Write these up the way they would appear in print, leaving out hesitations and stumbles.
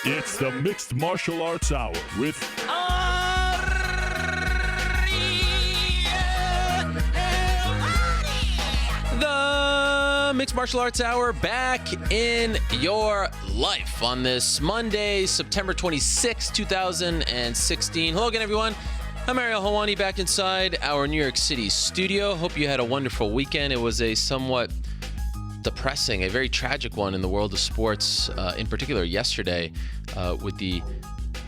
It's the Mixed Martial Arts Hour with The Mixed Martial Arts Hour back in your life on this Monday, September 26, 2016. Hello again, everyone. I'm Ariel Helwani back inside our New York City studio. Hope you had a wonderful weekend. It was a somewhat depressing, a very tragic one in the world of sports, in particular yesterday, with the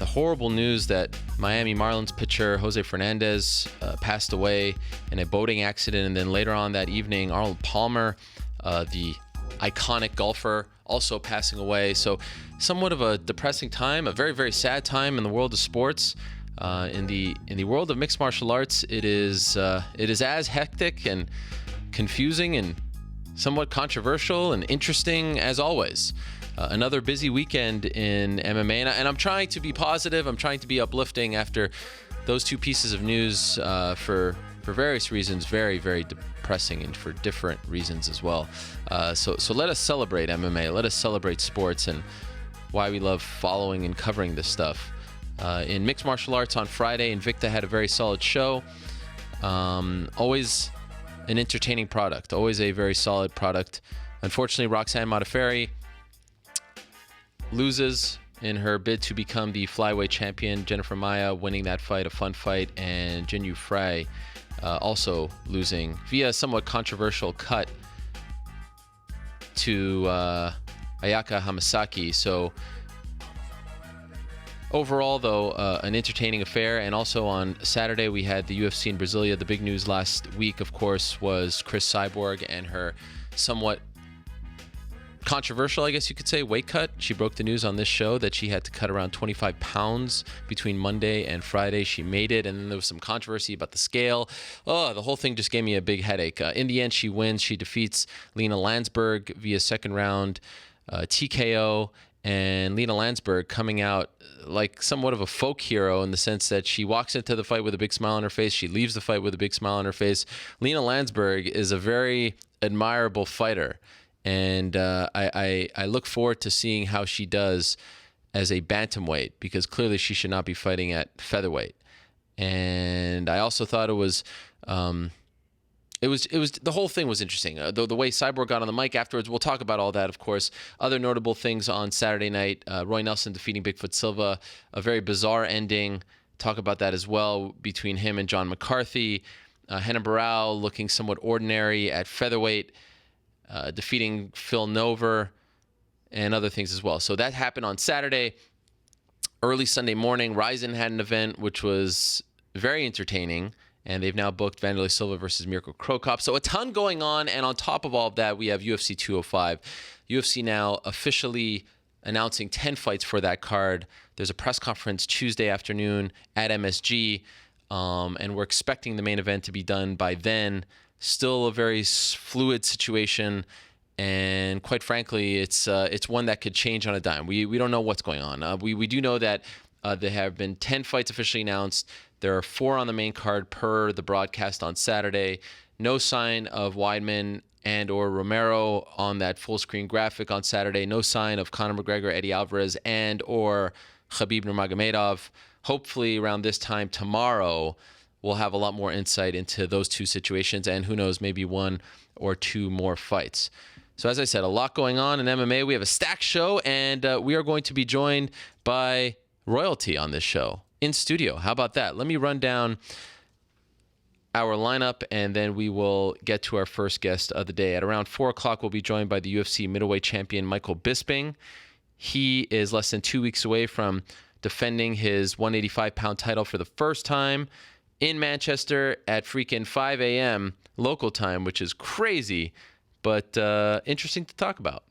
horrible news that Miami Marlins pitcher Jose Fernandez passed away in a boating accident, and then later on that evening, Arnold Palmer, the iconic golfer, also passing away. So somewhat of a depressing time, a very, very sad time in the world of sports. In the world of mixed martial arts, it is as hectic and confusing and somewhat controversial and interesting as always. Another busy weekend in MMA, and I'm trying to be positive. I'm trying to be uplifting after those two pieces of news for various reasons, very, very depressing, and for different reasons as well. So let us celebrate MMA. Let us celebrate sports and why we love following and covering this stuff. In mixed martial arts on Friday, Invicta had a very solid show. Always an entertaining product, always a very solid product. Unfortunately, Roxanne Modafferi loses in her bid to become the flyweight champion. Jennifer Maia winning that fight, a fun fight, and Jinh Frey also losing via a somewhat controversial cut to Ayaka Hamasaki. So overall, though, an entertaining affair. And also on Saturday, we had the UFC in Brasilia. The big news last week, of course, was Cris Cyborg and her somewhat controversial, I guess you could say, weight cut. She broke the news on this show that she had to cut around 25 pounds between Monday and Friday. She made it, and then there was some controversy about the scale. Oh, the whole thing just gave me a big headache. In the end, she wins. She defeats Lena Landsberg via second round TKO. And Lena Landsberg coming out like somewhat of a folk hero in the sense that she walks into the fight with a big smile on her face. She leaves the fight with a big smile on her face. Lena Landsberg is a very admirable fighter. And I look forward to seeing how she does as a bantamweight, because clearly she should not be fighting at featherweight. And I also thought it was the whole thing was interesting. The way Cyborg got on the mic afterwards, we'll talk about all that, of course. Other notable things on Saturday night, Roy Nelson defeating Bigfoot Silva, a very bizarre ending. Talk about that as well between him and John McCarthy. Renan Barão looking somewhat ordinary at featherweight, defeating Phil Nover, and other things as well. So that happened on Saturday. Early Sunday morning, Rizin had an event which was very entertaining, and they've now booked Vanderlei Silva versus Mirko Cro Cop. So a ton going on, and on top of all of that, we have UFC 205. UFC now officially announcing 10 fights for that card. There's a press conference Tuesday afternoon at MSG, and we're expecting the main event to be done by then. Still a very fluid situation, and quite frankly, it's one that could change on a dime. We don't know what's going on. We do know that there have been 10 fights officially announced. There are 4 on the main card per the broadcast on Saturday. No sign of Weidman and or Romero on that full screen graphic on Saturday. No sign of Conor McGregor, Eddie Alvarez, and or Khabib Nurmagomedov. Hopefully around this time tomorrow, we'll have a lot more insight into those two situations, and who knows, maybe 1 or 2 more fights. So as I said, a lot going on in MMA. We have a stacked show, and we are going to be joined by royalty on this show in studio. How about that? Let me run down our lineup, and then we will get to our first guest of the day. At around 4 o'clock, we'll be joined by the UFC middleweight champion, Michael Bisping. He is less than 2 weeks away from defending his 185-pound title for the first time in Manchester at freaking 5 a.m. local time, which is crazy, but interesting to talk about.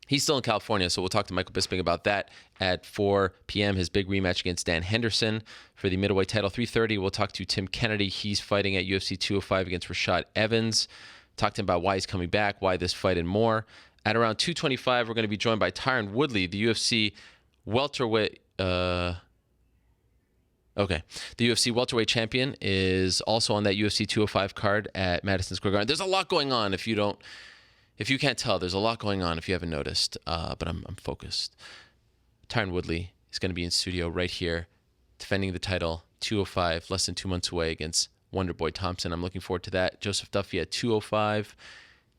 He's still in California, so we'll talk to Michael Bisping about that at 4 p.m., his big rematch against Dan Henderson for the middleweight title. 3:30, we'll talk to Tim Kennedy. He's fighting at UFC 205 against Rashad Evans. Talk to him about why he's coming back, why this fight, and more. At around 2:25, we're going to be joined by Tyron Woodley, the UFC welterweight Okay. The UFC welterweight champion is also on that UFC 205 card at Madison Square Garden. There's a lot going on. If you can't tell, there's a lot going on if you haven't noticed, but I'm focused. Tyron Woodley is going to be in studio right here, defending the title, 205, less than 2 months away against Wonderboy Thompson. I'm looking forward to that. Joseph Duffy at 205.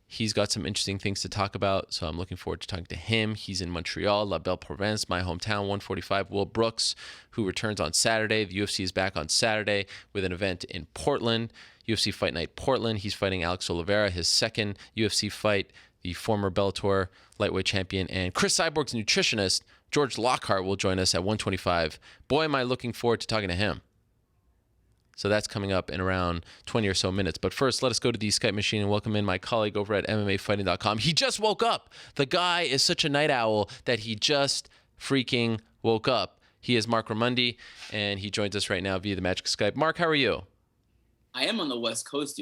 He's got some interesting things to talk about, so I'm looking forward to talking to him. He's in Montreal, La Belle Province, my hometown, 145. Will Brooks, who returns on Saturday. The UFC is back on Saturday with an event in Portland, UFC Fight Night Portland. He's fighting Alex Oliveira, his second UFC fight, the former Bellator lightweight champion. And Chris Cyborg's nutritionist, George Lockhart, will join us at 125. Boy, am I looking forward to talking to him. So that's coming up in around 20 or so minutes. But first, let us go to the Skype machine and welcome in my colleague over at MMAfighting.com. He just woke up. The guy is such a night owl that he just freaking woke up. He is Marc Raimondi, and he joins us right now via the magic Skype. Marc, how are you? I am on the West Coast,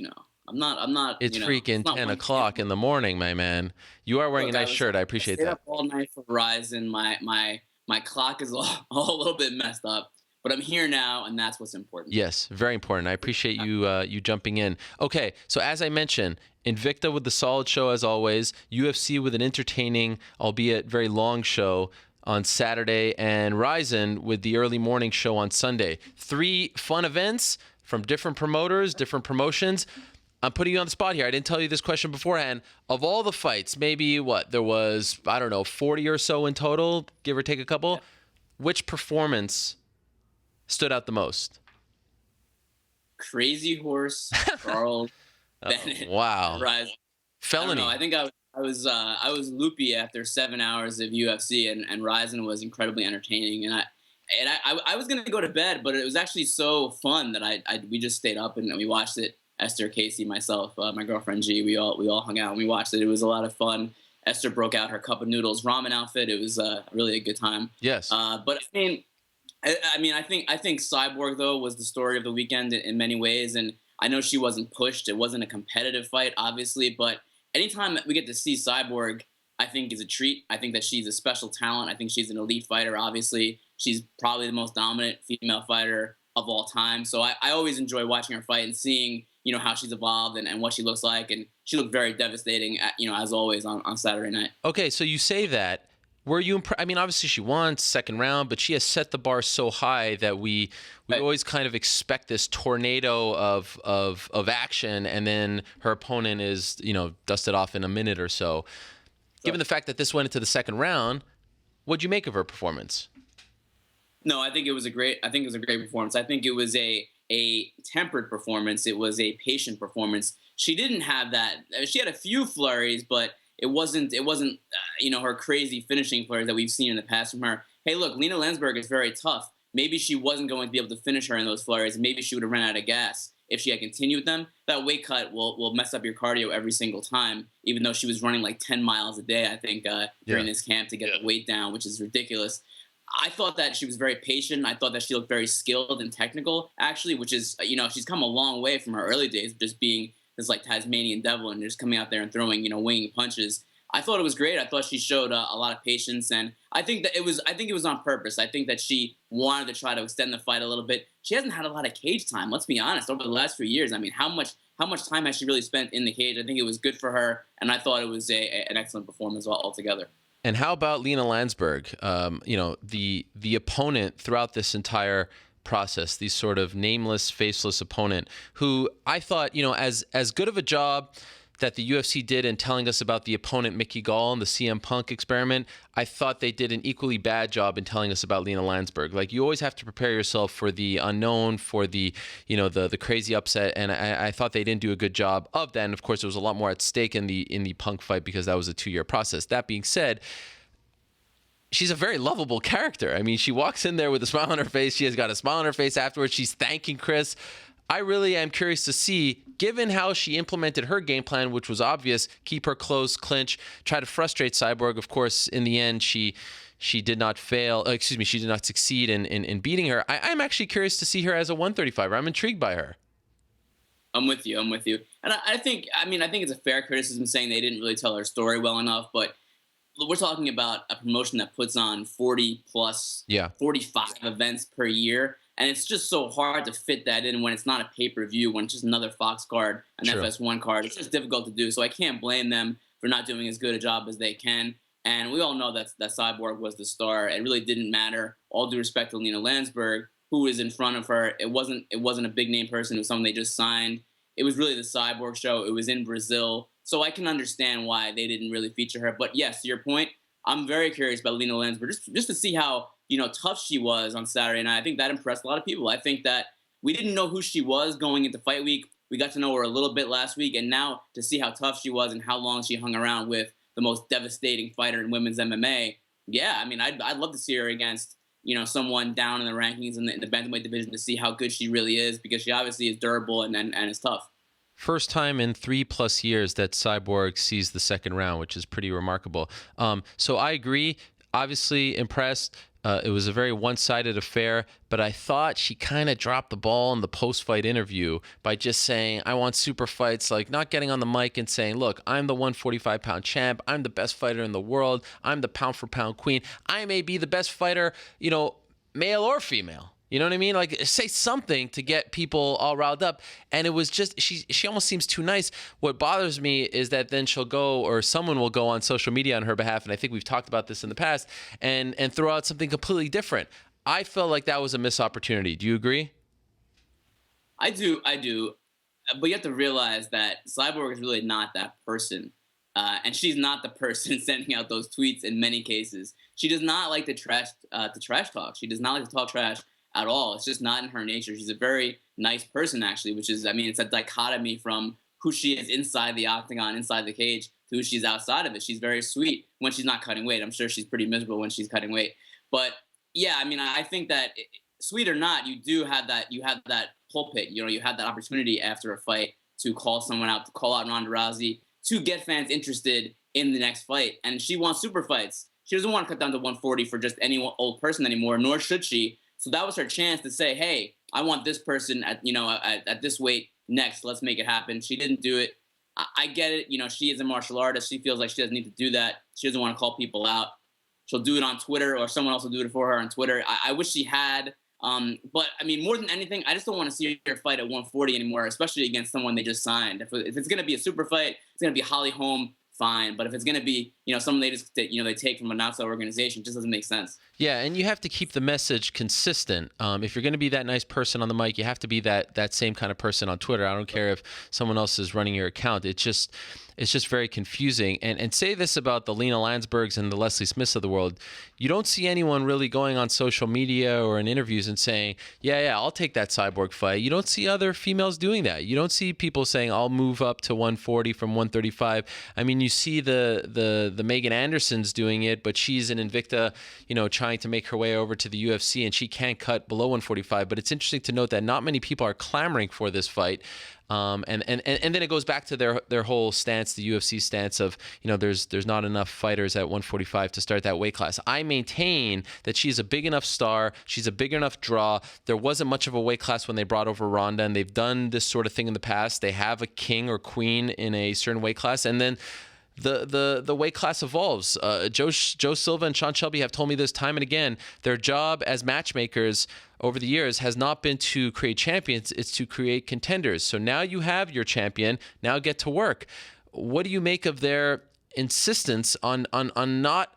I'm not. It's freaking 10 o'clock in the morning, my man. You are wearing a nice shirt. I appreciate that. I stayed up all night for Verizon. My clock is all a little bit messed up. But I'm here now, and that's what's important. Yes, very important. I appreciate you jumping in. Okay, so as I mentioned, Invicta with the solid show as always, UFC with an entertaining, albeit very long show on Saturday, and Rizin with the early morning show on Sunday. 3 fun events from different promoters, different promotions. I'm putting you on the spot here. I didn't tell you this question beforehand. Of all the fights, maybe there was, 40 or so in total, give or take a couple. Yeah. Which performance stood out the most? Crazy Horse, Charles Bennett. Wow. Rise. Felony. I think I was loopy after 7 hours of UFC, and Rizin was incredibly entertaining. And I was gonna go to bed, but it was actually so fun that we just stayed up and we watched it. Esther, Casey, myself, my girlfriend G, we all hung out and we watched it. It was a lot of fun. Esther broke out her cup of noodles ramen outfit. It was really a good time. Yes. But I think Cyborg though was the story of the weekend in many ways, and I know she wasn't pushed. It wasn't a competitive fight, obviously, but anytime that we get to see Cyborg, I think is a treat. I think that she's a special talent. I think she's an elite fighter. Obviously, she's probably the most dominant female fighter of all time. So I always enjoy watching her fight and seeing how she's evolved and what she looks like, and she looked very devastating as always on Saturday night. Okay, so you say that. Were you impressed? I mean, obviously she won second round, but she has set the bar so high that we always kind of expect this tornado of action, and then her opponent is dusted off in a minute or so. Given the fact that this went into the second round, what'd you make of her performance? No, I think it was a great performance. I think it was a tempered performance. It was a patient performance. She didn't have that. She had a few flurries, but it wasn't her crazy finishing flurries that we've seen in the past from her. Hey, look, Lena Landsberg is very tough. Maybe she wasn't going to be able to finish her in those flurries. Maybe she would have run out of gas if she had continued with them. That weight cut will mess up your cardio every single time, even though she was running like 10 miles a day, I think, during this camp to get the weight down, which is ridiculous. I thought that she was very patient. I thought that she looked very skilled and technical, actually, which is, she's come a long way from her early days, just being this like Tasmanian devil and just coming out there and throwing, winging punches. I thought it was great. I thought she showed a lot of patience, and I think it was on purpose. I think that she wanted to try to extend the fight a little bit. She hasn't had a lot of cage time. Let's be honest. Over the last few years, I mean, how much time has she really spent in the cage? I think it was good for her, and I thought it was an excellent performance altogether. And how about Lena Landsberg? The opponent throughout this entire process, the sort of nameless, faceless opponent, who I thought, as good of a job that the UFC did in telling us about the opponent Mickey Gall and the CM Punk experiment, I thought they did an equally bad job in telling us about Lena Landsberg. Like, you always have to prepare yourself for the unknown, for the the crazy upset, and I thought they didn't do a good job of that. And of course, there was a lot more at stake in the Punk fight because that was a 2-year process. That being said, she's a very lovable character. I mean, she walks in there with a smile on her face. She has got a smile on her face afterwards. She's thanking Chris. I really am curious to see, given how she implemented her game plan, which was obvious, keep her close, clinch, try to frustrate Cyborg. Of course, in the end, she did not fail. She did not succeed in beating her. I'm actually curious to see her as a 135er. I'm intrigued by her. I'm with you. And I think it's a fair criticism saying they didn't really tell her story well enough, but we're talking about a promotion that puts on 40 plus, 45 events per year. And it's just so hard to fit that in when it's not a pay-per-view, when it's just another Fox card, an FS1 card. It's just difficult to do. So I can't blame them for not doing as good a job as they can. And we all know that Cyborg was the star. It really didn't matter. All due respect to Lena Landsberg, who was in front of her. It wasn't a big name person. It was someone they just signed. It was really the Cyborg show. It was in Brazil. So I can understand why they didn't really feature her. But yes, to your point, I'm very curious about Lena Landsberg, just to see how tough she was on Saturday night. I think that impressed a lot of people. I think that we didn't know who she was going into fight week. We got to know her a little bit last week, and now to see how tough she was and how long she hung around with the most devastating fighter in women's MMA. Yeah, I mean, I'd love to see her against someone down in the rankings in the bantamweight division to see how good she really is, because she obviously is durable and is tough. First time in 3+ years that Cyborg sees the second round, which is pretty remarkable. So I agree. Obviously impressed. It was a very one-sided affair, but I thought she kind of dropped the ball in the post-fight interview by just saying, I want super fights, like not getting on the mic and saying, look, I'm the 145-pound champ. I'm the best fighter in the world. I'm the pound-for-pound queen. I may be the best fighter, male or female. You know what I mean? Like, say something to get people all riled up. And it was just, she almost seems too nice. What bothers me is that then she'll go, or someone will go on social media on her behalf, and I think we've talked about this in the past, and throw out something completely different. I felt like that was a missed opportunity. Do you agree? I do. But you have to realize that Cyborg is really not that person. And she's not the person sending out those tweets in many cases. She does not like to trash talk. She does not like to talk trash at all. It's just not in her nature. She's a very nice person, actually, which is, it's a dichotomy from who she is inside the octagon, inside the cage, to who she's outside of it. She's very sweet when she's not cutting weight. I'm sure she's pretty miserable when she's cutting weight. But yeah, I think that sweet or not, you have that pulpit. You have that opportunity after a fight to call someone out, to call out Ronda Rousey, to get fans interested in the next fight. And she wants super fights. She doesn't want to cut down to 140 for just any old person anymore, nor should she. So that was her chance to say, hey, I want this person at this weight next. Let's make it happen. She didn't do it. I get it. She is a martial artist. She feels like she doesn't need to do that. She doesn't want to call people out. She'll do it on Twitter, or someone else will do it for her on Twitter. I wish she had. But, more than anything, I just don't want to see her fight at 140 anymore, especially against someone they just signed. If it's going to be a super fight, it's going to be Holly Holm, fine. But if it's going to be, someone they just, they take from an outside organization, it just doesn't make sense. Yeah, and you have to keep the message consistent. If you're going to be that nice person on the mic, you have to be that same kind of person on Twitter. I don't care if someone else is running your account. It's just very confusing. And say this about the Lena Landsbergs and the Leslie Smiths of the world. You don't see anyone really going on social media or in interviews and saying, yeah, I'll take that Cyborg fight. You don't see other females doing that. You don't see people saying, I'll move up to 140 from 135. You see the Megan Andersons doing it, but she's an Invicta, trying to make her way over to the UFC, and she can't cut below 145. But it's interesting to note that not many people are clamoring for this fight. And then it goes back to their whole stance, the UFC stance of, there's not enough fighters at 145 to start that weight class. I maintain that she's a big enough star. She's a big enough draw. There wasn't much of a weight class when they brought over Ronda, and they've done this sort of thing in the past. They have a king or queen in a certain weight class, and then the weight class evolves. Joe Silva and Sean Shelby have told me this time and again. Their job as matchmakers over the years has not been to create champions, it's to create contenders. So now you have your champion, now get to work. What do you make of their insistence on not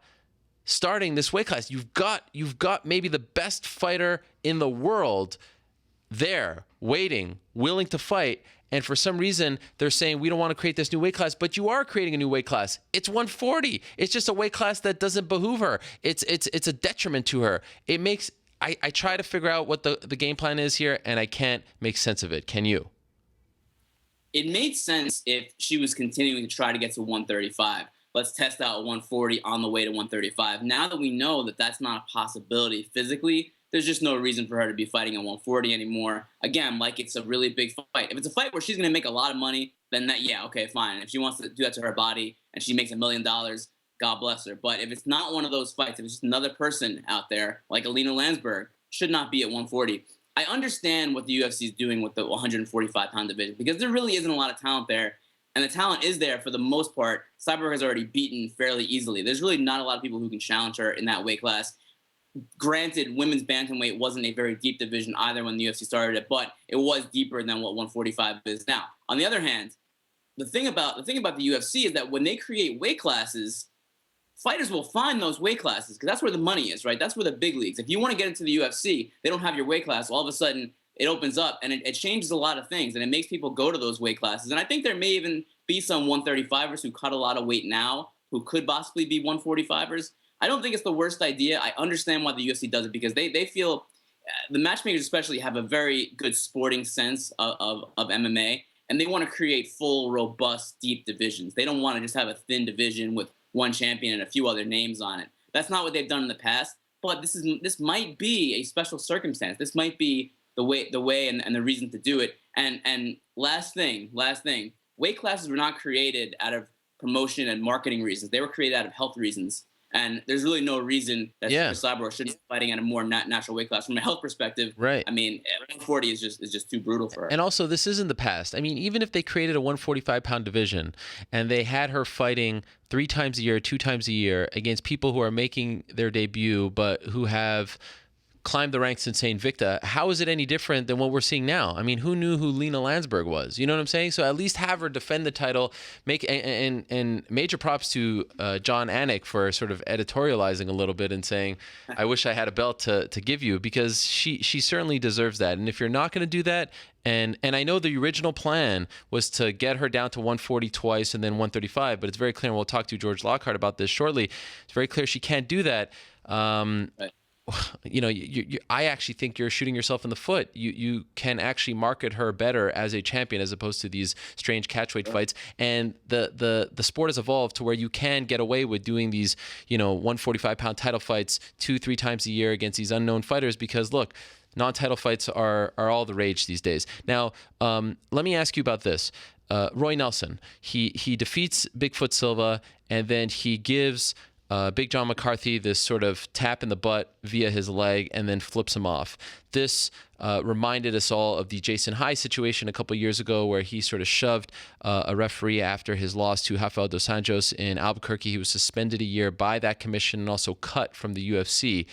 starting this weight class? You've got maybe the best fighter in the world there, waiting, willing to fight. And for some reason, they're saying, we don't want to create this new weight class, but you are creating a new weight class. It's 140. It's just a weight class that doesn't behoove her. It's a detriment to her. It makes, I try to figure out what the game plan is here, and I can't make sense of it. Can you? It made sense if she was continuing to try to get to 135. Let's test out 140 on the way to 135. Now that we know that that's not a possibility physically, there's just no reason for her to be fighting at 140 anymore. Again, like, it's a really big fight. If it's a fight where she's going to make a lot of money, then okay, fine. If she wants to do that to her body and she makes $1 million, God bless her. But if it's not one of those fights, if it's just another person out there, like Alina Landsberg, should not be at 140. I understand what the UFC is doing with the 145-pound division, because there really isn't a lot of talent there. And the talent is there for the most part. Cyborg has already beaten fairly easily. There's really not a lot of people who can challenge her in that weight class. Granted, women's bantamweight wasn't a very deep division either when the UFC started it, but it was deeper than what 145 is now. On the other hand, the thing about the UFC is that when they create weight classes, fighters will find those weight classes because that's where the money is, right? That's where the big leagues. If you want to get into the UFC, they don't have your weight class. All of a sudden, it opens up and it changes a lot of things, and it makes people go to those weight classes. And I think there may even be some 135ers who cut a lot of weight now who could possibly be 145ers. I don't think it's the worst idea. I understand why the UFC does it because they feel the matchmakers especially have a very good sporting sense of MMA, and they want to create full, robust, deep divisions. They don't want to just have a thin division with one champion and a few other names on it. That's not what they've done in the past. But this might be a special circumstance. This might be the way and the reason to do it. And last thing, weight classes were not created out of promotion and marketing reasons. They were created out of health reasons. And there's really no reason that Cyborg shouldn't be fighting at a more natural weight class from a health perspective. Right. I mean, 140 is just too brutal for her. And also, this isn't the past. I mean, even if they created a 145-pound division and they had her fighting 3 times a year, 2 times a year against people who are making their debut but who have climbed the ranks and saying Invicta, how is it any different than what we're seeing now? I mean, who knew who Lena Landsberg was? You know what I'm saying? So at least have her defend the title. And major props to John Anik for sort of editorializing a little bit and saying, I wish I had a belt to give you, because she certainly deserves that. And if you're not going to do that, and I know the original plan was to get her down to 140 twice and then 135, but it's very clear, and we'll talk to George Lockhart about this shortly, it's very clear she can't do that. You know, I actually think you're shooting yourself in the foot. You can actually market her better as a champion as opposed to these strange catchweight fights. And the sport has evolved to where you can get away with doing these, 145-pound title fights 2-3 times a year against these unknown fighters because, look, non-title fights are all the rage these days. Now, let me ask you about this. Roy Nelson, he defeats Bigfoot Silva, and then he gives Big John McCarthy this sort of tap in the butt via his leg and then flips him off. This reminded us all of the Jason High situation a couple years ago where he sort of shoved a referee after his loss to Rafael dos Anjos in Albuquerque. He was suspended a year by that commission and also cut from the UFC.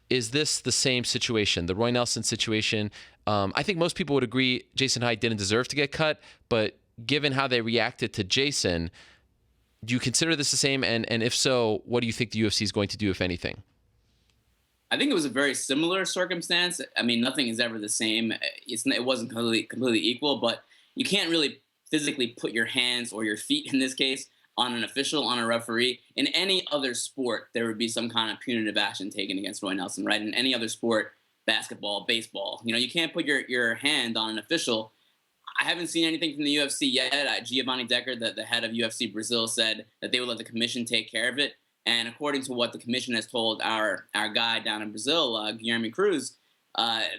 Is this the same situation, the Roy Nelson situation? I think most people would agree Jason High didn't deserve to get cut, but given how they reacted to Jason, do you consider this the same? And if so, what do you think the UFC is going to do, if anything? I think it was a very similar circumstance. I mean, nothing is ever the same. It wasn't completely equal, but you can't really physically put your hands or your feet, in this case, on an official, on a referee. In any other sport, there would be some kind of punitive action taken against Roy Nelson, right? In any other sport, basketball, baseball, you can't put your hand on an official. I haven't seen anything from the UFC yet. Giovanni Decker, the head of UFC Brazil, said that they would let the commission take care of it. And according to what the commission has told our guy down in Brazil, Guilherme Cruz,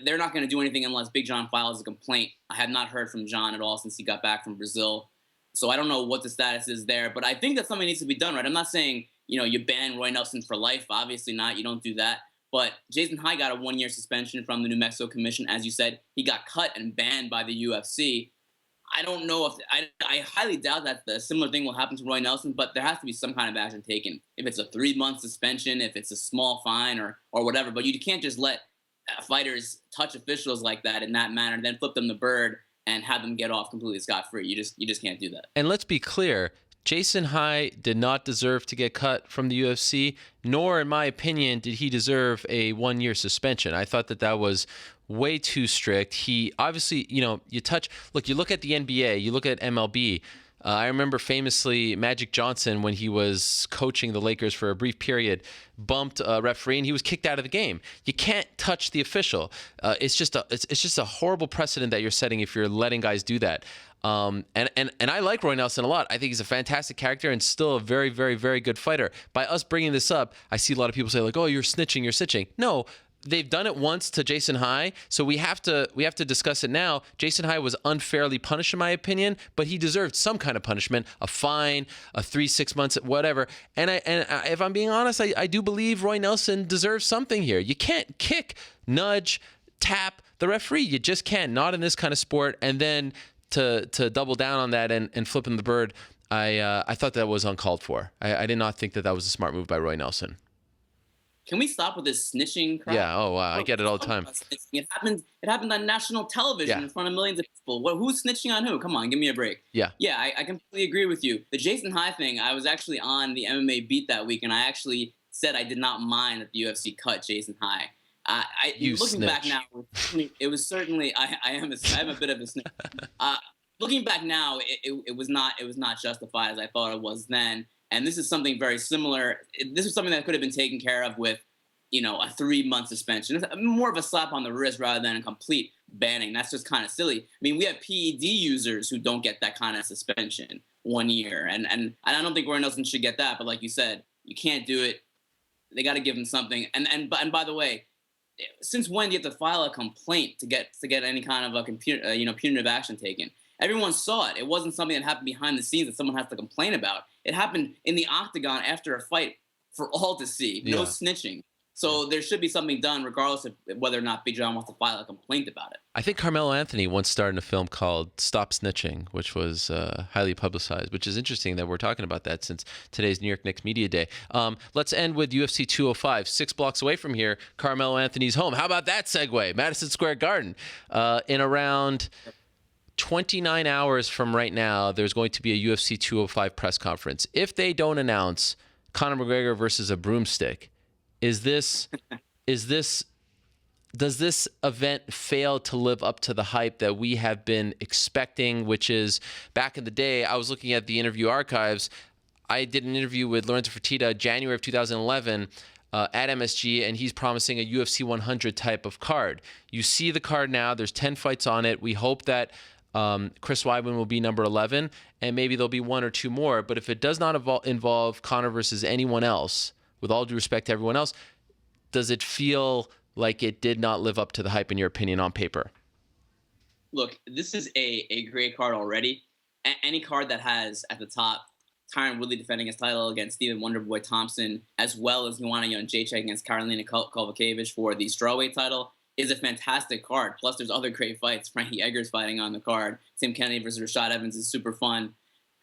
they're not going to do anything unless Big John files a complaint. I have not heard from John at all since he got back from Brazil. So I don't know what the status is there. But I think that something needs to be done, right? I'm not saying, you ban Roy Nelson for life. Obviously not. You don't do that. But Jason High got a 1-year suspension from the New Mexico Commission. As you said, he got cut and banned by the UFC. I don't know if I highly doubt that the similar thing will happen to Roy Nelson, but there has to be some kind of action taken. If it's a 3-month suspension, if it's a small fine or whatever, but you can't just let fighters touch officials like that in that manner, and then flip them the bird and have them get off completely scot-free. You just can't do that. And let's be clear, Jason High did not deserve to get cut from the UFC, nor, in my opinion, did he deserve a 1-year suspension. I thought that was way too strict. He obviously, you look at the NBA, you look at MLB. I remember famously Magic Johnson, when he was coaching the Lakers for a brief period, bumped a referee and he was kicked out of the game. You can't touch the official. It's just a horrible precedent that you're setting if you're letting guys do that. And I like Roy Nelson a lot. I think he's a fantastic character and still a very, very, very good fighter. By us bringing this up, I see a lot of people say like, "Oh, you're snitching." No. They've done it once to Jason High, so we have to discuss it now. Jason High was unfairly punished, in my opinion, but he deserved some kind of punishment, a fine, a 3-6 months, whatever. And if I'm being honest, I do believe Roy Nelson deserves something here. You can't kick, nudge, tap the referee. You just can't, not in this kind of sport. And then to double down on that and flip him the bird, I thought that was uncalled for. I did not think that was a smart move by Roy Nelson. Can we stop with this snitching crap? Yeah. Oh wow, I What- get it all the what time. about snitching? It happened. It happened on national television Yeah. in front of millions of people. Who's snitching on who? Come on, give me a break. Yeah. Yeah, I completely agree with you. The Jason High thing. I was actually on the MMA beat that week, and I actually said I did not mind that the UFC cut Jason High. You Looking back snitch. now, it was certainly I am a bit of a snitch. Looking back now, it was not justified as I thought it was then. And this is something very similar. This is something that could have been taken care of with, a 3-month suspension. It's more of a slap on the wrist rather than a complete banning. That's just kind of silly. I mean, we have PED users who don't get that kind of suspension 1 year, and I don't think Roy Nelson should get that. But like you said, you can't do it. They got to give him something. And by the way, since when do you have to file a complaint to get any kind of a punitive action taken? Everyone saw it. It wasn't something that happened behind the scenes that someone has to complain about. It happened in the octagon after a fight for all to see. No Yeah. snitching. So there should be something done regardless of whether or not Big John wants to file a complaint about it. I think Carmelo Anthony once starred in a film called Stop Snitching, which was highly publicized, which is interesting that we're talking about that since today's New York Knicks Media Day. Let's end with UFC 205. 6 blocks away from here, Carmelo Anthony's home. How about that segue? Madison Square Garden. In around 29 hours from right now, there's going to be a UFC 205 press conference. If they don't announce Conor McGregor versus a broomstick, does this event fail to live up to the hype that we have been expecting, which is back in the day, I was looking at the interview archives. I did an interview with Lorenzo Fertitta January of 2011 at MSG, and he's promising a UFC 100 type of card. You see the card now. There's 10 fights on it. We hope that Chris Weidman will be number 11, and maybe there'll be 1 or 2 more. But if it does not involve Conor versus anyone else, with all due respect to everyone else, does it feel like it did not live up to the hype in your opinion on paper? Look, this is a great card already. Any card that has at the top Tyron Woodley defending his title against Stephen Wonderboy Thompson, as well as Joanna Jędrzejczyk against Karolina Kowalkiewicz for the strawweight title, is a fantastic card. Plus, there's other great fights. Frankie Edgar's fighting on the card. Tim Kennedy versus Rashad Evans is super fun.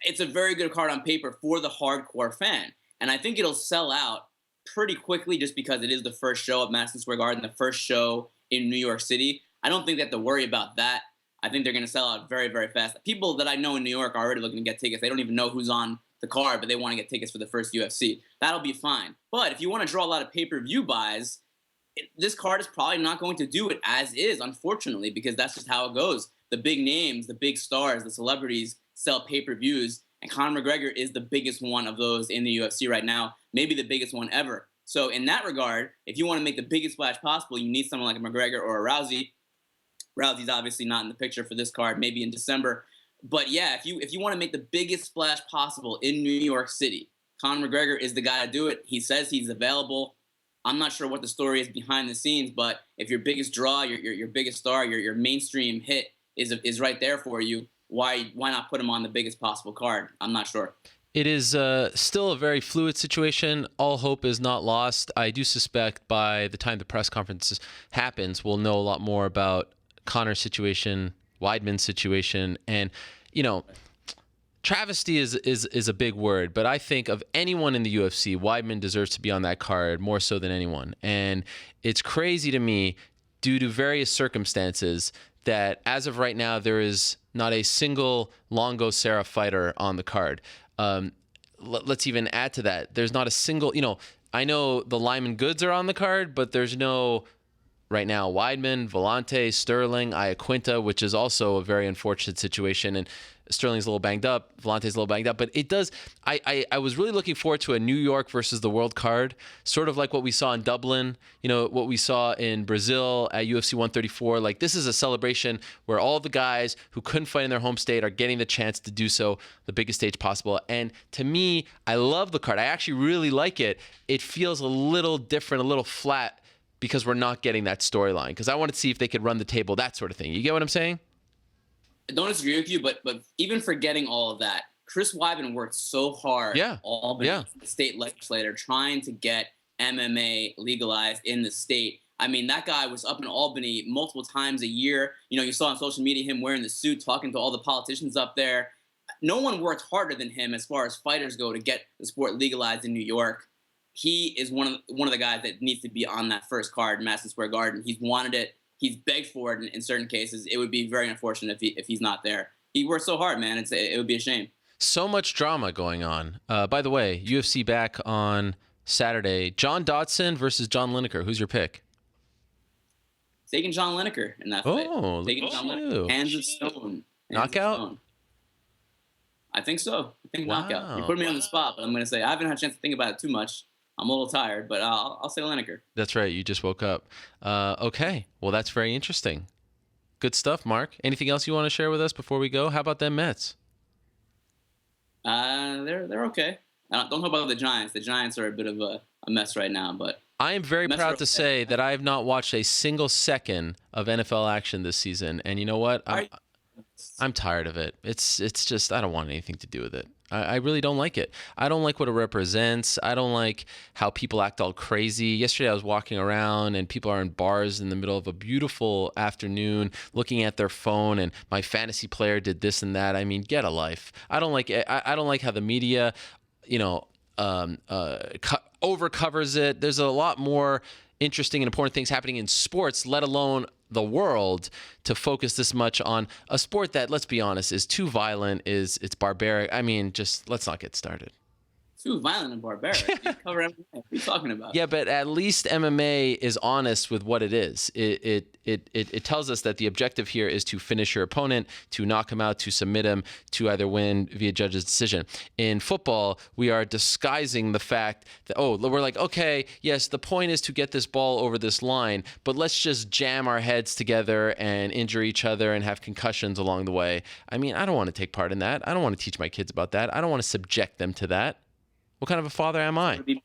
It's a very good card on paper for the hardcore fan. And I think it'll sell out pretty quickly just because it is the first show at Madison Square Garden, the first show in New York City. I don't think they have to worry about that. I think they're going to sell out very, very fast. People that I know in New York are already looking to get tickets. They don't even know who's on the card, but they want to get tickets for the first UFC. That'll be fine. But if you want to draw a lot of pay-per-view buys, this card is probably not going to do it as is, unfortunately, because that's just how it goes. The big names, the big stars, the celebrities sell pay-per-views, and Conor McGregor is the biggest one of those in the UFC right now, maybe the biggest one ever. So in that regard, if you want to make the biggest splash possible, you need someone like a McGregor or a Rousey. Rousey's obviously not in the picture for this card, maybe in December. But yeah, if you want to make the biggest splash possible in New York City, Conor McGregor is the guy to do it. He says he's available. I'm not sure what the story is behind the scenes, but if your biggest draw, your biggest star, your mainstream hit is right there for you, why not put him on the biggest possible card? I'm not sure. It is still a very fluid situation. All hope is not lost. I do suspect by the time the press conference happens, we'll know a lot more about Conor's situation, Weidman's situation, and travesty is a big word, but I think of anyone in the UFC, Weidman deserves to be on that card more so than anyone. And it's crazy to me, due to various circumstances, that as of right now, there is not a single Longo Serra fighter on the card. Let's even add to that. There's not a single, I know the Lyman Goods are on the card, but there's no, right now, Weidman, Vellante, Sterling, Iaquinta, which is also a very unfortunate situation. And Sterling's a little banged up, Volante's a little banged up, but it does. I was really looking forward to a New York versus the world card, sort of like what we saw in Dublin, what we saw in Brazil at UFC 134. Like, this is a celebration where all the guys who couldn't fight in their home state are getting the chance to do so, the biggest stage possible. And to me, I love the card. I actually really like it. It feels a little different, a little flat, because we're not getting that storyline. Because I wanted to see if they could run the table, that sort of thing. You get what I'm saying? I don't disagree with you, but even forgetting all of that, Chris Weidman worked so hard, Albany, the state legislator, trying to get MMA legalized in the state. I mean, that guy was up in Albany multiple times a year. You saw on social media him wearing the suit, talking to all the politicians up there. No one worked harder than him as far as fighters go to get the sport legalized in New York. he is one of the guys that needs to be on that first card in Madison Square Garden. He's wanted it. He's begged for it in certain cases. It would be very unfortunate if he's not there. He worked so hard, man. It would be a shame. So much drama going on. By the way, UFC back on Saturday. John Dodson versus John Lineker. Who's your pick? Taking John Lineker in that fight. Oh, Taking John Lineker. Hands of stone. Knockout? I think so. I think Wow. knockout. You put me on the spot, but I'm going to say I haven't had a chance to think about it too much. I'm a little tired, but I'll say Lineker. That's right. You just woke up. Okay. Well, that's very interesting. Good stuff, Mark. Anything else you want to share with us before we go? How about them Mets? They're okay. Don't know about the Giants. The Giants are a bit of a mess right now, but I am very Mets proud are to okay. say that I have not watched a single second of NFL action this season. And you know what? I'm tired of it. It's just, I don't want anything to do with it. I really don't like it. I don't like what it represents. I don't like how people act all crazy. Yesterday I was walking around and people are in bars in the middle of a beautiful afternoon looking at their phone and my fantasy player did this and that. I mean, get a life. I don't like it. I don't like how the media, over covers it. There's a lot more interesting and important things happening in sports, let alone the world, to focus this much on a sport that, let's be honest, is too violent, it's barbaric. I mean, just let's not get started. too violent and barbaric. You cover everything. What are you talking about? Yeah, but at least MMA is honest with what it is. It tells us that the objective here is to finish your opponent, to knock him out, to submit him, to either win via judge's decision. In football, we are disguising the fact that, we're like, okay, yes, the point is to get this ball over this line, but let's just jam our heads together and injure each other and have concussions along the way. I mean, I don't want to take part in that. I don't want to teach my kids about that. I don't want to subject them to that. What kind of a father am I? Would it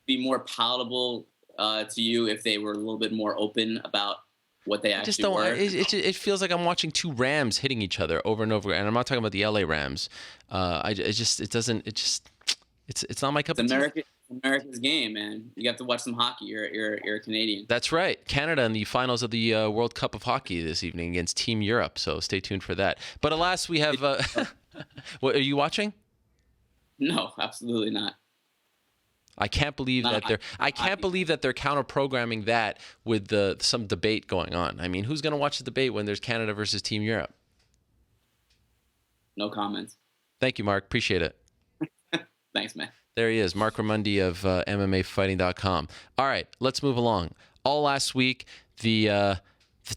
be more palatable to you if they were a little bit more open about what they actually I just don't. were? It feels like I'm watching two Rams hitting each other over and over again. And I'm not talking about the LA Rams. It's not my cup of tea. America's game, man. You have to watch some hockey. You're a Canadian. That's right. Canada in the finals of the World Cup of Hockey this evening against Team Europe. So stay tuned for that. But alas, we have. What are you watching? No, absolutely not. I can't believe that they're. I can't believe that they're counter programming that with some debate going on. I mean, who's going to watch the debate when there's Canada versus Team Europe? No comments. Thank you, Mark. Appreciate it. Thanks, man. There he is, Mark Ramundi of MMAfighting.com. All right, let's move along. All last week, the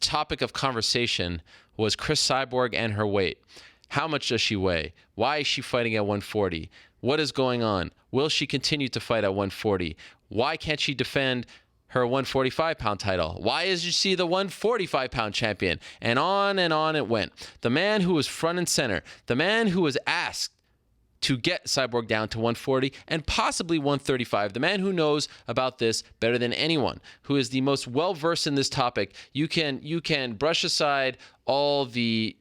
topic of conversation was Cris Cyborg and her weight. How much does she weigh? Why is she fighting at 140? What is going on? Will she continue to fight at 140? Why can't she defend her 145-pound title? Why is she the 145-pound champion? And on it went. The man who was front and center, the man who was asked to get Cyborg down to 140 and possibly 135, the man who knows about this better than anyone, who is the most well-versed in this topic. You can brush aside all the,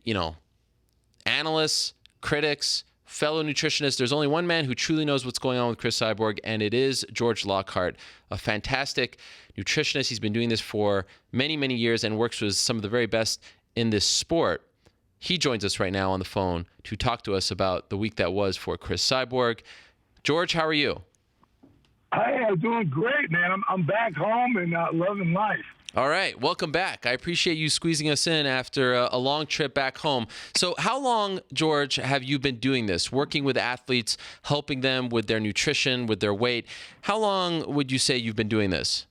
analysts, critics, fellow nutritionists. There's only one man who truly knows what's going on with Cris Cyborg, and it is George Lockhart, a fantastic nutritionist. He's been doing this for many, many years and works with some of the very best in this sport. He joins us right now on the phone to talk to us about the week that was for Cris Cyborg. George, how are you? Hey, I'm doing great, man. I'm back home and loving life. All right. Welcome back. I appreciate you squeezing us in after a long trip back home. So how long, George, have you been doing this, working with athletes, helping them with their nutrition, with their weight? How long would you say you've been doing this?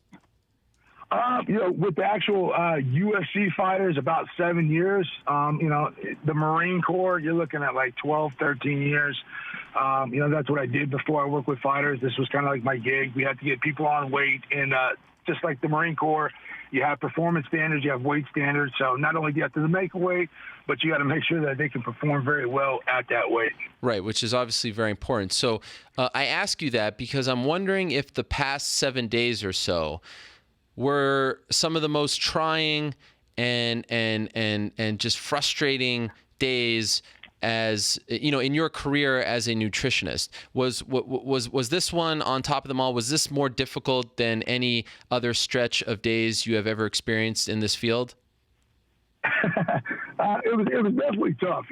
With the actual UFC fighters, about 7 years. The Marine Corps, you're looking at like 12, 13 years. That's what I did before I worked with fighters. This was kind of like my gig. We had to get people on weight, and just like the Marine Corps, you have performance standards, you have weight standards. So not only do you have to make a weight, but you got to make sure that they can perform very well at that weight. Right, which is obviously very important. So I ask you that because I'm wondering if the past 7 days or so were some of the most trying and just frustrating days as in your career as a nutritionist. Was this one on top of them all? Was this more difficult than any other stretch of days you have ever experienced in this field? It was definitely tough,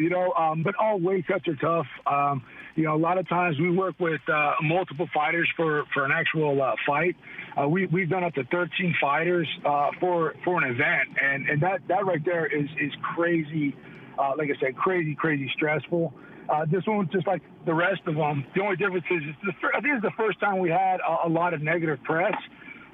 but all weight cuts are tough. A lot of times we work with multiple fighters for an actual fight. We've done up to 13 fighters for an event, and that right there is crazy. Like I said, crazy stressful. This one was just like the rest of them. The only difference is I think it's the first time we had a lot of negative press.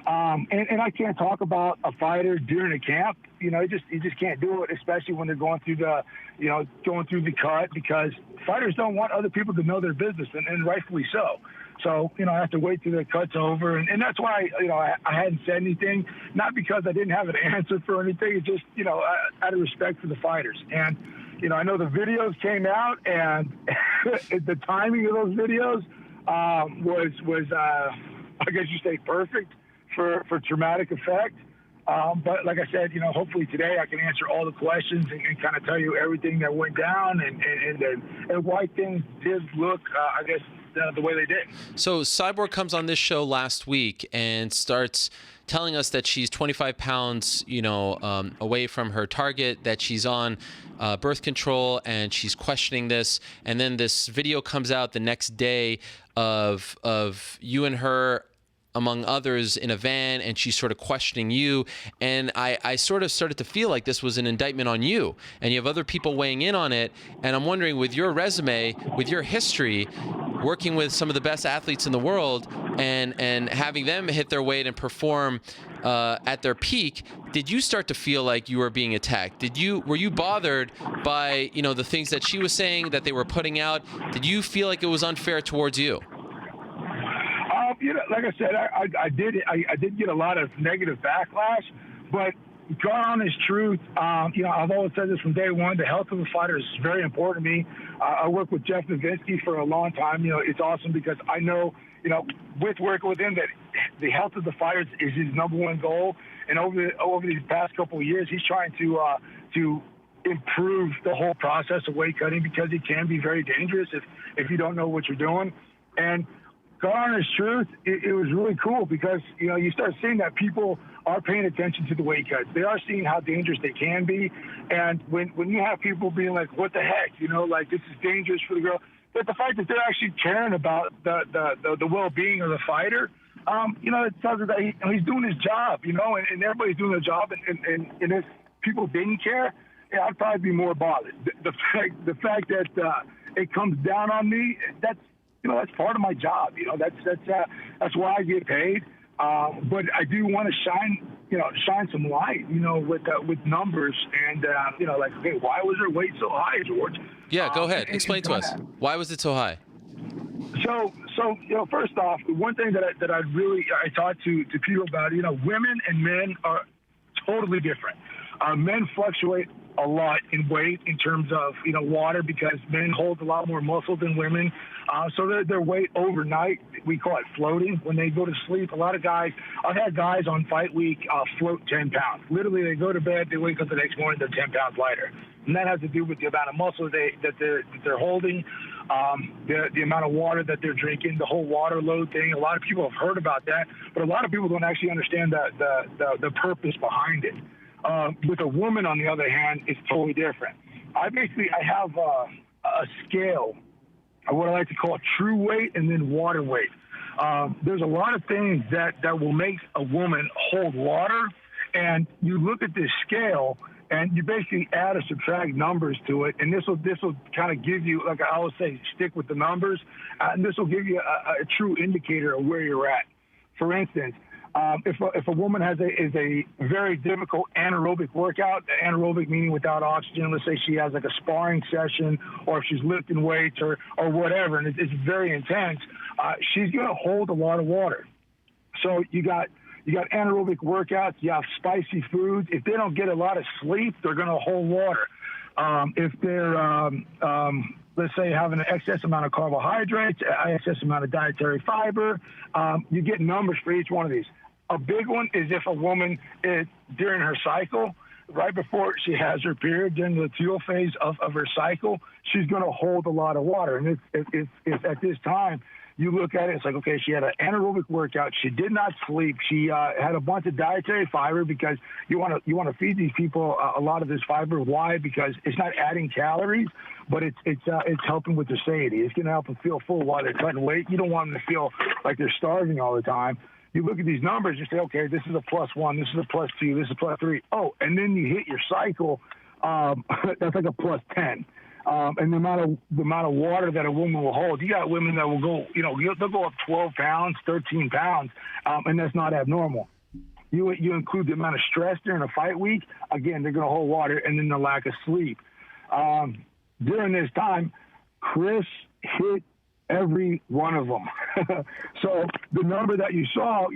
And I can't talk about a fighter during a camp. You just can't do it, especially when they're going through the cut, because fighters don't want other people to know their business, and rightfully so. So, I have to wait till the cut's over. And that's why, I hadn't said anything, not because I didn't have an answer for anything. It's just, out of respect for the fighters. And, I know the videos came out, and the timing of those videos was I guess you say perfect for traumatic effect. But like I said, hopefully today I can answer all the questions and kind of tell you everything that went down and why things did look, I guess, the way they did. So Cyborg comes on this show last week and starts telling us that she's 25 pounds, away from her target, that she's on birth control, and she's questioning this. And then this video comes out the next day of you and her, among others, in a van, and she's sort of questioning you. And I sort of started to feel like this was an indictment on you, and you have other people weighing in on it. And I'm wondering, with your resume, with your history, working with some of the best athletes in the world, and having them hit their weight and perform at their peak, did you start to feel like you were being attacked? Were you bothered by the things that she was saying, that they were putting out? Did you feel like it was unfair towards you? Like I said, I did get a lot of negative backlash, but God honest truth, I've always said this from day one, the health of a fighter is very important to me. I worked with Jeff Novitzky for a long time. It's awesome because I know, with working with him, that the health of the fighters is his number one goal. And over these past couple of years, he's trying to improve the whole process of weight cutting, because it can be very dangerous if you don't know what you're doing. And God honest truth, it was really cool because, you start seeing that people are paying attention to the weight cuts. They are seeing how dangerous they can be. And when you have people being like, what the heck, like this is dangerous for the girl, but the fact that they're actually caring about the well-being of the fighter, it tells us that he's doing his job, and everybody's doing their job. And if people didn't care, I'd probably be more bothered. The fact that it comes down on me, that's part of my job. That's why I get paid. But I do want to shine some light, with numbers and, okay, why was her weight so high, George? Yeah, go ahead. Explain to us. Why was it so high? So first off, one thing that I talked to people about, women and men are totally different. Men fluctuate a lot in weight in terms of, water, because men hold a lot more muscle than women. So their weight overnight, we call it floating. When they go to sleep, a lot of guys, I've had guys on fight week float 10 pounds. Literally, they go to bed, they wake up the next morning, they're 10 pounds lighter. And that has to do with the amount of muscle that they're holding, the amount of water that they're drinking, the whole water load thing. A lot of people have heard about that, but a lot of people don't actually understand the purpose behind it. With a woman, on the other hand, it's totally different. I have a scale of what I like to call true weight and then water weight. There's a lot of things that will make a woman hold water, and you look at this scale and you basically add or subtract numbers to it, and this will kind of give you, like I always say, stick with the numbers, and this will give you a true indicator of where you're at. For instance, if a woman is a very difficult anaerobic workout, anaerobic meaning without oxygen, let's say she has like a sparring session, or if she's lifting weights or whatever, and it's very intense, she's going to hold a lot of water. So you got anaerobic workouts, you have spicy foods. If they don't get a lot of sleep, they're going to hold water. If they're let's say having an excess amount of carbohydrates, excess amount of dietary fiber, you get numbers for each one of these. A big one is if a woman is during her cycle, right before she has her period, during the luteal phase of her cycle, she's going to hold a lot of water. And it's at this time You look at it, it's like, okay, she had an anaerobic workout. She did not sleep. She had a bunch of dietary fiber because you want to feed these people a lot of this fiber. Why? Because it's not adding calories, but it's helping with their satiety. It's going to help them feel full while they're cutting weight. You don't want them to feel like they're starving all the time. You look at these numbers, you say, okay, this is a +1, this is a +2, this is a +3. Oh, and then you hit your cycle. That's like a +10. And the amount of water that a woman will hold. You got women that will go, they'll go up 12 pounds, 13 pounds, and that's not abnormal. You include the amount of stress during a fight week. Again, they're going to hold water, and then the lack of sleep. During this time, Chris hit every one of them. So the number that you saw,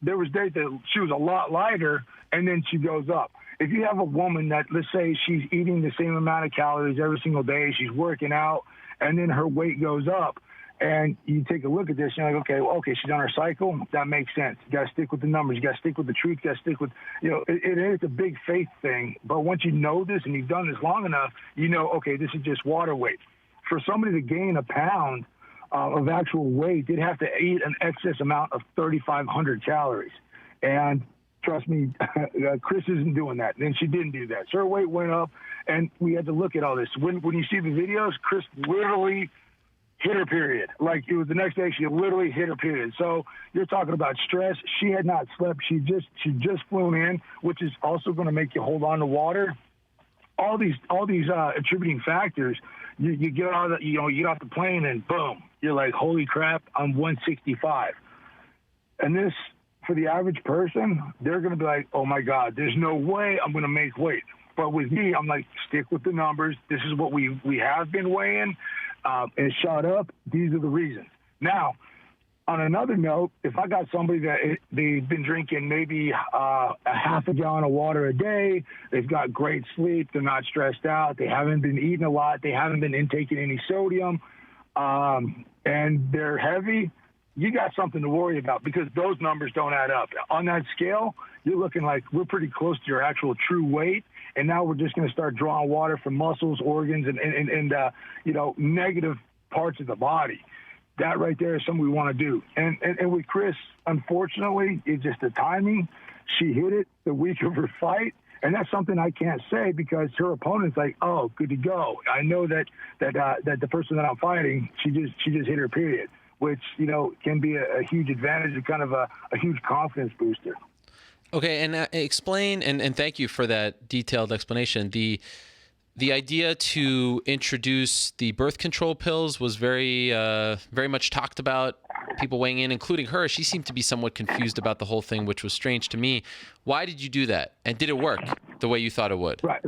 there was days that she was a lot lighter, and then she goes up. If you have a woman that, let's say, she's eating the same amount of calories every single day, she's working out, and then her weight goes up, and you take a look at this, you're like, okay, she's on her cycle. That makes sense. You got to stick with the numbers. You got to stick with the truth. You got to stick with, it is a big faith thing. But once you know this and you've done this long enough, okay, this is just water weight. For somebody to gain a pound of actual weight, they'd have to eat an excess amount of 3,500 calories. And trust me, Chris isn't doing that. And she didn't do that. So her weight went up, and we had to look at all this. When you see the videos, Chris literally hit her period. Like, it was the next day, she literally hit her period. So you're talking about stress. She had not slept. She just flew in, which is also going to make you hold on to water. All these attributing factors. You get out of you get off the plane, and boom, you're like, holy crap, I'm 165. And this, for the average person, they're going to be like, oh, my God, there's no way I'm going to make weight. But with me, I'm like, stick with the numbers. This is what we have been weighing. It shot up. These are the reasons. Now, on another note, if I got somebody that they've been drinking maybe a half a gallon of water a day, they've got great sleep, they're not stressed out, they haven't been eating a lot, they haven't been intaking any sodium, and they're heavy, you got something to worry about because those numbers don't add up. On that scale, you're looking like we're pretty close to your actual true weight, and now we're just going to start drawing water from muscles, organs, and negative parts of the body. That right there is something we want to do. And with Chris, unfortunately, it's just the timing. She hit it the week of her fight, and that's something I can't say because her opponent's like, oh, good to go. I know that the person that I'm fighting, she just hit her period, which, can be a huge advantage and kind of a huge confidence booster. Okay, and explain, and thank you for that detailed explanation. The idea to introduce the birth control pills was very much talked about. People weighing in, including her. She seemed to be somewhat confused about the whole thing, which was strange to me. Why did you do that? And did it work the way you thought it would? Right.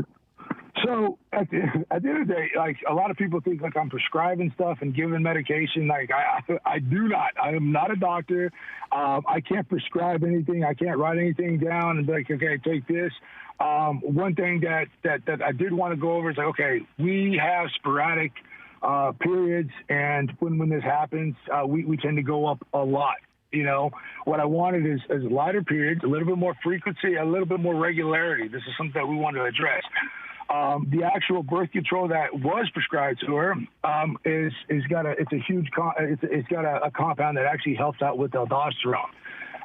So at the end of the day, like, a lot of people think like I'm prescribing stuff and giving medication. Like I do not. I am not a doctor. I can't prescribe anything. I can't write anything down and be like, okay, take this. One thing that I did want to go over is like, okay, we have sporadic periods, and when this happens, we tend to go up a lot. What I wanted is lighter periods, a little bit more frequency, a little bit more regularity. This is something that we want to address. The actual birth control that was prescribed to her it's got a compound that actually helps out with aldosterone.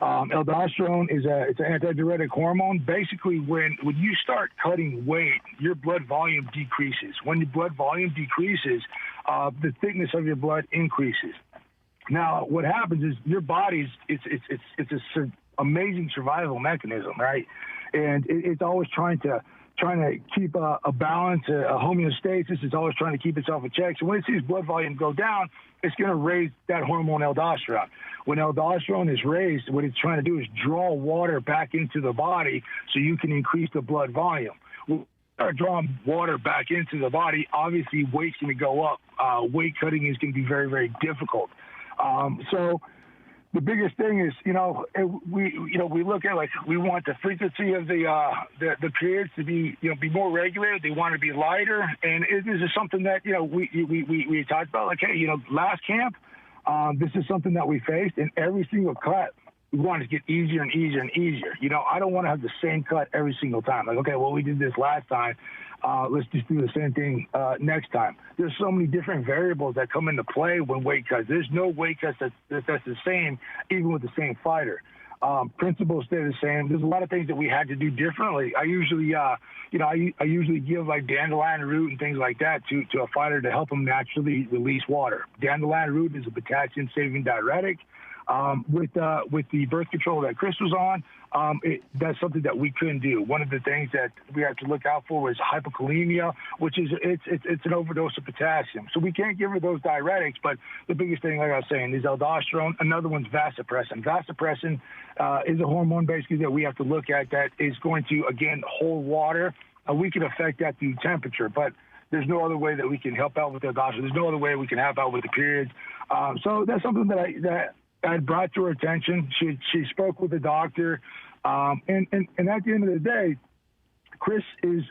Aldosterone is it's an antidiuretic hormone. Basically, when you start cutting weight, your blood volume decreases. When your blood volume decreases, the thickness of your blood increases. Now, what happens is your body's it's an amazing survival mechanism, right? And it's always trying to keep a balance, a homeostasis. It's always trying to keep itself in check. So when it sees blood volume go down, it's going to raise that hormone aldosterone. When aldosterone is raised, what it's trying to do is draw water back into the body so you can increase the blood volume. When you start drawing water back into the body, obviously weight's going to go up. Weight cutting is going to be very, very difficult. So the biggest thing is, we look at, like, we want the frequency of the periods to be more regular. They want to be lighter, and this is something that we talked about. Like, hey, last camp, this is something that we faced in every single cut. we want it to get easier and easier and easier. You know, I don't want to have the same cut every single time. Like, okay, well, we did this last time. Let's just do the same thing next time. There's so many different variables that come into play when weight cuts. There's no weight cuts that's the same, even with the same fighter. Principles stay the same. There's a lot of things that we had to do differently. I usually, I usually give like dandelion root and things like that to a fighter to help them naturally release water. Dandelion root is a potassium-saving diuretic. With the birth control that Chris was on, that's something that we couldn't do. One of the things that we had to look out for was hypokalemia, which is it's an overdose of potassium. So we can't give her those diuretics. But the biggest thing, like I was saying, is aldosterone. Another one's vasopressin. Vasopressin is a hormone basically that we have to look at that is going to again hold water. We can affect that through temperature, but there's no other way that we can help out with the aldosterone. There's no other way we can help out with the periods. So that's something that I brought to her attention. She spoke with the doctor, and at the end of the day, Chris is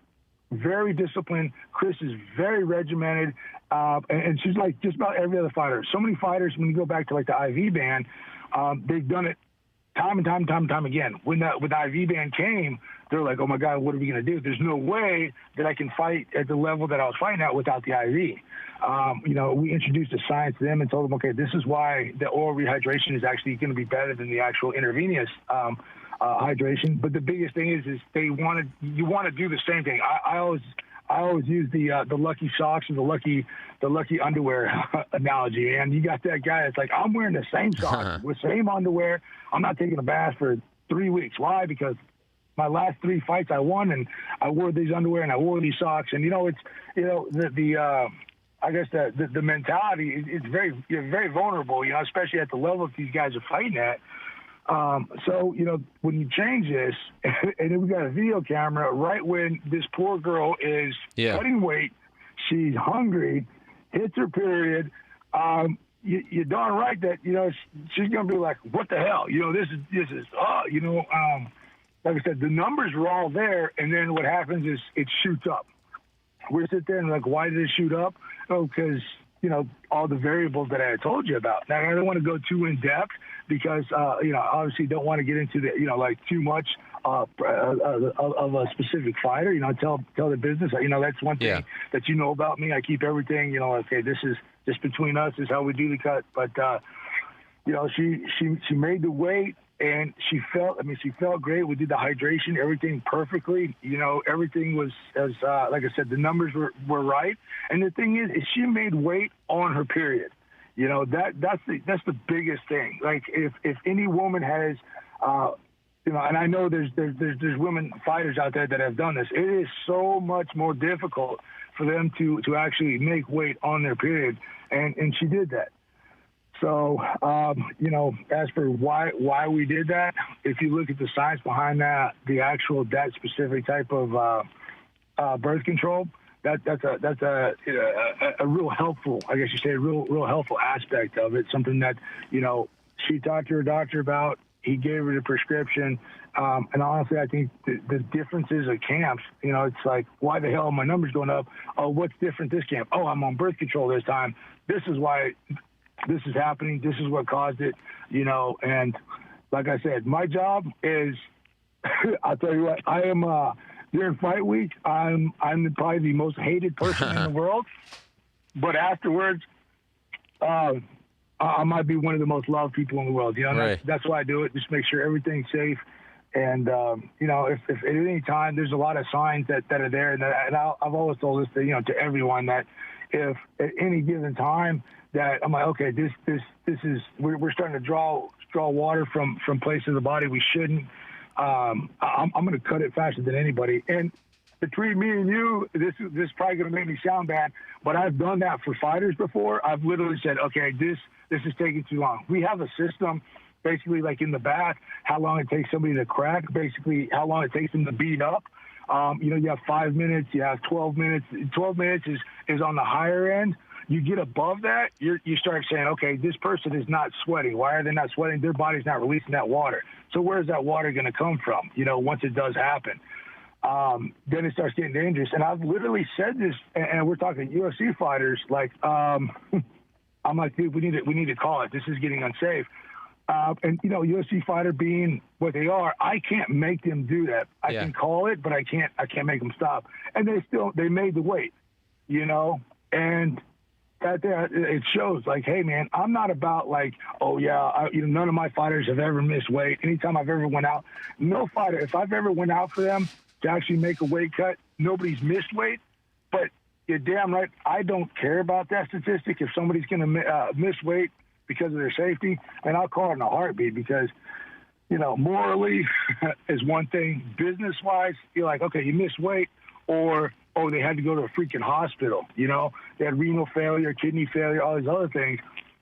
very disciplined. Chris is very regimented, and she's like just about every other fighter. So many fighters, when you go back to like the IV ban, they've done it time and time again. When the IV ban came, they're like, oh my God, what are we going to do? There's no way that I can fight at the level that I was fighting at without the IV. We introduced the science to them and told them, okay, this is why the oral rehydration is actually going to be better than the actual intravenous hydration. But the biggest thing is you want to do the same thing. I always use the lucky socks and the lucky underwear analogy. And you got that guy that's like, I'm wearing the same socks with same underwear. I'm not taking a bath for 3 weeks. Why? Because my last 3 fights I won, and I wore these underwear and I wore these socks. And I guess the mentality is you're very vulnerable, especially at the level that these guys are fighting at. So when you change this, and then we got a video camera right when this poor girl is cutting weight, she's hungry, hits her period. You're darn right that she's gonna be like, what the hell? This is like I said, the numbers are all there, and then what happens is it shoots up. We sit there and like, why did it shoot up? Oh, because all the variables that I had told you about. Now I don't want to go too in depth because obviously don't want to get into the like too much of a specific fighter. Tell the business. That's one thing that about me. I keep everything. Okay, this is just between us. Is how we do the cut. But she made the weight. And she felt great. We did the hydration, everything perfectly. Everything was as like I said, the numbers were right. And the thing is she made weight on her period. That's the biggest thing. Like if any woman has, and I know there's women fighters out there that have done this. It is so much more difficult for them to actually make weight on their period, and she did that. So, as for why we did that, if you look at the science behind that specific type of birth control, that's a real helpful, I guess you say, real helpful aspect of it. Something that she talked to her doctor about. He gave her the prescription, and honestly, I think the differences of camps. It's like, why the hell are my numbers going up? Oh, what's different this camp? Oh, I'm on birth control this time. This is why. This is happening. This is what caused it, and like I said, my job is, I'll tell you what, I am, during fight week, I'm probably the most hated person in the world, but afterwards, I might be one of the most loved people in the world, Right. That's why I do it, just make sure everything's safe. And, if at any time there's a lot of signs that are there, and I've always told this to everyone that if at any given time, that I'm like, okay, this is we're starting to draw water from places of the body we shouldn't. I'm going to cut it faster than anybody. And between me and you, this is probably going to make me sound bad, but I've done that for fighters before. I've literally said, okay, this is taking too long. We have a system, basically like in the back, how long it takes somebody to crack, basically how long it takes them to beat up. You have 5 minutes, you have 12 minutes. 12 minutes is on the higher end. You get above that, you start saying, okay, this person is not sweating. Why are they not sweating? Their body's not releasing that water. So where's that water going to come from, once it does happen? Then it starts getting dangerous. And I've literally said this, and we're talking UFC fighters, like, I'm like, dude, we need to call it. This is getting unsafe. And UFC fighter being what they are, I can't make them do that. I Yeah. can call it, but I can't make them stop. And they made the weight, and that there it shows. Like, hey man, I'm not about like, oh yeah, none of my fighters have ever missed weight. Anytime I've ever went out, no fighter, if I've ever went out for them to actually make a weight cut, nobody's missed weight. But you're damn right, I don't care about that statistic. If somebody's going to miss weight because of their safety, and I'll call it in a heartbeat because, morally is one thing. Business-wise, you're like, okay, you missed weight, or, oh, they had to go to a freaking hospital. They had renal failure, kidney failure, all these other things.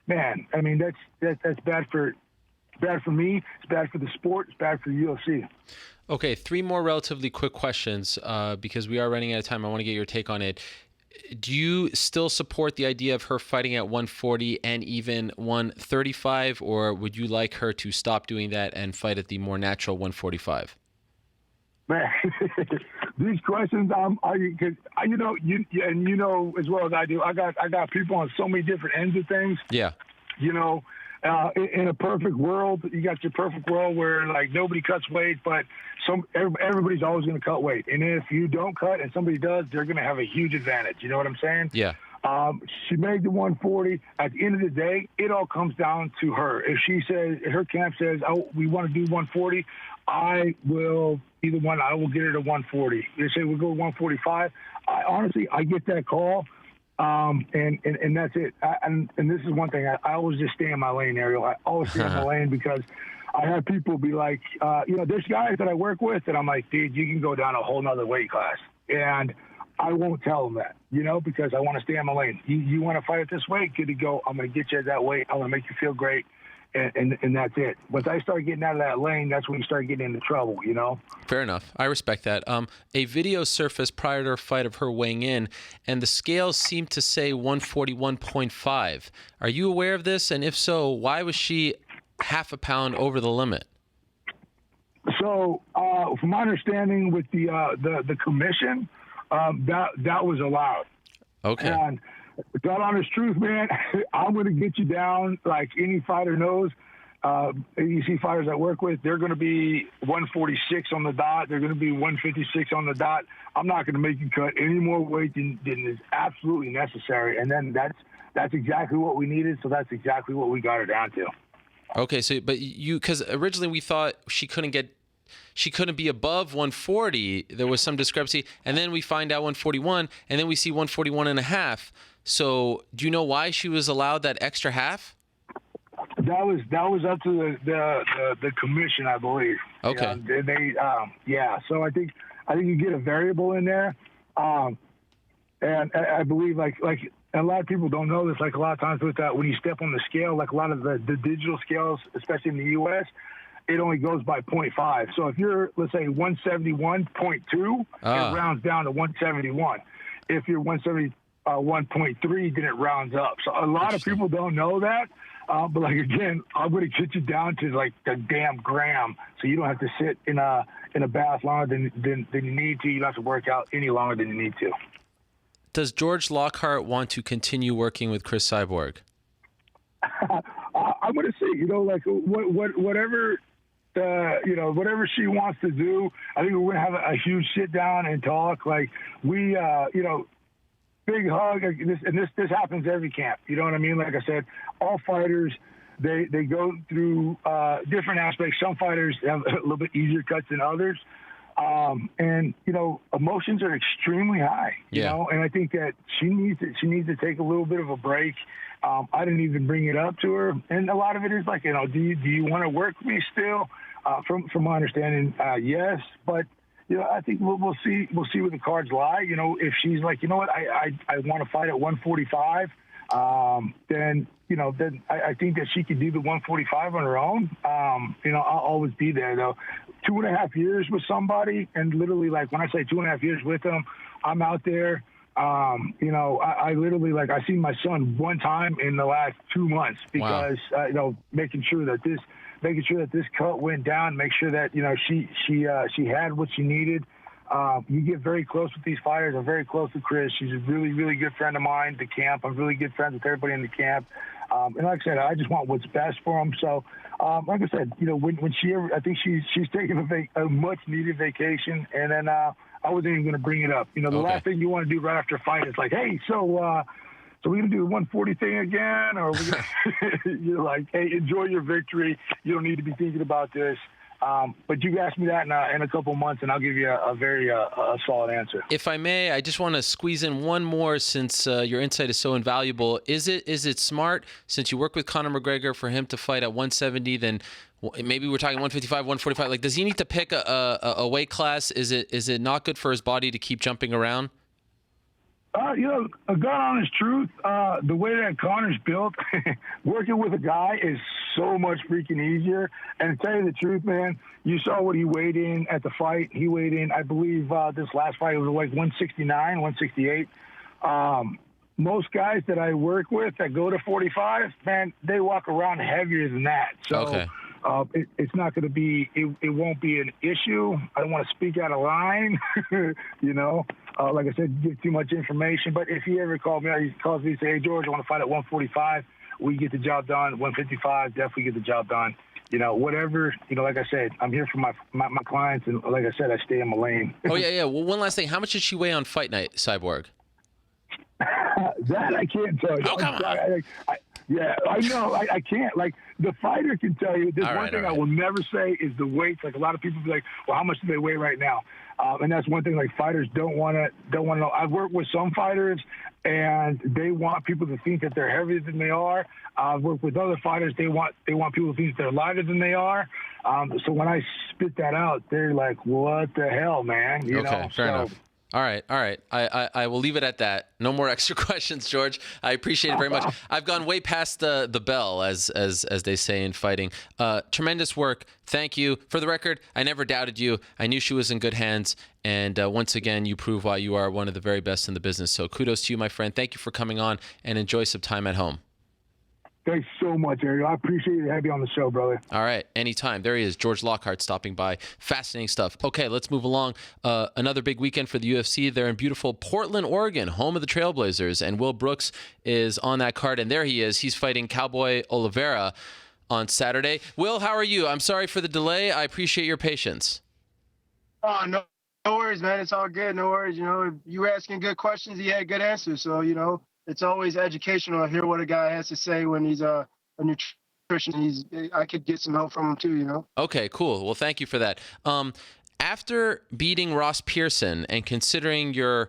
Man, I mean, that's bad for me. It's bad for the sport. It's bad for the UFC. Okay, 3 more relatively quick questions because we are running out of time. I want to get your take on it. Do you still support the idea of her fighting at 140 and even 135, or would you like her to stop doing that and fight at the more natural 145? Man, these questions, because you as well as I do, I got people on so many different ends of things. Yeah. In a perfect world, you got your perfect world where like nobody cuts weight, but everybody's always going to cut weight. And if you don't cut and somebody does, they're going to have a huge advantage. You know what I'm saying? Yeah. She made the 140. At the end of the day, it all comes down to her. If she says, her camp says, oh, we want to do 140, I will get her to 140. They say we'll go 145. I get that call. And that's it. And this is one thing. I always just stay in my lane, Ariel. I always stay in my lane because I have people be like, there's guys that I work with that I'm like, dude, you can go down a whole nother weight class. And I won't tell them that, because I want to stay in my lane. You want to fight at this weight? Good to go. I'm going to get you at that weight. I'm going to make you feel great. And that's it. Once I start getting out of that lane, that's when you start getting into trouble, Fair enough. I respect that. A video surfaced prior to her fight of her weighing in, and the scales seemed to say 141.5. Are you aware of this? And if so, why was she half a pound over the limit? So, from my understanding with the commission, that was allowed. Okay. And God honest truth, man, I'm going to get you down like any fighter knows. You see fighters I work with, they're going to be 146 on the dot. They're going to be 156 on the dot. I'm not going to make you cut any more weight than is absolutely necessary. And then that's exactly what we needed. So that's exactly what we got her down to. Okay. So, but because originally we thought she couldn't be above 140. There was some discrepancy. And then we find out 141, and then we see 141 and a half. So do you know why she was allowed that extra half? That was up to the commission, I believe. Okay. So I think you get a variable in there, and I believe like a lot of people don't know this. Like a lot of times with that, when you step on the scale, like a lot of the digital scales, especially in the U.S., it only goes by 0.5. So if you're, let's say, 171.2, it rounds down to 171. If you're 171.3, then it rounds up. So a lot of people don't know that. But like again, I'm going to get you down to like the damn gram, so you don't have to sit in a bath longer than you need to. You don't have to work out any longer than you need to. Does George Lockhart want to continue working with Cris Cyborg? I'm going to see. Whatever. Whatever she wants to do, I think we're going to have a huge sit down and talk. Like we, big hug. This happens every camp. You know what I mean? Like I said, all fighters, they go through different aspects. Some fighters have a little bit easier cuts than others. And emotions are extremely high, and I think that she needs to take a little bit of a break. I didn't even bring it up to her. And a lot of it is like, do you want to work with me still? From my understanding, yes, but I think we'll see where the cards lie. If she's like, you know what, I want to fight at 145, then I think that she could do the 145 on her own. I'll always be there though. 2.5 years with somebody, and literally like when I say 2.5 years with them, I'm out there. I literally I seen my son one time in the last 2 months because making sure that this cut went down, make sure that she had what she needed. You get very close with these fighters. I'm very close with Chris. She's a really, really good friend of mine. The camp. I'm really good friends with everybody in the camp. And like I said, I just want what's best for them. So, like I said, when she, I think she's taking a much needed vacation, and then I wasn't even going to bring it up. The last thing you want to do right after a fight is like, hey, so we're going to do the 140 thing again, or we're gonna, you're like, hey, enjoy your victory. You don't need to be thinking about this. But you ask me that in a couple months, and I'll give you a very solid answer. If I may, I just want to squeeze in one more, since your insight is so invaluable. Is it smart, since you work with Conor McGregor, for him to fight at 170? Then maybe we're talking 155, 145. Like, does he need to pick a weight class? Is it not good for his body to keep jumping around? A God honest truth, the way that Conor's built, working with a guy is so much freaking easier. And to tell you the truth, man, you saw what he weighed in at the fight. He weighed in, I believe, this last fight was like 169, 168. Most guys that I work with that go to 45, man, they walk around heavier than that. So okay. It's not going to be, it won't be an issue. I don't want to speak out of line, like I said, give too much information. But if he ever called me, he calls me and say, hey, George, I want to fight at 145. We get the job done. 155, definitely get the job done. Whatever, like I said, I'm here for my clients. And like I said, I stay in my lane. Oh, yeah. Well, one last thing. How much did she weigh on fight night, Cyborg? That I can't tell you. Oh, come on. Yeah, I know. I can't. Like, the fighter can tell you. There's one thing I will never say is the weights. Like, a lot of people be like, well, how much do they weigh right now? And that's one thing, like, fighters don't want to know. I've worked with some fighters, and they want people to think that they're heavier than they are. I've worked with other fighters. They want people to think that they're lighter than they are. So when I spit that out, they're like, what the hell, man? Fair enough. All right. I will leave it at that. No more extra questions, George. I appreciate it very much. I've gone way past the bell, as they say in fighting. Tremendous work. Thank you. For the record, I never doubted you. I knew she was in good hands. And once again, you prove why you are one of the very best in the business. So kudos to you, my friend. Thank you for coming on, and enjoy some time at home. Thanks so much, Ariel. I appreciate you having me on the show, brother. All right. Anytime. There he is, George Lockhart, stopping by. Fascinating stuff. Okay, let's move along. Another big weekend for the UFC. They're in beautiful Portland, Oregon, home of the Trailblazers. And Will Brooks is on that card. And there he is. He's fighting Cowboy Oliveira on Saturday. Will, how are you? I'm sorry for the delay. I appreciate your patience. Oh, no worries, man. It's all good. No worries. You were asking good questions. He had good answers. So, it's always educational to hear what a guy has to say when he's a nutrition. I could get some help from him too, Okay, cool. Well, thank you for that. After beating Ross Pearson and considering your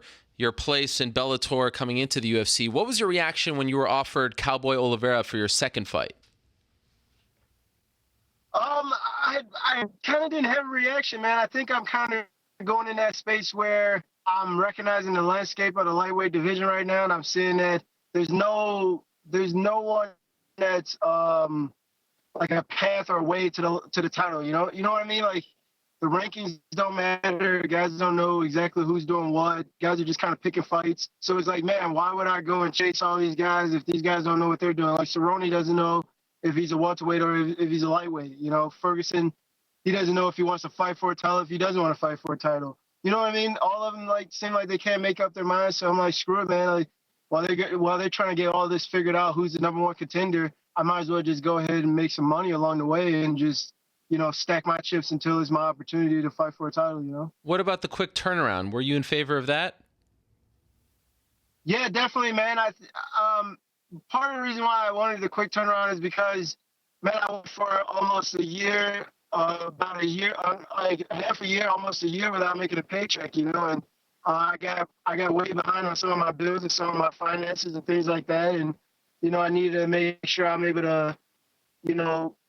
place in Bellator coming into the UFC, what was your reaction when you were offered Cowboy Oliveira for your second fight? I kind of didn't have a reaction, man. I think I'm kind of going in that space where I'm recognizing the landscape of the lightweight division right now, and I'm seeing that there's no one that's like a path or a way to the title. You know what I mean? Like, the rankings don't matter. Guys don't know exactly who's doing what. Guys are just kind of picking fights. So it's like, man, why would I go and chase all these guys if these guys don't know what they're doing? Like, Cerrone doesn't know if he's a welterweight or if he's a lightweight. Ferguson, he doesn't know if he wants to fight for a title, if he doesn't want to fight for a title. You know what I mean? All of them seem like they can't make up their minds. So I'm like, screw it, man. Like, while they're trying to get all this figured out, who's the number one contender, I might as well just go ahead and make some money along the way and just, stack my chips until it's my opportunity to fight for a title. What about the quick turnaround? Were you in favor of that? Yeah, definitely, man. Part of the reason why I wanted the quick turnaround is because, man, I went for almost a year. About a year, like half a year, almost a year without making a paycheck, and I got way behind on some of my bills and some of my finances and things like that, and I needed to make sure I'm able to,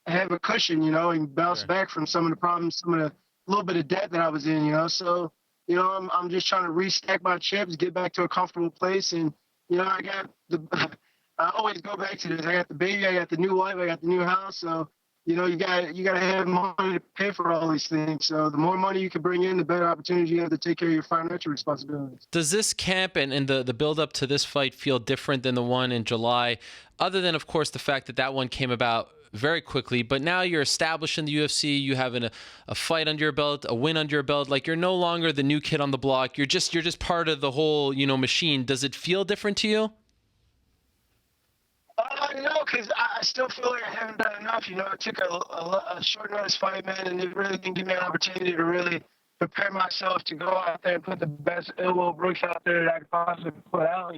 have a cushion, and bounce back from some of the problems, some of the little bit of debt that I was in, so I'm just trying to restack my chips, get back to a comfortable place, and I got I always go back to this. I got the baby, I got the new wife, I got the new house, so. You got to have money to pay for all these things. So the more money you can bring in, the better opportunity you have to take care of your financial responsibilities. Does this camp and the build up to this fight feel different than the one in July? Other than, of course, the fact that one came about very quickly, but now you're established in the UFC. You have a fight under your belt, a win under your belt. Like, you're no longer the new kid on the block. You're just part of the whole, machine. Does it feel different to you? No, because I still feel like I haven't done enough. I took a short notice fight, man, and it really didn't give me an opportunity to really prepare myself to go out there and put the best Ill Will Brooks out there that I could possibly put out.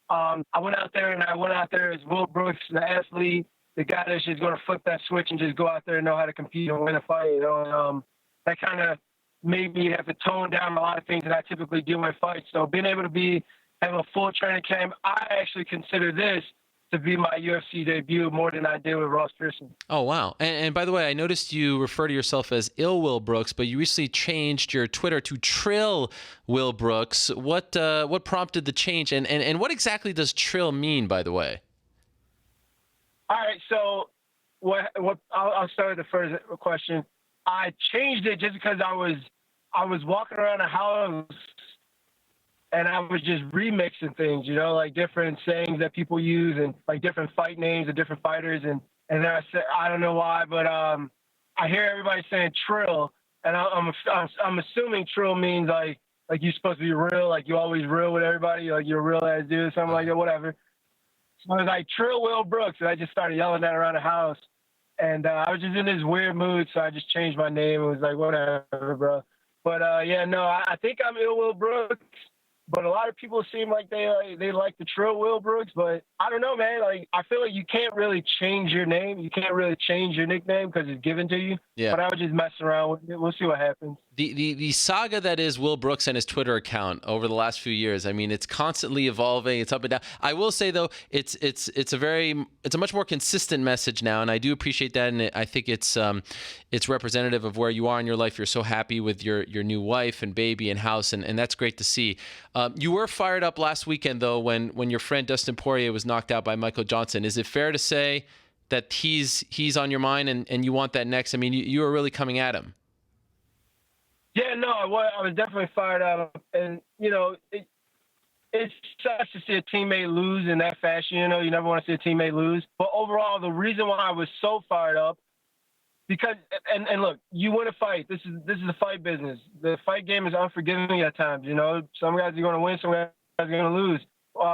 I went out there as Will Brooks, the athlete, the guy that's just going to flip that switch and just go out there and know how to compete and win a fight. And that kind of made me have to tone down a lot of things that I typically do in fights. So being able to have a full training camp, I actually consider this to be my UFC debut more than I did with Ross Pearson. Oh, wow. And by the way, I noticed you refer to yourself as Ill Will Brooks, but you recently changed your Twitter to Trill Will Brooks. What prompted the change, and what exactly does Trill mean, by the way? All right, so I'll start with the first question. I changed it just because I was walking around the house and I was just remixing things, like different sayings that people use and like different fight names of different fighters. And then I said, I don't know why, but I hear everybody saying Trill, and I'm assuming Trill means like you're supposed to be real, like you always real with everybody, like you're a real ass dude, something like that, whatever. So I was like, Trill Will Brooks, and I just started yelling that around the house. And I was just in this weird mood, so I just changed my name. It was like, whatever, bro. But, I think I'm Ill Will Brooks. But a lot of people seem like they like the Trill Will Brooks. But I don't know, man. Like, I feel like you can't really change your name. You can't really change your nickname because it's given to you. Yeah. But I was just messing around with it. We'll see what happens. The saga that is Will Brooks and his Twitter account over the last few years, I mean, it's constantly evolving. It's up and down. I will say, though, it's a much more consistent message now, and I do appreciate that, and I think it's representative of where you are in your life. You're so happy with your new wife and baby and house, and that's great to see. You were fired up last weekend, though, when your friend Dustin Poirier was knocked out by Michael Johnson. Is it fair to say that he's on your mind and you want that next? I mean, you were really coming at him. Yeah, no, I was definitely fired up. And, it sucks to see a teammate lose in that fashion. You never want to see a teammate lose. But overall, the reason why I was so fired up, because, and look, you win a fight. This is the fight business. The fight game is unforgiving at times, Some guys are going to win, some guys are going to lose.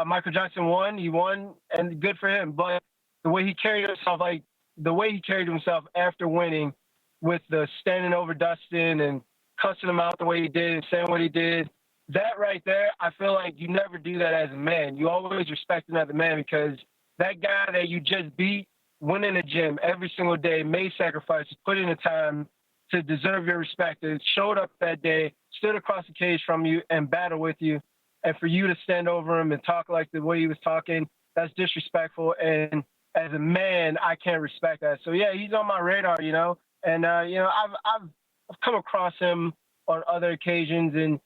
Michael Johnson won. He won, and good for him. But the way he carried himself after winning with the standing over Dustin and cussing him out the way he did and saying what he did, that right there, I feel like you never do that as a man. You always respect him as a man, because that guy that you just beat went in the gym every single day, made sacrifices, put in the time to deserve your respect, and showed up that day, stood across the cage from you and battled with you. And for you to stand over him and talk like the way he was talking, that's disrespectful. And as a man, I can't respect that. So yeah, he's on my radar, and I've come across him on other occasions, and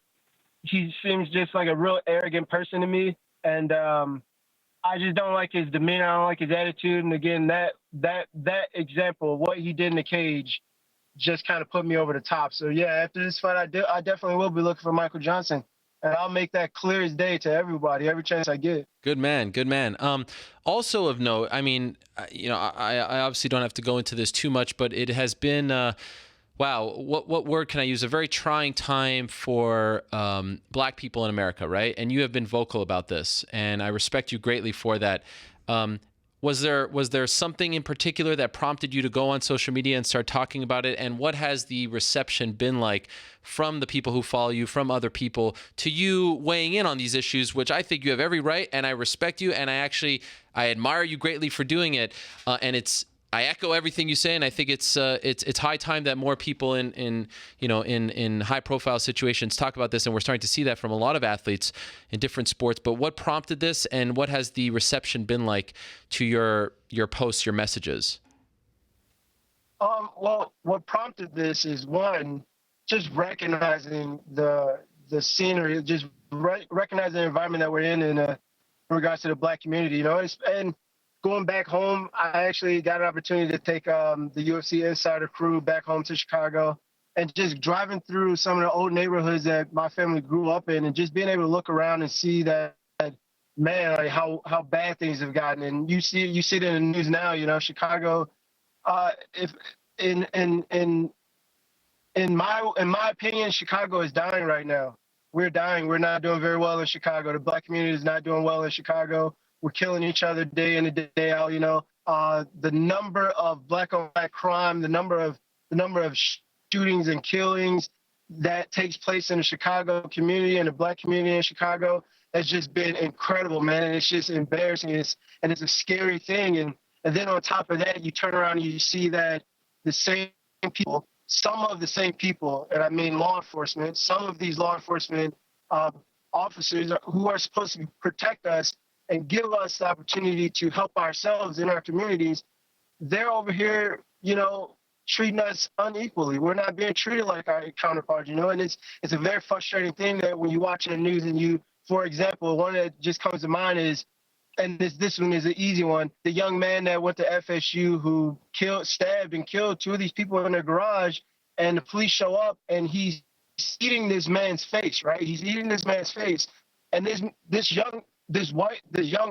he seems just like a real arrogant person to me. And I just don't like his demeanor. I don't like his attitude. And again, that example, what he did in the cage, just kind of put me over the top. So yeah, after this fight, I definitely will be looking for Michael Johnson. And I'll make that clear as day to everybody, every chance I get. Good man. Also of note, I mean, I obviously don't have to go into this too much, but it has been, wow, what word can I use? A very trying time for Black people in America, right? And you have been vocal about this, and I respect you greatly for that. Was there something in particular that prompted you to go on social media and start talking about it? And what has the reception been like from the people who follow you, from other people, to you weighing in on these issues, which I think you have every right, and I respect you, and I admire you greatly for doing it. And I echo everything you say, and I think it's high time that more people in high profile situations talk about this, and we're starting to see that from a lot of athletes in different sports. But what prompted this, and what has the reception been like to your posts, your messages? Well, what prompted this is, one, just recognizing the scenery, just recognizing the environment that we're in regards to the Black community, and going back home, I actually got an opportunity to take the UFC Insider crew back home to Chicago, and just driving through some of the old neighborhoods that my family grew up in, and just being able to look around and see that man, like how bad things have gotten. And you see it in the news now, Chicago If in my opinion, Chicago is dying right now. We're dying. We're not doing very well in Chicago. The black community is not doing well in Chicago. We're killing each other day in and day out. The number of black on black crime, the number of shootings and killings that takes place in the Chicago community and the black community in Chicago has just been incredible, man. And it's just embarrassing. It's a scary thing. And then on top of that, you turn around and you see that the same people, some of the same people, and I mean law enforcement, some of these law enforcement officers who are supposed to protect us and give us the opportunity to help ourselves in our communities, they're over here, treating us unequally. We're not being treated like our counterparts, and it's a very frustrating thing that when you watch the news and for example, one that just comes to mind is, and this one is an easy one, the young man that went to FSU who stabbed and killed two of these people in their garage, and the police show up and he's eating this man's face, right? He's eating this man's face, and this young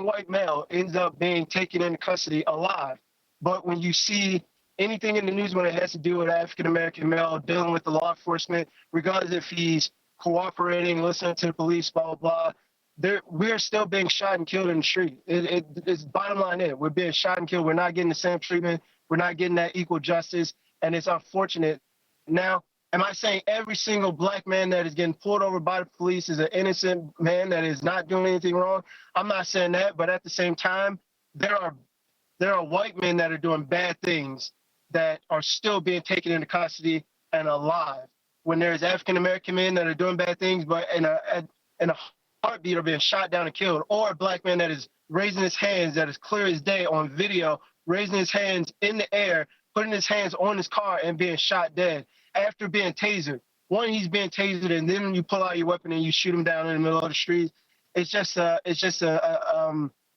white male ends up being taken into custody alive. But when you see anything in the news when it has to do with African-American male dealing with the law enforcement, regardless if he's cooperating, listening to the police, blah, blah, blah, we're still being shot and killed in the street. It's bottom line it. We're being shot and killed. We're not getting the same treatment. We're not getting that equal justice, and it's unfortunate. Now, am I saying every single black man that is getting pulled over by the police is an innocent man that is not doing anything wrong? I'm not saying that, but at the same time, there are white men that are doing bad things that are still being taken into custody and alive. When there's African-American men that are doing bad things, but in a heartbeat are being shot down and killed, or a black man that is raising his hands, that is clear as day on video, raising his hands in the air, putting his hands on his car and being shot dead after being tasered. One, he's being tasered, and then you pull out your weapon and you shoot him down in the middle of the street. It's just a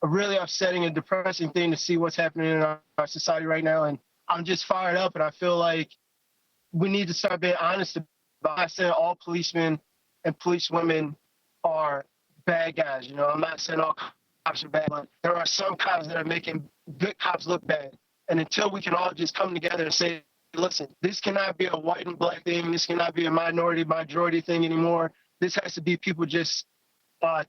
really upsetting and depressing thing to see what's happening in our society right now. And I'm just fired up, and I feel like we need to start being honest about. I said all policemen and policewomen are bad guys. I'm not saying all cops are bad, but there are some cops that are making good cops look bad. And until we can all just come together and say, listen, this cannot be a white and black thing. This cannot be a majority thing anymore. This has to be people just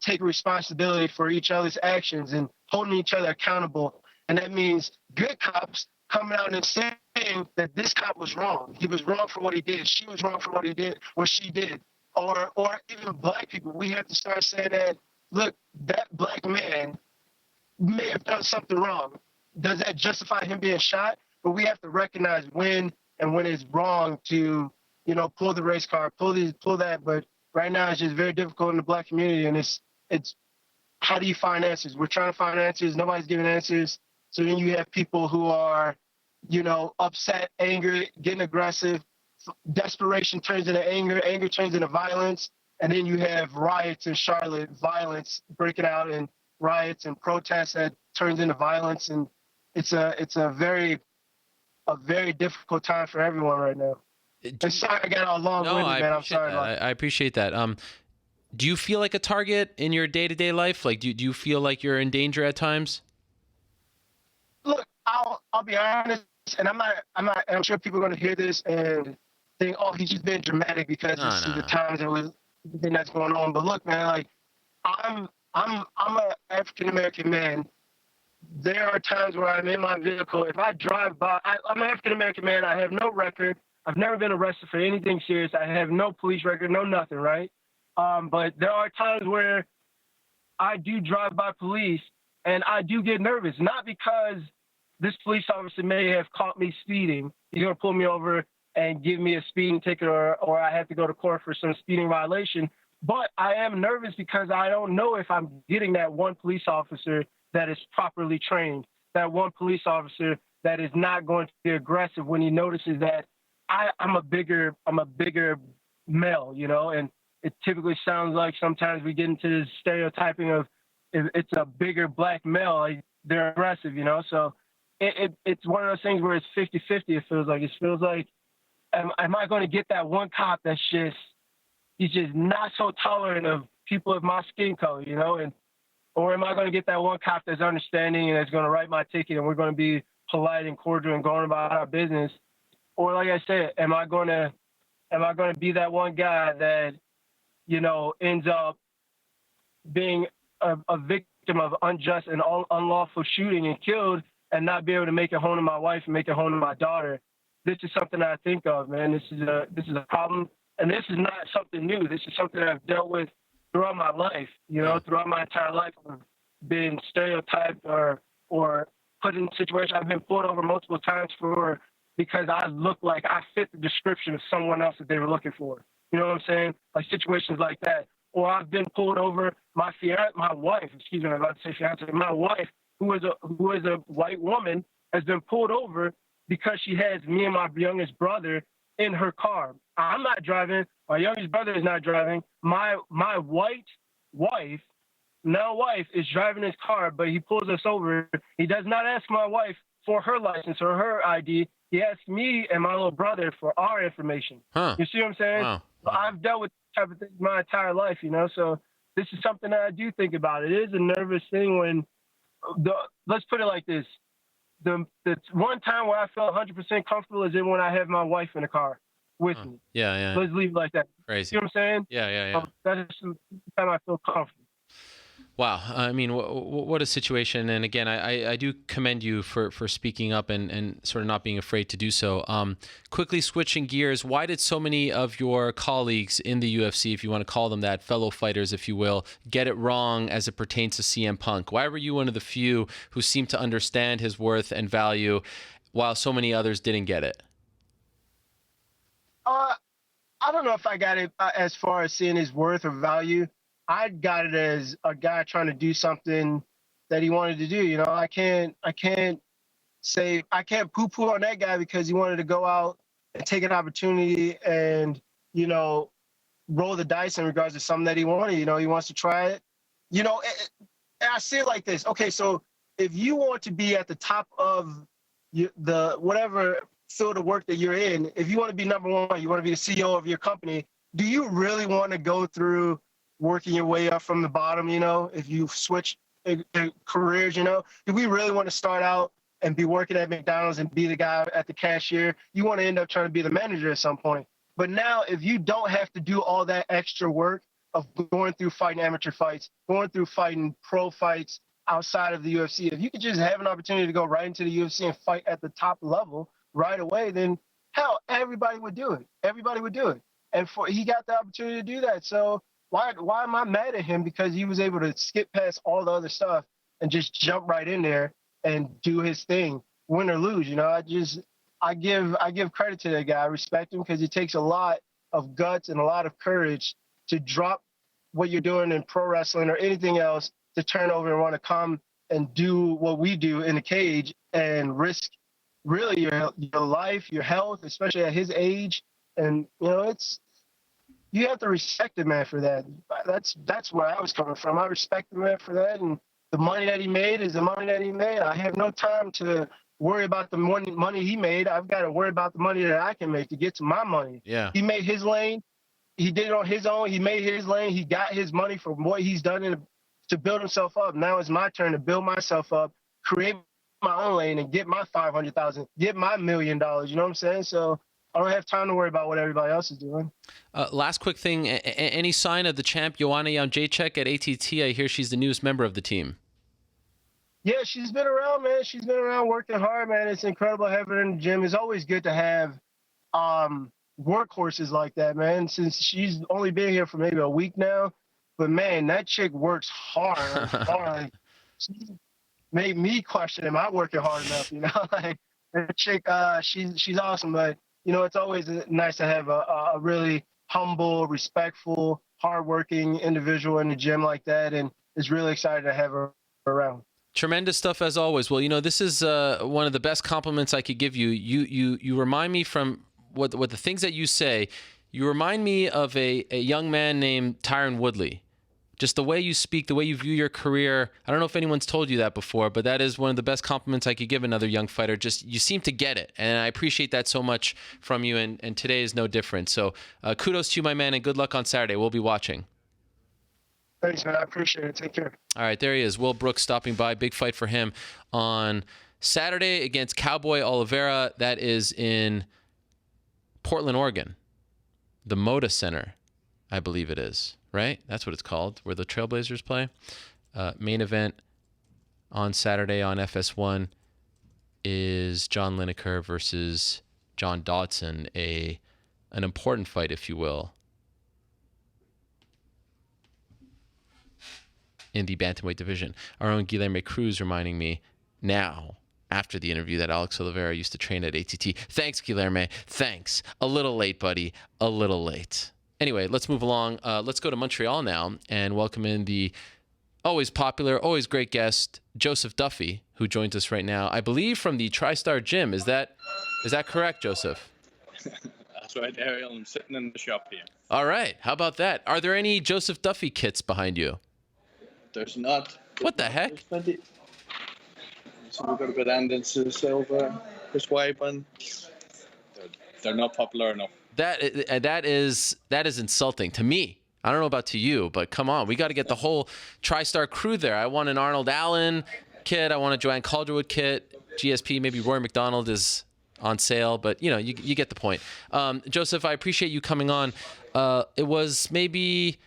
take responsibility for each other's actions and holding each other accountable. And that means good cops coming out and saying that this cop was wrong. He was wrong for what he did. She was wrong for what she did. Or even black people, we have to start saying that, look, that black man may have done something wrong. Does that justify him being shot? But we have to recognize when it's wrong to, pull the race card, pull that. But right now it's just very difficult in the black community, and it's how do you find answers? We're trying to find answers. Nobody's giving answers. So then you have people who are, upset, angry, getting aggressive. Desperation turns into anger. Anger turns into violence. And then you have riots in Charlotte, violence breaking out in riots and protests that turns into violence. And it's a very difficult time for everyone right now. And sorry I got all long-winded, man. I'm sorry. I appreciate that. Do you feel like a target in your day-to-day life? Like, do you feel like you're in danger at times? Look, I'll be honest, and I'm sure people are going to hear this and think, oh, he's just being dramatic because this is the times and everything that's going on. But look, man, like I'm an African-American man. There are times where I'm in my vehicle. If I drive by, I'm an African-American man. I have no record. I've never been arrested for anything serious. I have no police record, no nothing, right? But there are times where I do drive by police and I do get nervous, not because this police officer may have caught me speeding. He's going to pull me over and give me a speeding ticket or I have to go to court for some speeding violation. But I am nervous because I don't know if I'm getting that one police officer that is properly trained, that one police officer that is not going to be aggressive when he notices that I'm a bigger male, and it typically sounds like sometimes we get into this stereotyping of if it's a bigger black male, like they're aggressive, So it's one of those things where it's 50-50. It feels like, am I going to get that one cop that's he's just not so tolerant of people of my skin color, or am I going to get that one cop that's understanding and that's going to write my ticket and we're going to be polite and cordial and going about our business? Or like I said, am I gonna be that one guy that, ends up being a victim of unjust and unlawful shooting and killed and not be able to make it home to my wife and make it home to my daughter? This is something I think of, man. This is a problem, and this is not something new. This is something I've dealt with throughout my life. Throughout my entire life, I've been stereotyped or put in situations. I've been pulled over multiple times because I look like I fit the description of someone else that they were looking for. You know what I'm saying? Like situations like that. Or I've been pulled over. My wife, I'm about to say fiance. My wife, who is a white woman, has been pulled over because she has me and my youngest brother in her car. I'm not driving. My youngest brother is not driving. My white wife, now wife, is driving his car, but he pulls us over. He does not ask my wife for her license or her ID. He asked me and my little brother for our information. Huh. You see what I'm saying? Wow. I've dealt with this type of thing my entire life, so this is something that I do think about. It is a nervous thing when let's put it like this. The one time where I felt 100% comfortable is when I have my wife in the car with me. Yeah. Let's leave it like that. Crazy. You know what I'm saying? Yeah. That's the time I feel comfortable. Wow. I mean, what a situation. And again, I do commend you for speaking up and sort of not being afraid to do so. Quickly switching gears, why did so many of your colleagues in the UFC, if you want to call them that, fellow fighters, if you will, get it wrong as it pertains to CM Punk? Why were you one of the few who seemed to understand his worth and value while so many others didn't get it? I don't know if I got it as far as seeing his worth or value. I got it as a guy trying to do something that he wanted to do. I can't poo-poo on that guy because he wanted to go out and take an opportunity and, roll the dice in regards to something that he wanted. He wants to try it. And I see it like this. Okay, so if you want to be at the top of the whatever field of work that you're in, if you want to be number one, you want to be the CEO of your company, do you really want to go through working your way up from the bottom, if you switch careers, do we really want to start out and be working at McDonald's and be the guy at the cashier? You want to end up trying to be the manager at some point. But now if you don't have to do all that extra work of going through fighting amateur fights, going through fighting pro fights outside of the UFC, if you could just have an opportunity to go right into the UFC and fight at the top level right away, then hell, everybody would do it. Everybody would do it. And he got the opportunity to do that. So why am I mad at him because he was able to skip past all the other stuff and just jump right in there and do his thing, win or lose? I give credit to that guy. I respect him because it takes a lot of guts and a lot of courage to drop what you're doing in pro wrestling or anything else to turn over and want to come and do what we do in the cage and risk really your life, your health, especially at his age. And you have to respect the man for that. That's where I was coming from. I respect the man for that, and the money that he made is the money that he made. I have no time to worry about the money he made. I've got to worry about the money that I can make to get to my money. Yeah. He made his lane. He did it on his own. He made his lane. He got his money from what he's done to build himself up. Now it's my turn to build myself up, create my own lane, and get my $500,000, get my $1 million. You know what I'm saying? So I don't have time to worry about what everybody else is doing. Last quick thing, any sign of the champ, Joanna Jędrzejczyk at ATT? I hear she's the newest member of the team. Yeah, she's been around, man. She's been around working hard, man. It's incredible having her in the gym. It's always good to have workhorses like that, man, since she's only been here for maybe a week now. But, man, that chick works hard. She made me question, am I working hard enough, Like, that chick, she's awesome, but it's always nice to have a really humble, respectful, hardworking individual in the gym like that, and it's really excited to have her around. Tremendous stuff as always. Well, this is one of the best compliments I could give you. You remind me from what the things that you say. You remind me of a young man named Tyron Woodley. Just the way you speak, the way you view your career. I don't know if anyone's told you that before, but that is one of the best compliments I could give another young fighter. Just you seem to get it, and I appreciate that so much from you, and today is no different. So kudos to you, my man, and good luck on Saturday. We'll be watching. Thanks, man. I appreciate it. Take care. All right, there he is, Will Brooks stopping by. Big fight for him on Saturday against Cowboy Oliveira. That is in Portland, Oregon. The Moda Center, I believe it is, right? That's what it's called, where the Trailblazers play. Main event on Saturday on FS1 is John Lineker versus John Dodson, an important fight, if you will, in the bantamweight division. Our own Guilherme Cruz reminding me now, after the interview, that Alex Oliveira used to train at ATT. Thanks, Guilherme. Thanks. A little late, buddy. A little late. Anyway, let's move along. Let's go to Montreal now and welcome in the always popular, always great guest, Joseph Duffy, who joins us right now, I believe from the TriStar Gym. Is that correct, Joseph? That's right, Ariel. I'm sitting in the shop here. All right. How about that? Are there any Joseph Duffy kits behind you? There's not. What the heck? There's plenty. So we've got a bit of Anderson Silva, Chris Weidman. They're not popular enough. That is insulting to me. I don't know about to you, but come on. We got to get the whole TriStar crew there. I want an Arnold Allen kit. I want a Joanne Calderwood kit. GSP, maybe Rory McDonald is on sale, but you get the point. Joseph, I appreciate you coming on. It was maybe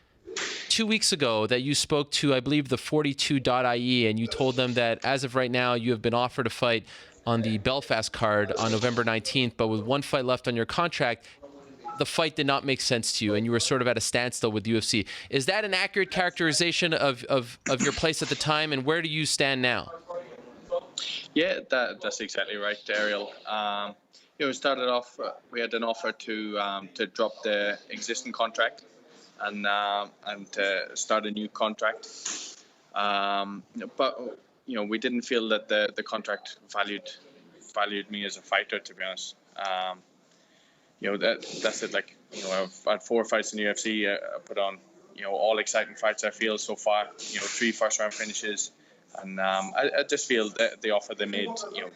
2 weeks ago that you spoke to, I believe, the 42.ie, and you told them that as of right now, you have been offered a fight on the Belfast card on November 19th, but with one fight left on your contract, the fight did not make sense to you, and you were sort of at a standstill with UFC. Is that an accurate characterization of your place at the time, and where do you stand now? Yeah, that's exactly right, Ariel. It started off, we had an offer to drop the existing contract and to start a new contract. But we didn't feel that the contract valued me as a fighter, to be honest. That's it. Like, I've had 4 fights in the UFC. I put on, all exciting fights I feel so far. 3 first-round finishes, and I just feel that the offer they made,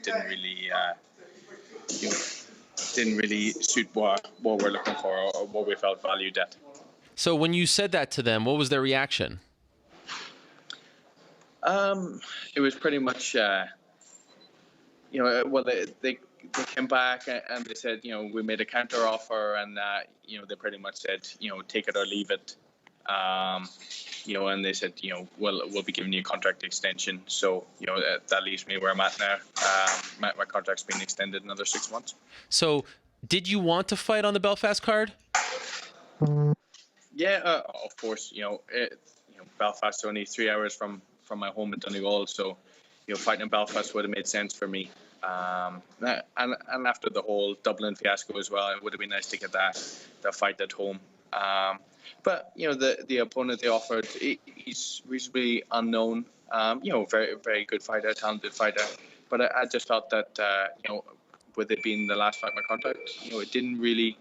didn't really suit what we're looking for or what we felt valued at. So when you said that to them, what was their reaction? It was pretty much, they came back and they said, we made a counter offer, and they pretty much said, take it or leave it. And they said, we'll be giving you a contract extension. So, that leaves me where I'm at now. My contract's been extended another 6 months. So, did you want to fight on the Belfast card? Yeah, of course. Belfast is only 3 hours from my home in Donegal, so fighting in Belfast would have made sense for me. And after the whole Dublin fiasco as well, it would have been nice to get that fight at home. But the opponent they offered, he's reasonably unknown. Very very good fighter, talented fighter. But I just felt that with it being the last fight of my contract, it didn't really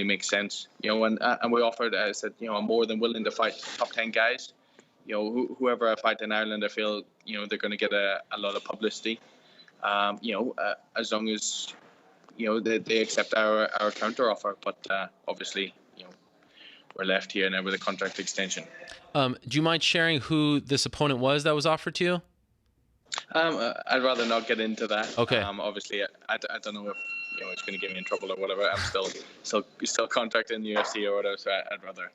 make sense. And we offered, I said, I'm more than willing to fight top 10 guys. Whoever I fight in Ireland, I feel they're going to get a lot of publicity. As long as they accept our counter offer. But obviously, we're left here now with a contract extension. Do you mind sharing who this opponent was that was offered to you? I'd rather not get into that. Okay. Obviously, I don't know if it's going to get me in trouble or whatever. I'm still contracted in the UFC or whatever, so I'd rather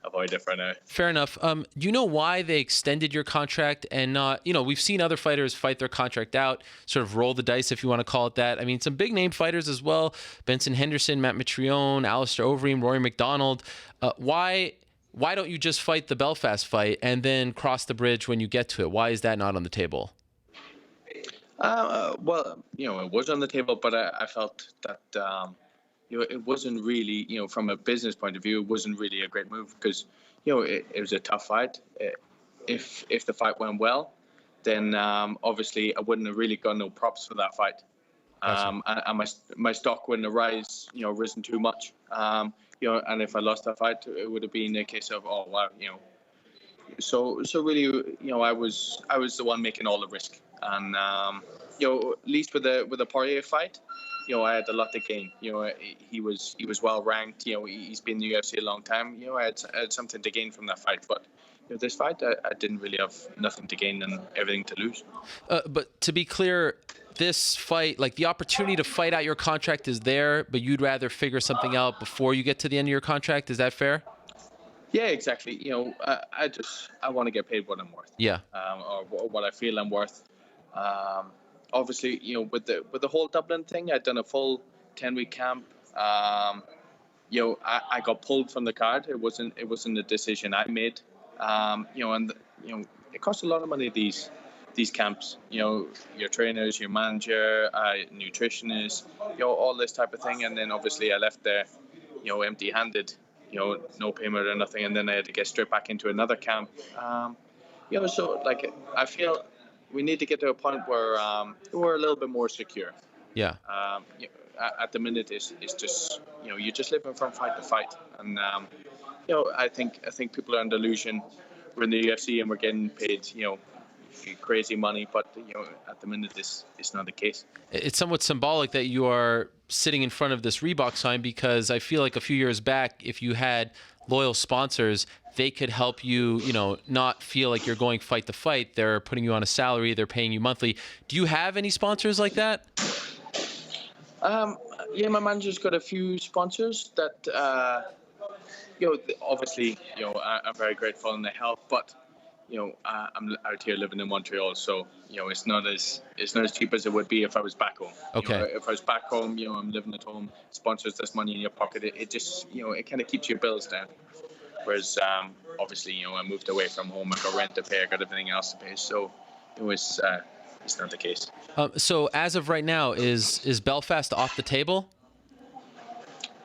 avoid it for now. Fair enough. Do you know why they extended your contract and not, we've seen other fighters fight their contract out, sort of roll the dice, if you want to call it that. I mean, some big name fighters as well. Benson Henderson, Matt Mitrione, Alistair Overeem, Rory McDonald. Why don't you just fight the Belfast fight and then cross the bridge when you get to it? Why is that not on the table? Well, it was on the table, but I felt that, it wasn't really, from a business point of view, it wasn't really a great move because, it was a tough fight. If the fight went well, then obviously I wouldn't have really got no props for that fight. And my stock wouldn't have risen too much. And if I lost that fight, it would have been a case of, oh, wow, So really, I was the one making all the risk. And, at least with the Poirier fight, I had a lot to gain. He was well ranked. He's been in the UFC a long time. I had something to gain from that fight. But this fight, I didn't really have nothing to gain and everything to lose. But to be clear, this fight, like the opportunity to fight out your contract is there, but you'd rather figure something out before you get to the end of your contract. Is that fair? Yeah, exactly. I want to get paid what I'm worth. Yeah. Or what I feel I'm worth. Obviously, with the whole Dublin thing, I'd done a full 10-week camp. I got pulled from the card. It wasn't a decision I made. It costs a lot of money, these camps. Your trainers, your manager, nutritionist, all this type of thing. And then obviously I left there, empty-handed. No payment or nothing, and then I had to get straight back into another camp. So like I feel we need to get to a point where we're a little bit more secure. Yeah. At the minute, it's just you're just living from fight to fight, and I think people are under illusion. We're in the UFC and we're getting paid crazy money, but at the minute it's not the case. It's somewhat symbolic that you are sitting in front of this Reebok sign, because I feel like a few years back, if you had loyal sponsors, they could help you, not feel like you're going fight to fight. They're putting you on a salary, they're paying you monthly. Do you have any sponsors like that? Yeah, my manager's got a few sponsors that obviously I'm very grateful and they help, but I'm out here living in Montreal, so it's not as cheap as it would be if I was back home. Okay. If I was back home, I'm living at home, sponsors, there's money in your pocket. It just it kind of keeps your bills down. Whereas obviously I moved away from home, I got rent to pay, I got everything else to pay. So it's not the case. So as of right now, is Belfast off the table?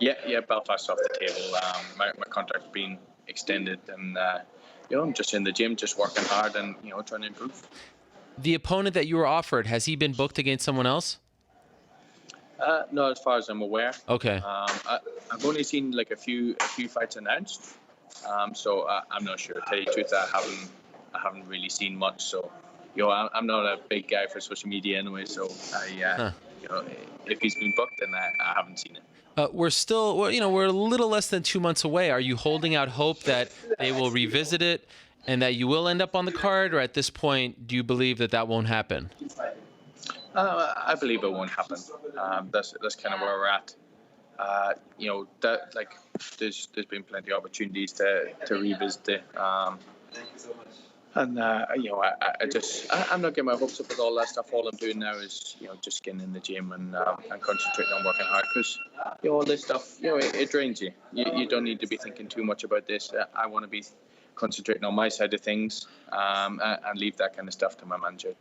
Yeah, Belfast off the table. My contract's been extended, and I'm just in the gym, just working hard and trying to improve. The opponent that you were offered, has he been booked against someone else? No, as far as I'm aware. Okay. I've only seen like a few fights announced, so I'm not sure. To tell you the truth, I haven't really seen much. So I'm not a big guy for social media anyway. So if he's been booked, then I haven't seen it. We're a little less than 2 months away. Are you holding out hope that they will revisit it and that you will end up on the card, or at this point, do you believe that won't happen? I believe it won't happen. That's kind of where we're at. There's been plenty of opportunities to revisit it. I'm not getting my hopes up with all that stuff. All I'm doing now is, just getting in the gym and concentrating on working hard, because, all this stuff, it drains you. You don't need to be thinking too much about this. I want to be concentrating on my side of things, and leave that kind of stuff to my manager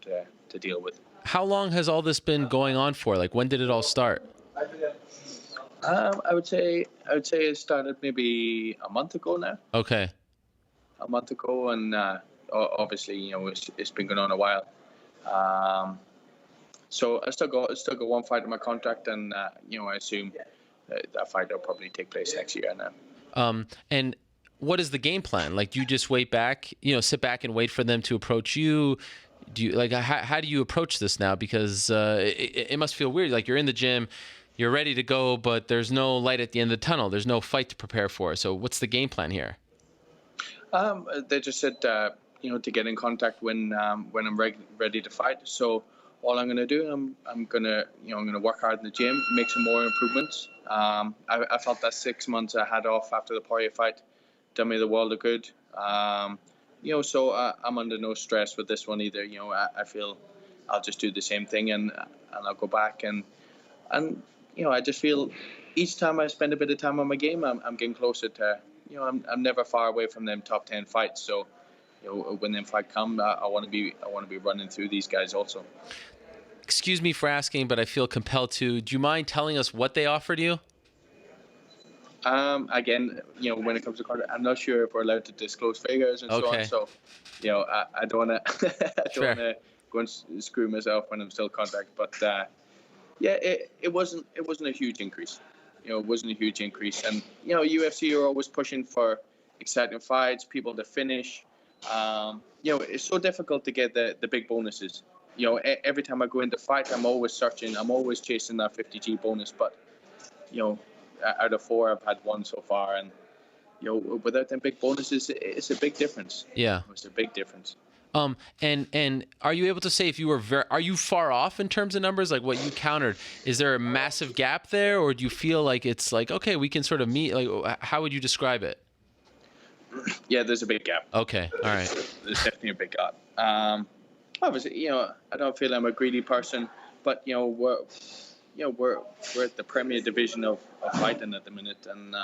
to deal with. How long has all this been going on for? Like, when did it all start? I would say it started maybe a month ago now. Okay. A month ago, and obviously, it's been going on a while. So I still got one fight in my contract, and I assume that fight will probably take place next year now. And what is the game plan? Like, do you just sit back and wait for them to approach you? Do you how do you approach this now? Because it must feel weird. Like, you're in the gym, you're ready to go, but there's no light at the end of the tunnel. There's no fight to prepare for. So what's the game plan here? They just said to get in contact when I'm ready to fight. So all I'm going to do, I'm going to work hard in the gym, make some more improvements. I felt that 6 months I had off after the Poirier fight done me the world of good. So I'm under no stress with this one either. I feel I'll just do the same thing, and I'll go back and I just feel each time I spend a bit of time on my game, I'm getting closer to. I'm never far away from them top 10 fights. So, when them fight come, I want to be running through these guys also. Excuse me for asking, but I feel compelled to. Do you mind telling us what they offered you? Again, when it comes to contract, I'm not sure if we're allowed to disclose figures and so on. So, I don't want to go and screw myself when I'm still contract. But it wasn't a huge increase. It wasn't a huge increase. And, UFC are always pushing for exciting fights, people to finish. It's so difficult to get the big bonuses. Every time I go into fight, I'm always searching. I'm always chasing that 50G bonus. But, out of 4, I've had 1 so far. And, without them big bonuses, it's a big difference. Yeah. It's a big difference. And are you able to say if you were are you far off in terms of numbers, like what you countered? Is there a massive gap there, or do you feel like it's like, okay, we can sort of meet? Like, how would you describe it? Yeah, there's a big gap. Okay, all right. There's definitely a big gap. Obviously, I don't feel I'm a greedy person, but we're at the Premier Division of fighting at the minute, and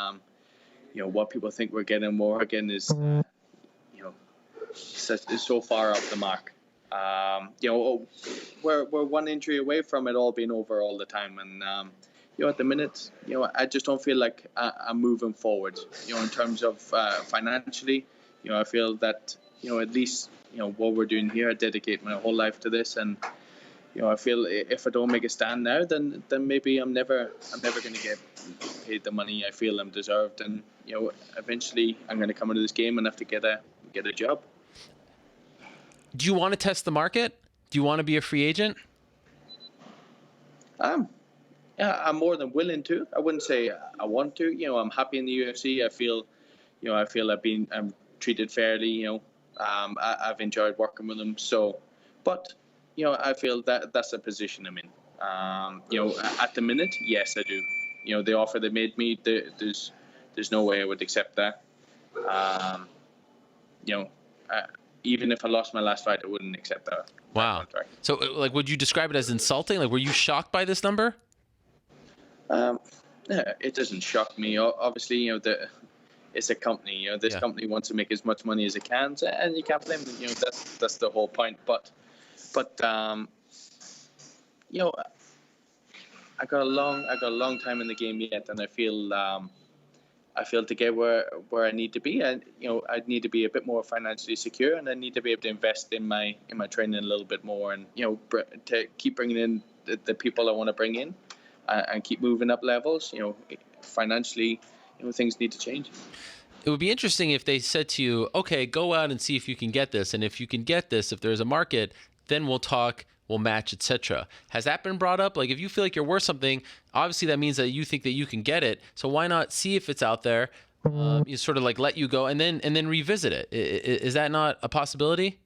what people think we're getting more again is is so far off the mark. We're one injury away from it all being over all the time, and at the minute, I just don't feel like I'm moving forward. In terms of financially, I feel that at least what we're doing here, I dedicate my whole life to this, and I feel if I don't make a stand now, then maybe I'm never going to get paid the money I feel I'm deserved, and eventually I'm going to come into this game and have to get a job. Do you want to test the market? Do you want to be a free agent? Yeah, I'm more than willing to. I wouldn't say I want to. I'm happy in the UFC. I feel I'm treated fairly. I've enjoyed working with them. So, but I feel that that's a position I'm in. At the minute, yes, I do. The offer they made me, there's no way I would accept that. Even if I lost my last fight, I wouldn't accept that. Wow. Contract. So, like, would you describe it as insulting? Like, were you shocked by this number? Yeah, it doesn't shock me. Obviously, it's a company. This company wants to make as much money as it can, and you can't blame them. That's the whole point. But I got a long time in the game yet, and I feel to get where I need to be, and I need to be a bit more financially secure, and I need to be able to invest in my training a little bit more, and to keep bringing in the people I want to bring in, and keep moving up levels. Financially, things need to change. It would be interesting if they said to you, okay, go out and see if you can get this, and if you can get this, if there's a market, then we'll talk, we'll match, etc. Has that been brought up? Like, if you feel like you're worth something, obviously that means that you think that you can get it. So why not see if it's out there? You sort of like let you go and then revisit it. Is that not a possibility?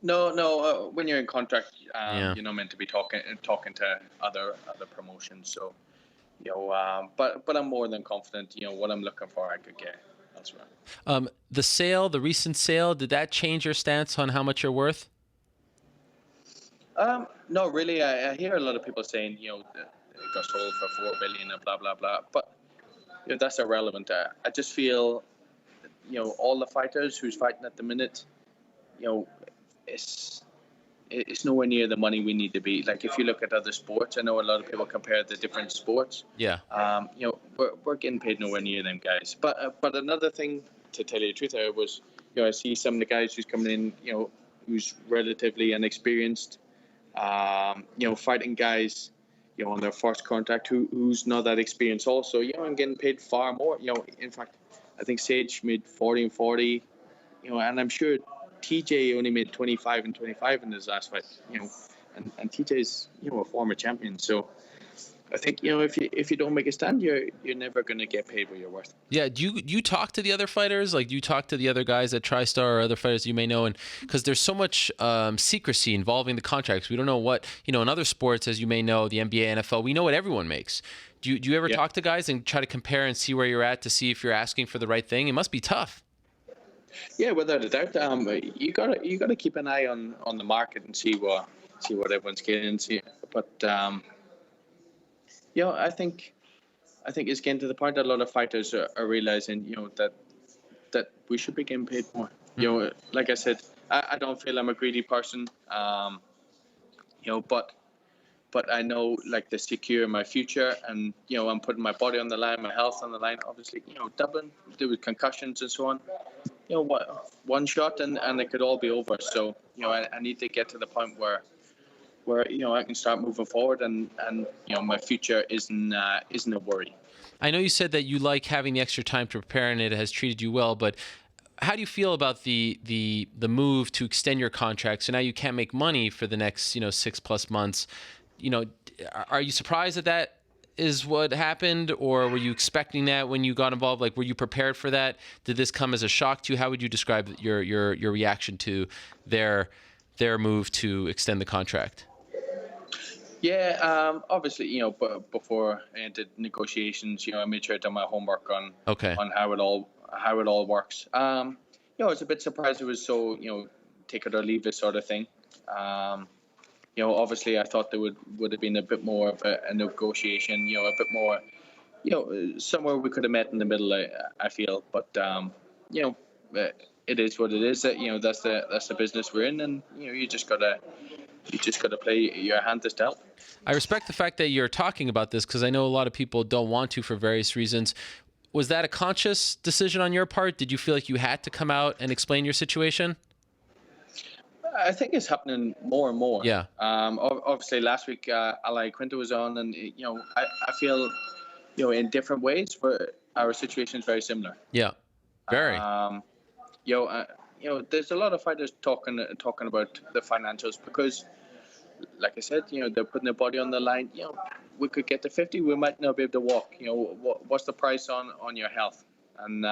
No. When you're in contract, you're not meant to be talking to other promotions. So, but I'm more than confident. What I'm looking for, I could get elsewhere. The recent sale, did that change your stance on how much you're worth? No, really. I hear a lot of people saying, it got sold for $4 billion and blah blah blah. But that's irrelevant. I just feel, all the fighters who's fighting at the minute, it's nowhere near the money we need to be. Like, if you look at other sports, I know a lot of people compare the different sports. Yeah. We're getting paid nowhere near them guys. But another thing, to tell you the truth, I was, I see some of the guys who's coming in, who's relatively inexperienced. Fighting guys, on their first contact who's not that experienced also, and getting paid far more. In fact, I think Sage made 40 and 40, and I'm sure TJ only made 25 and 25 in his last fight, and TJ's, a former champion. So I think, if you don't make a stand, you're never going to get paid what you're worth. Yeah. Do you talk to the other fighters? Like, do you talk to the other guys at TriStar or other fighters you may know? And because there's so much secrecy involving the contracts, we don't know what, in other sports, as you may know, the NBA, NFL, we know what everyone makes. Do you ever talk to guys and try to compare and see where you're at to see if you're asking for the right thing? It must be tough. Yeah, without a doubt. You gotta keep an eye on the market and see what everyone's getting. But I think it's getting to the point that a lot of fighters are realizing, that we should be getting paid more. Like I said, I don't feel I'm a greedy person. But I know, like, to secure my future, and I'm putting my body on the line, my health on the line. Obviously, Dublin, there was concussions and so on. One shot and it could all be over. So I need to get to the point where I can start moving forward, and my future isn't a worry. I know you said that you like having the extra time to prepare, and it has treated you well, but how do you feel about the move to extend your contract? So now you can't make money for the next 6+ months. Are you surprised that is what happened, or were you expecting that when you got involved? Like, were you prepared for that? Did this come as a shock to you? How would you describe your reaction to their move to extend the contract? Yeah, obviously, before I entered negotiations, I made sure I done my homework on how it all works. I was a bit surprised it was so, take it or leave it sort of thing. Obviously, I thought there would have been a bit more of a negotiation, a bit more, somewhere we could have met in the middle. I feel, but it is what it is. That's the business we're in, and you just gotta play your hand that's dealt. I respect the fact that you're talking about this, because I know a lot of people don't want to for various reasons. Was that a conscious decision on your part? Did you feel like you had to come out and explain your situation? I think it's happening more and more. Yeah. Obviously, last week, Ali Quinto was on, and I feel, in different ways, where our situation is very similar. Yeah. Very. There's a lot of fighters talking about the financials because, like I said, they're putting their body on the line. We could get to 50, we might not be able to walk. What's the price on your health? And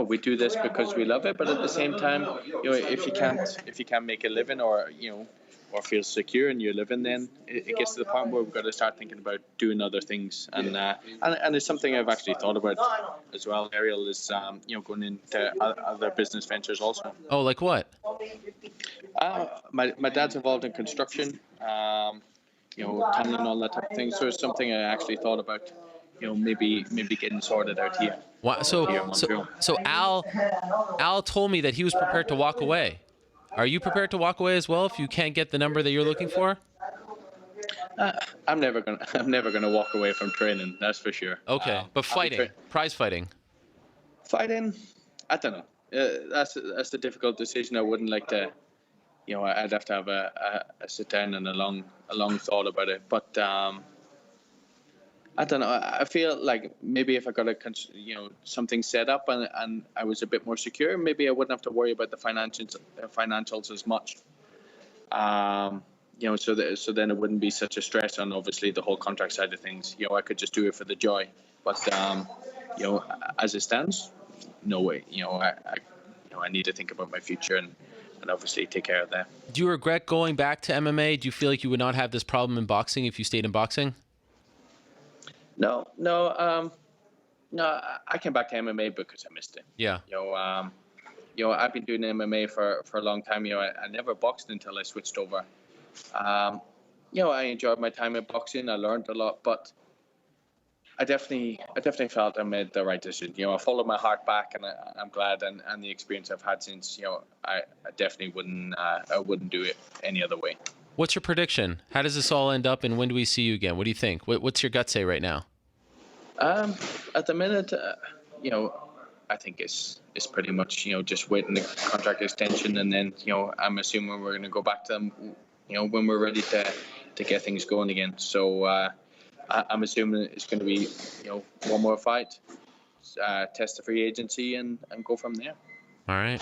we do this because we love it, but at the same time, if you can't make a living or feel secure in your living, then it gets to the point where we've got to start thinking about doing other things. And it's something I've actually thought about as well. Ariel is going into other business ventures also. Oh, like what? My dad's involved in construction, tunneling, all that type of thing. So it's something I actually thought about, maybe getting sorted out here. Wow. So Al told me that he was prepared to walk away. Are you prepared to walk away as well if you can't get the number that you're looking for? I'm never gonna walk away from training. That's for sure. Okay, but fighting, prize fighting. Fighting, I don't know. That's the difficult decision. I wouldn't like to. I'd have to have a sit down and a long thought about it. But I don't know. I feel like maybe if I got something set up and I was a bit more secure, maybe I wouldn't have to worry about the financials as much. So then it wouldn't be such a stress on obviously the whole contract side of things. I could just do it for the joy. But as it stands, no way. I need to think about my future and obviously take care of that. Do you regret going back to MMA? Do you feel like you would not have this problem in boxing if you stayed in boxing? No. I came back to MMA because I missed it. Yeah. I've been doing MMA for a long time. I never boxed until I switched over. I enjoyed my time in boxing. I learned a lot, but I definitely felt I made the right decision. I followed my heart back, and I'm glad. And the experience I've had since, I definitely wouldn't do it any other way. What's your prediction? How does this all end up, and when do we see you again? What do you think? What's your gut say right now? At the minute, I think it's pretty much, just waiting the contract extension, and then, I'm assuming we're going to go back to them, when we're ready to get things going again. So I'm assuming it's going to be, one more fight, test the free agency, and go from there. All right.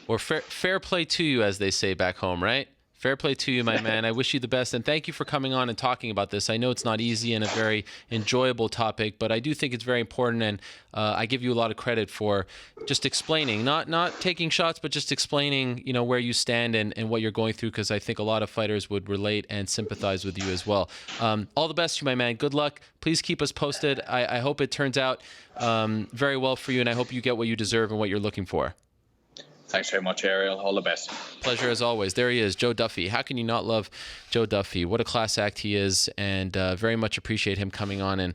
Well, fair play to you, as they say back home, right? Fair play to you, my man. I wish you the best, and thank you for coming on and talking about this. I know it's not easy and a very enjoyable topic, but I do think it's very important, and I give you a lot of credit for just explaining, not taking shots, but just explaining, where you stand and what you're going through, because I think a lot of fighters would relate and sympathize with you as well. All the best to you, my man. Good luck. Please keep us posted. I hope it turns out very well for you, and I hope you get what you deserve and what you're looking for. Thanks very much, Ariel. All the best. Pleasure as always. There he is, Joe Duffy. How can you not love Joe Duffy? What a class act he is, and very much appreciate him coming on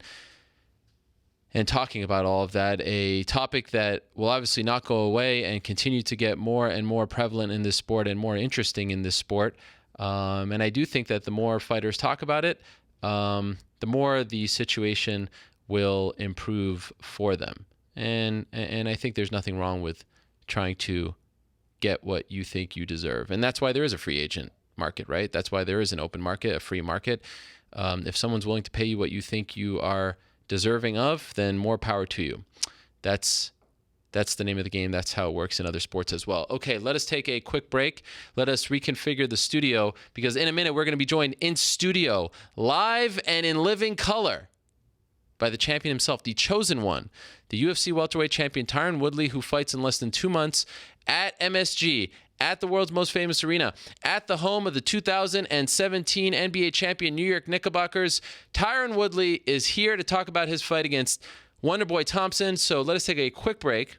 and talking about all of that. A topic that will obviously not go away and continue to get more and more prevalent in this sport and more interesting in this sport. And I do think that the more fighters talk about it, the more the situation will improve for them. And I think there's nothing wrong with trying to get what you think you deserve. And that's why there is a free agent market, right? That's why there is an open market, a free market. If someone's willing to pay you what you think you are deserving of, then more power to you. That's the name of the game. That's how it works in other sports as well. Okay, let us take a quick break. Let us reconfigure the studio, because in a minute we're going to be joined in studio, live and in living color, by the champion himself, the chosen one, the UFC welterweight champion Tyron Woodley, who fights in less than 2 months at MSG, at the world's most famous arena, at the home of the 2017 NBA champion New York Knickerbockers. Tyron Woodley is here to talk about his fight against Wonderboy Thompson. So let us take a quick break.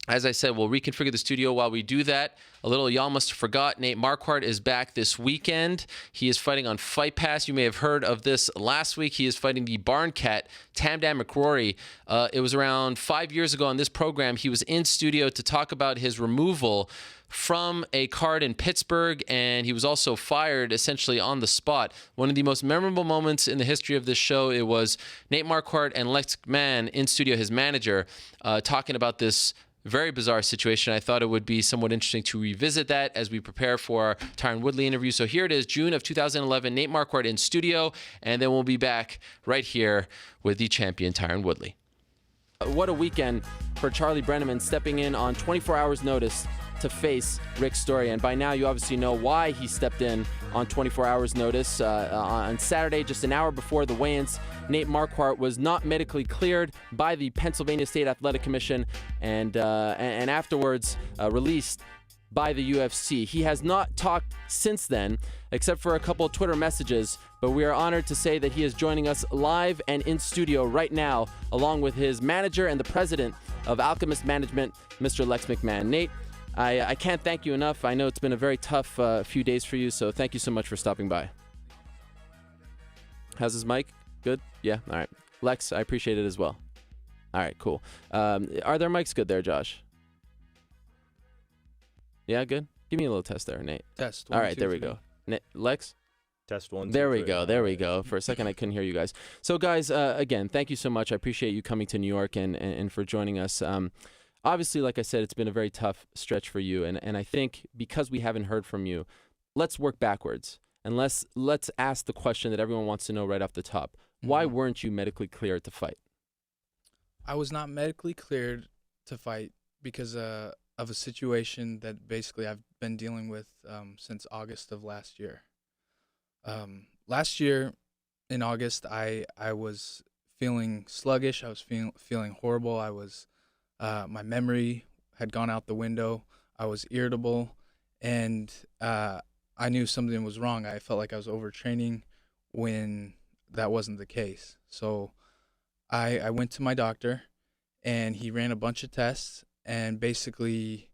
As I said, we'll reconfigure the studio while we do that. A little y'all must have forgot, Nate Marquardt is back this weekend. He is fighting on Fight Pass. You may have heard of this last week. He is fighting the Barn Cat, Tamdan McCrory. It was around 5 years ago on this program. He was in studio to talk about his removal from a card in Pittsburgh, and he was also fired essentially on the spot. One of the most memorable moments in the history of this show, it was Nate Marquardt and Lex McMahon in studio, his manager, talking about this very bizarre situation. I thought it would be somewhat interesting to revisit that as we prepare for our Tyron Woodley interview. So here it is, June of 2011, Nate Marquardt in studio, and then we'll be back right here with the champion, Tyron Woodley. What a weekend for Charlie Brenneman, stepping in on 24 hours notice to face Rick Story. And by now you obviously know why he stepped in on 24 hours notice. On Saturday, just an hour before the weigh-ins, Nate Marquardt was not medically cleared by the Pennsylvania State Athletic Commission and afterwards released by the UFC. He has not talked since then, except for a couple of Twitter messages, but we are honored to say that he is joining us live and in studio right now, along with his manager and the president of Alchemist Management, Mr. Lex McMahon. Nate, I can't thank you enough. I know it's been a very tough few days for you, so thank you so much for stopping by. How's his mic? Good? Yeah? All right. Lex, I appreciate it as well. All right, cool. Are their mics good there, Josh? Yeah, good? Give me a little test there, Nate. Test. All right, there we go. Lex? Test 1, 2, There we 3. go. There we go. For a second, I couldn't hear you guys. So, guys, again, thank you so much. I appreciate you coming to New York and for joining us. Obviously, like I said, it's been a very tough stretch for you. And I think because we haven't heard from you, let's work backwards. And let's ask the question that everyone wants to know right off the top. Why weren't you medically cleared to fight? I was not medically cleared to fight because of a situation that basically I've been dealing with since August of last year. Last year in August, I was feeling sluggish. I was feeling horrible. I was my memory had gone out the window. I was irritable, and I knew something was wrong. I felt like I was overtraining when that wasn't the case. So I went to my doctor, and he ran a bunch of tests and basically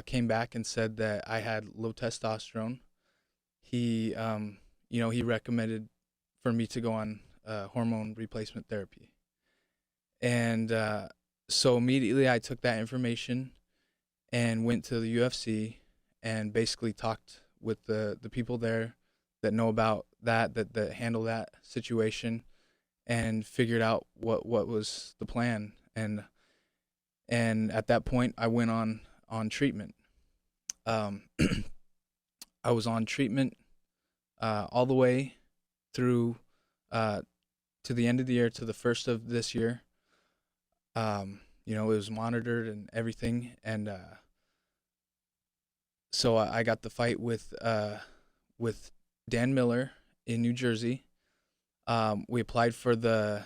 came back and said that I had low testosterone. He, he recommended for me to go on hormone replacement therapy. And so immediately I took that information and went to the UFC and basically talked with the people there that know about that handle that situation and figured out what was the plan. And at that point I went on treatment. I was on treatment all the way through to the end of the year, to the first of this year. It was monitored and everything, and so I got the fight with Dan Miller in New Jersey. We applied for the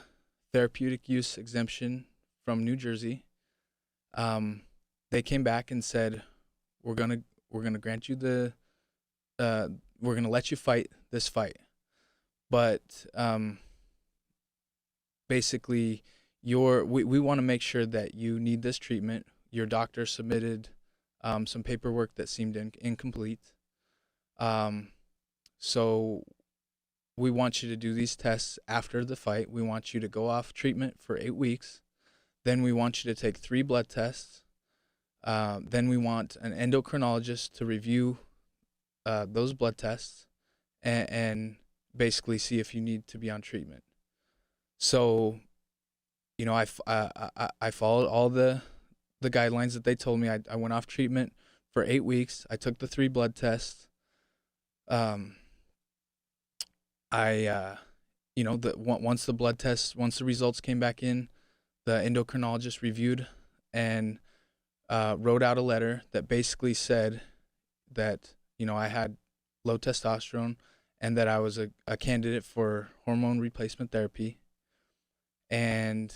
therapeutic use exemption from New Jersey. They came back and said, we're gonna grant you we're gonna let you fight this fight, but basically we want to make sure that you need this treatment. Your doctor submitted some paperwork that seemed incomplete. So we want you to do these tests after the fight. We want you to go off treatment for 8 weeks. Then we want you to take 3 blood tests. Then we want an endocrinologist to review those blood tests and basically see if you need to be on treatment. So, I followed all the guidelines that they told me. I went off treatment for 8 weeks. I took the 3 blood tests. Once the results came back in, the endocrinologist reviewed and wrote out a letter that basically said that, I had low testosterone and that I was a candidate for hormone replacement therapy. and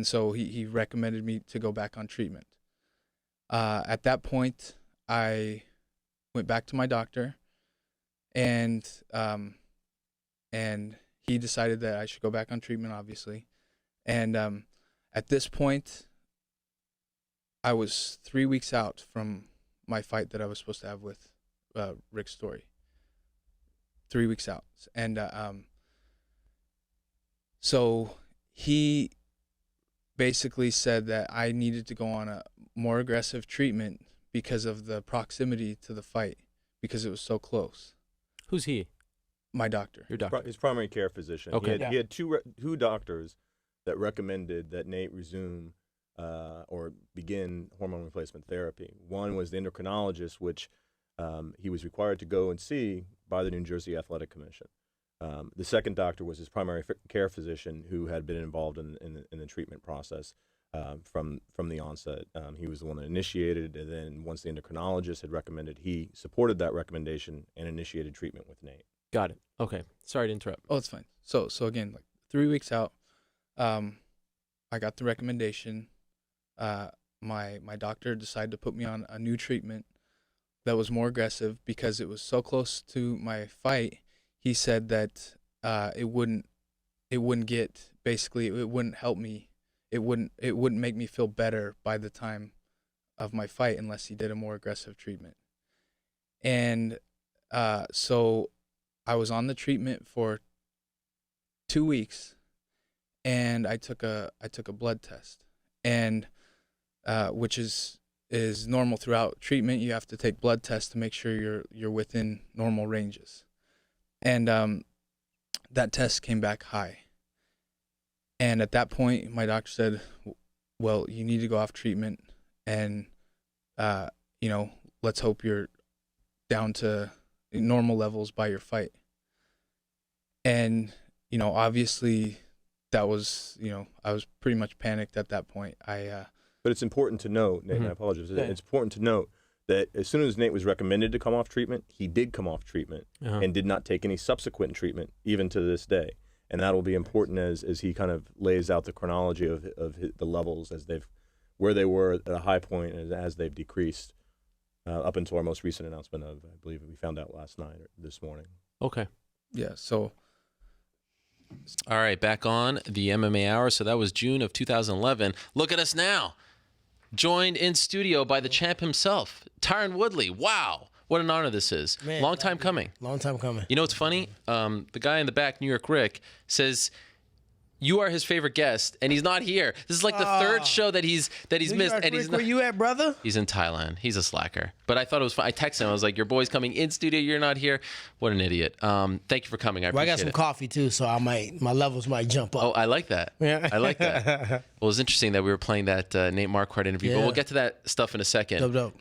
so he recommended me to go back on treatment. At that point, I went back to my doctor, and he decided that I should go back on treatment, obviously. And at this point, I was 3 weeks out from my fight that I was supposed to have with Rick Story. 3 weeks out. And so he basically said that I needed to go on a more aggressive treatment because of the proximity to the fight, because it was so close. Who's he? My doctor. Your doctor. His primary care physician. Okay. He had two doctors that recommended that Nate resume or begin hormone replacement therapy. One was the endocrinologist, which he was required to go and see by the New Jersey Athletic Commission. The second doctor was his primary care physician, who had been involved in the treatment process from the onset. He was the one that initiated, and then once the endocrinologist had recommended, he supported that recommendation and initiated treatment with Nate. Got it. Okay. Sorry to interrupt. Oh, it's fine. So again, like 3 weeks out, I got the recommendation. My doctor decided to put me on a new treatment that was more aggressive because it was so close to my fight. He said that it wouldn't help me. It wouldn't make me feel better by the time of my fight unless he did a more aggressive treatment. And so I was on the treatment for 2 weeks, and I took a blood test, and which is normal throughout treatment. You have to take blood tests to make sure you're within normal ranges. And that test came back high. And at that point, my doctor said, well, you need to go off treatment, and let's hope you're down to normal levels by your fight. And obviously that was, I was pretty much panicked at that point. But it's important to note, Nate, and I apologize, it's important to note that as soon as Nate was recommended to come off treatment, he did come off treatment and did not take any subsequent treatment, even to this day. And that will be important as he kind of lays out the chronology of the levels where they were at a high point and as they've decreased up until our most recent announcement of, I believe we found out last night or this morning. Okay. Yeah. So. All right, back on the MMA Hour. So that was June of 2011. Look at us now. Joined in studio by the champ himself, Tyron Woodley. Wow. What an honor this is. Man, long time coming. Long time coming. You know what's funny? The guy in the back, New York Rick, says you are his favorite guest, and he's not here. This is like the third show that he's missed, and he's not. Where you at, brother? He's in Thailand. He's a slacker. But I thought it was fun. I texted him. I was like, "Your boy's coming in studio. You're not here. What an idiot." Thank you for coming. I appreciate it. I got some coffee too, so my levels might jump up. Oh, I like that. Yeah. I like that. Well, it was interesting that we were playing that Nate Marquardt interview, but we'll get to that stuff in a second. Dope.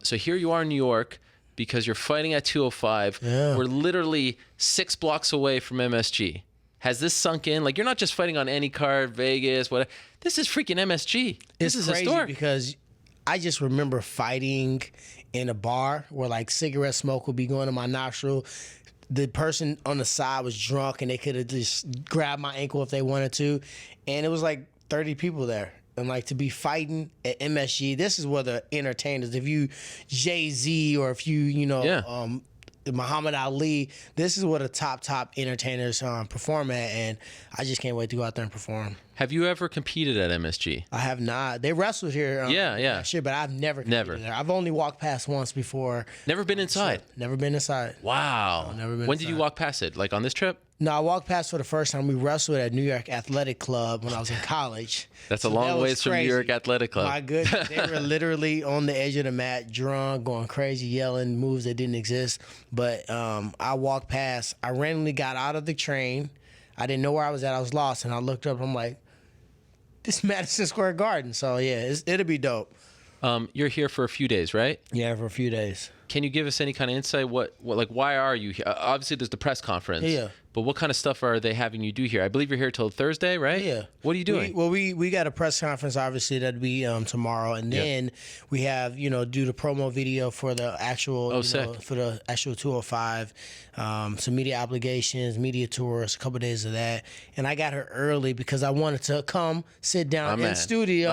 So here you are in New York because you're fighting at 205. Yeah. We're literally 6 blocks away from MSG. Has this sunk in? Like, you're not just fighting on any card, Vegas, whatever. This is freaking MSG. This is crazy historic. Because I just remember fighting in a bar where like cigarette smoke would be going in my nostril. The person on the side was drunk and they could have just grabbed my ankle if they wanted to. And it was like 30 people there. And like to be fighting at MSG, this is where the entertainers, if you Jay-Z or if you, Muhammad Ali, this is where the top entertainers perform at, and I just can't wait to go out there and perform. Have you ever competed at MSG? I have not. They wrestled here. Shit, but I've never competed there. I've only walked past once before. Never been inside? Never been inside. Wow. No, never been When inside. did you walk past it? Like on this trip? No, I walked past for the first time. We wrestled at New York Athletic Club when I was in college. That's a long ways from New York Athletic Club. My goodness. They were literally on the edge of the mat, drunk, going crazy, yelling moves that didn't exist. But I walked past. I randomly got out of the train. I didn't know where I was at. I was lost. And I looked up. I'm like, this is Madison Square Garden. So, yeah, it'll be dope. You're here for a few days, right? Yeah, for a few days. Can you give us any kind of insight? What like, why are you here? Obviously, there's the press conference. Yeah. But what kind of stuff are they having you do here? I believe you're here till Thursday, right? Yeah. What are you doing? We got a press conference, obviously, that'll be tomorrow. And then we have, do the promo video for the actual, for the actual 205, some media obligations, media tours, a couple of days of that. And I got her early because I wanted to come sit down in studio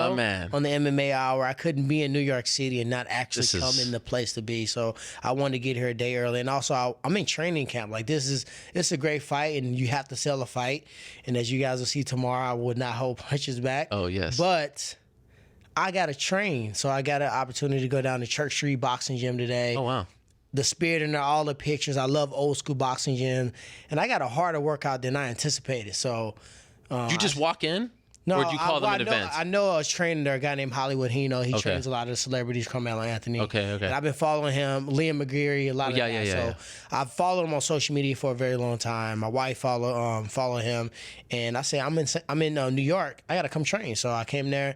on the MMA Hour. I couldn't be in New York City and not actually come in the place to be. So I wanted to get here a day early. And also, I'm in training camp. Like, it's a great fight, and you have to sell a fight. And as you guys will see tomorrow, I would not hold punches back. Oh, yes. But I got to train. So I got an opportunity to go down to Church Street Boxing Gym today. Oh, wow. The Spirit and all the pictures. I love old school boxing gym. And I got a harder workout than I anticipated. So did you just walk in? No, or did you call them in advance? I know I was training there, a guy named Hollywood Hino. He trains a lot of the celebrities, Carmelo Anthony. Okay. And I've been following him, Liam McGeary, a lot of guys. So I've followed him on social media for a very long time. My wife follow him. And I say, I'm in New York. I got to come train. So I came there.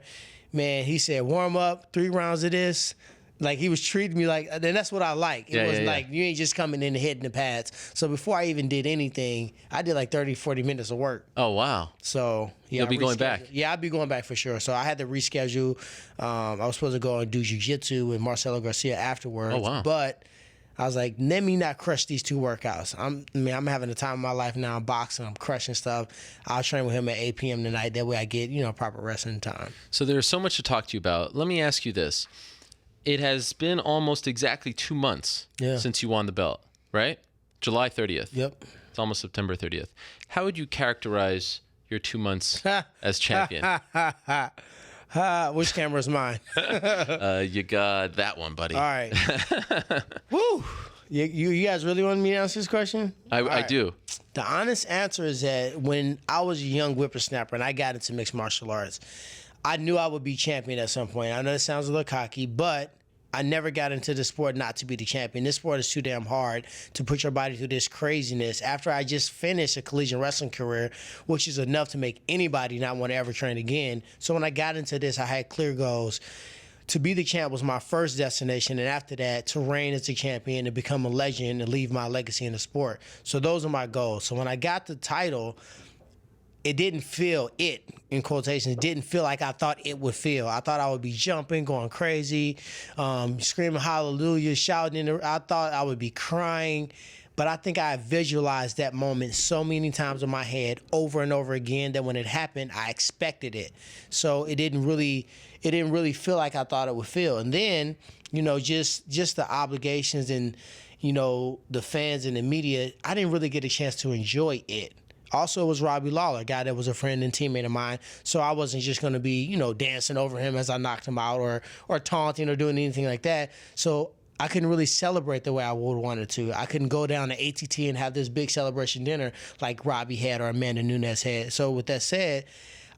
Man, he said, warm up, 3 rounds of this. Like, he was treating me like, and that's what I like. It was like, you ain't just coming in and hitting the pads. So before I even did anything, I did like 30, 40 minutes of work. Oh, wow. So, yeah. You'll be going back? Yeah, I'll be going back for sure. So I had to reschedule. I was supposed to go and do jiu-jitsu with Marcelo Garcia afterwards. Oh, wow. But I was like, let me not crush these 2 workouts. I'm having the time of my life now. I'm boxing. I'm crushing stuff. I'll train with him at 8 p.m. tonight. That way I get, proper wrestling time. So there's so much to talk to you about. Let me ask you this. It has been almost exactly 2 months since you won the belt, right? July 30th. Yep. It's almost September 30th. How would you characterize your 2 months as champion? Which camera's mine? You got that one, buddy. All right. Woo! You guys really want me to answer this question? I do. The honest answer is that when I was a young whippersnapper and I got into mixed martial arts, I knew I would be champion at some point. I know that sounds a little cocky, but I never got into the sport not to be the champion. This sport is too damn hard to put your body through this craziness. After I just finished a collegiate wrestling career, which is enough to make anybody not want to ever train again. So when I got into this, I had clear goals. To be the champ was my first destination, and after that, to reign as the champion and become a legend and leave my legacy in the sport. So those are my goals. So when I got the title, it didn't feel in quotations, it didn't feel like I thought it would feel. I thought I would be jumping, going crazy, screaming hallelujah, shouting. I thought I would be crying. But I think I visualized that moment so many times in my head over and over again that when it happened, I expected it. So it didn't really feel like I thought it would feel. And then, just the obligations and, the fans and the media, I didn't really get a chance to enjoy it. Also, it was Robbie Lawler, a guy that was a friend and teammate of mine. So I wasn't just going to be, dancing over him as I knocked him out or taunting or doing anything like that. So I couldn't really celebrate the way I would have wanted to. I couldn't go down to ATT and have this big celebration dinner like Robbie had or Amanda Nunes had. So with that said,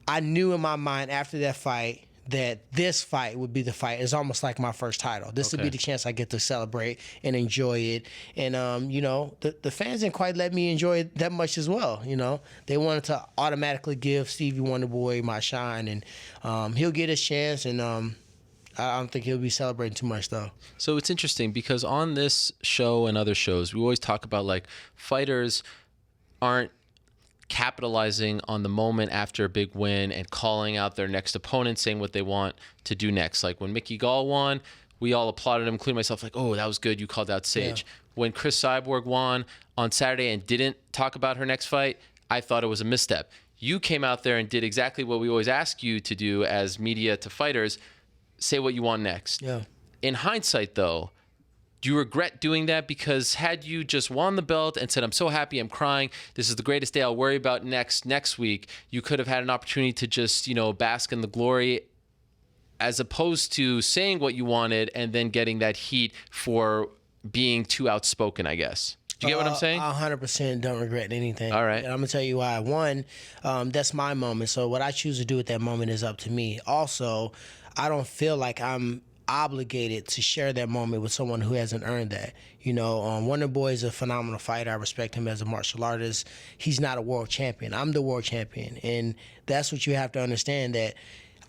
I knew in my mind after that fight that this fight would be the fight. It's almost like my first title. This would be the chance I get to celebrate and enjoy it. And, the fans didn't quite let me enjoy it that much as well. They wanted to automatically give Stevie Wonderboy my shine, and he'll get his chance, and I don't think he'll be celebrating too much, though. So it's interesting because on this show and other shows, we always talk about, like, fighters aren't capitalizing on the moment after a big win and calling out their next opponent, saying what they want to do next. Like when Mickey Gall won, we all applauded him, including myself, like, oh, that was good. You called out Sage. Yeah. When Chris Cyborg won on Saturday and didn't talk about her next fight, I thought it was a misstep. You came out there and did exactly what we always ask you to do as media to fighters, say what you want next. Yeah. In hindsight, though, do you regret doing that? Because had you just won the belt and said, I'm so happy, I'm crying, this is the greatest day, I'll worry about next week, you could have had an opportunity to just, bask in the glory, as opposed to saying what you wanted and then getting that heat for being too outspoken, I guess. Do you get what I'm saying? 100% don't regret anything. All right. And I'm going to tell you why. One, that's my moment. So what I choose to do at that moment is up to me. Also, I don't feel like I'm obligated to share that moment with someone who hasn't earned that. Wonder Boy is a phenomenal fighter. I respect him as a martial artist. He's not a world champion. I'm the world champion. And that's what you have to understand, that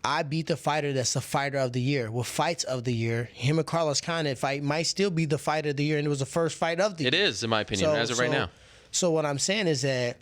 I beat the fighter that's the fighter of the year with fights of the year. Him and Carlos Condit fight might still be the fight of the year, and it was the first fight of the year. It is, in my opinion, as of right now. So what I'm saying is that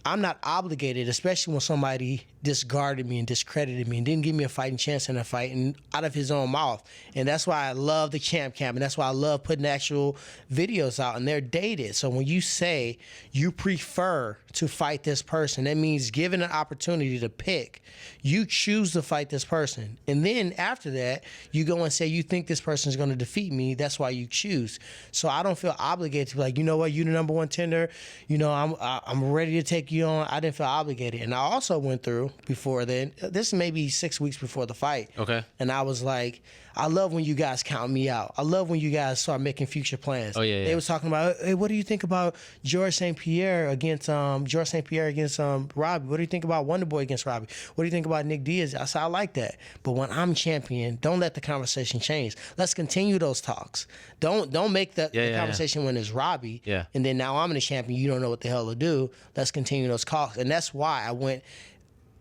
I'm not obligated, especially when somebody discarded me and discredited me and didn't give me a fighting chance in a fight and out of his own mouth. And that's why I love the Champ Camp, and that's why I love putting actual videos out, and they're dated. So when you say you prefer to fight this person, that means given an opportunity to pick, you choose to fight this person. And then after that, you go and say you think this person is going to defeat me. That's why you choose. So I don't feel obligated to be like, you know what, you the number one tender. You know, I'm ready to take you on. I didn't feel obligated. And I also went through before then, this is maybe 6 weeks before the fight. Okay. And I was like, I love when you guys count me out. I love when you guys start making future plans. Oh, yeah. They was talking about, hey, what do you think about Georges St-Pierre against Robbie? What do you think about Wonderboy against Robbie? What do you think about Nick Diaz? I said, I like that. But when I'm champion, don't let the conversation change. Let's continue those talks. Don't make the conversation when it's Robbie. Yeah. And then now I'm the champion, you don't know what the hell to do. Let's continue those talks. And that's why I went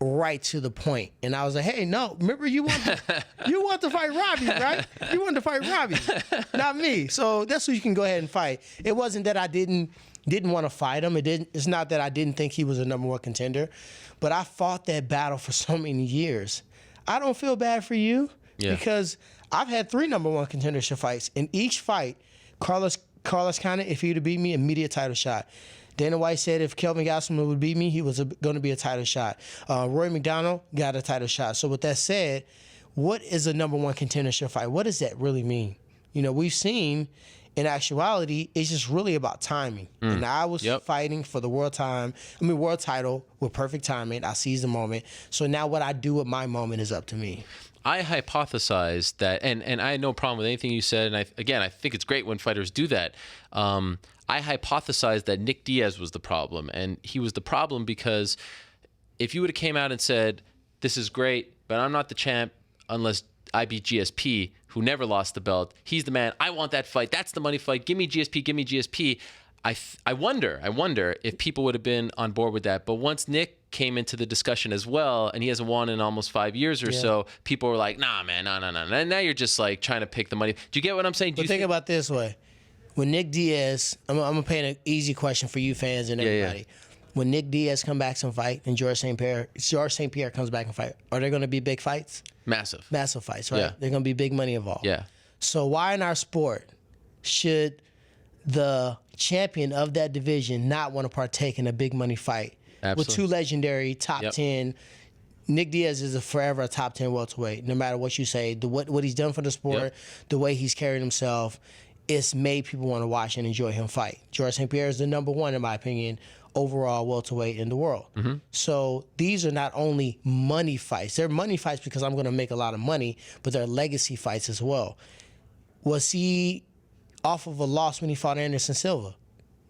right to the point. And I was like, hey, no, remember you want to fight Robbie, right? You want to fight Robbie, not me. So that's who you can go ahead and fight. It wasn't that I didn't want to fight him. It's not that I didn't think he was a number one contender, but I fought that battle for so many years. I don't feel bad for you because I've had 3 number one contendership fights. In each fight, Carlos Condit, if he would have beat me, immediate title shot. Dana White said if Kelvin Gastelum would beat me, he was going to be a title shot. Roy McDonald got a title shot. So with that said, what is a number one contendership fight? What does that really mean? You know, we've seen in actuality, it's just really about timing. And I was fighting for the world title with perfect timing. I seized the moment. So now what I do with my moment is up to me. I hypothesized that, and I had no problem with anything you said. And I think it's great when fighters do that. I hypothesized that Nick Diaz was the problem, and he was the problem because if you would have came out and said, "This is great, but I'm not the champ unless I beat GSP, who never lost the belt. He's the man. I want that fight. That's the money fight. Give me GSP. Give me GSP." I wonder if people would have been on board with that. But once Nick came into the discussion as well, and he hasn't won in almost 5 years or so, people were like, nah, man, no. And now you're just like trying to pick the money. Do you get what I'm saying? But think about it this way. When Nick Diaz, I'm going to paint an easy question for you fans and everybody. Yeah. When Nick Diaz comes back and fight and Georges St-Pierre comes back and fight, are there going to be big fights? Massive fights, right? Yeah. There's going to be big money involved. Yeah. So why in our sport should the champion of that division not want to partake in a big money fight? Absolutely. With 2 legendary top 10. Nick Diaz is forever a top 10 welterweight, no matter what you say. What he's done for the sport, the way he's carried himself, it's made people want to watch and enjoy him fight. Georges St-Pierre is the number 1, in my opinion, overall welterweight in the world. Mm-hmm. So these are not only money fights. They're money fights because I'm going to make a lot of money, but they're legacy fights as well. Was he off of a loss when he fought Anderson Silva?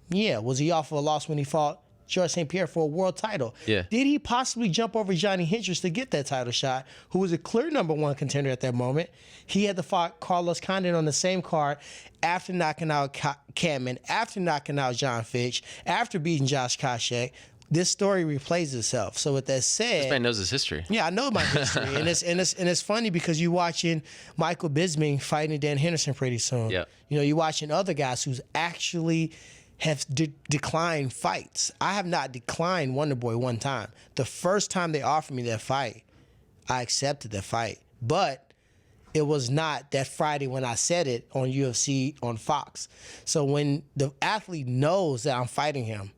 Yeah. Was he off of a loss when he fought Georges St-Pierre for a world title? Yeah. Did he possibly jump over Johnny Hendricks to get that title shot, who was a clear number 1 contender at that moment? He had to fight Carlos Condit on the same card after knocking out Kaman, after knocking out John Fitch, after beating Josh Koscheck. This story replays itself. So with that said, this man knows his history. Yeah, I know my history, and it's funny because you're watching Michael Bisping fighting Dan Henderson pretty soon. Yeah. You know, you're watching other guys who's actually have declined fights. I have not declined Wonderboy one time. The first time they offered me that fight, I accepted that fight. But it was not that Friday when I said it on UFC on Fox. So when the athlete knows that I'm fighting him,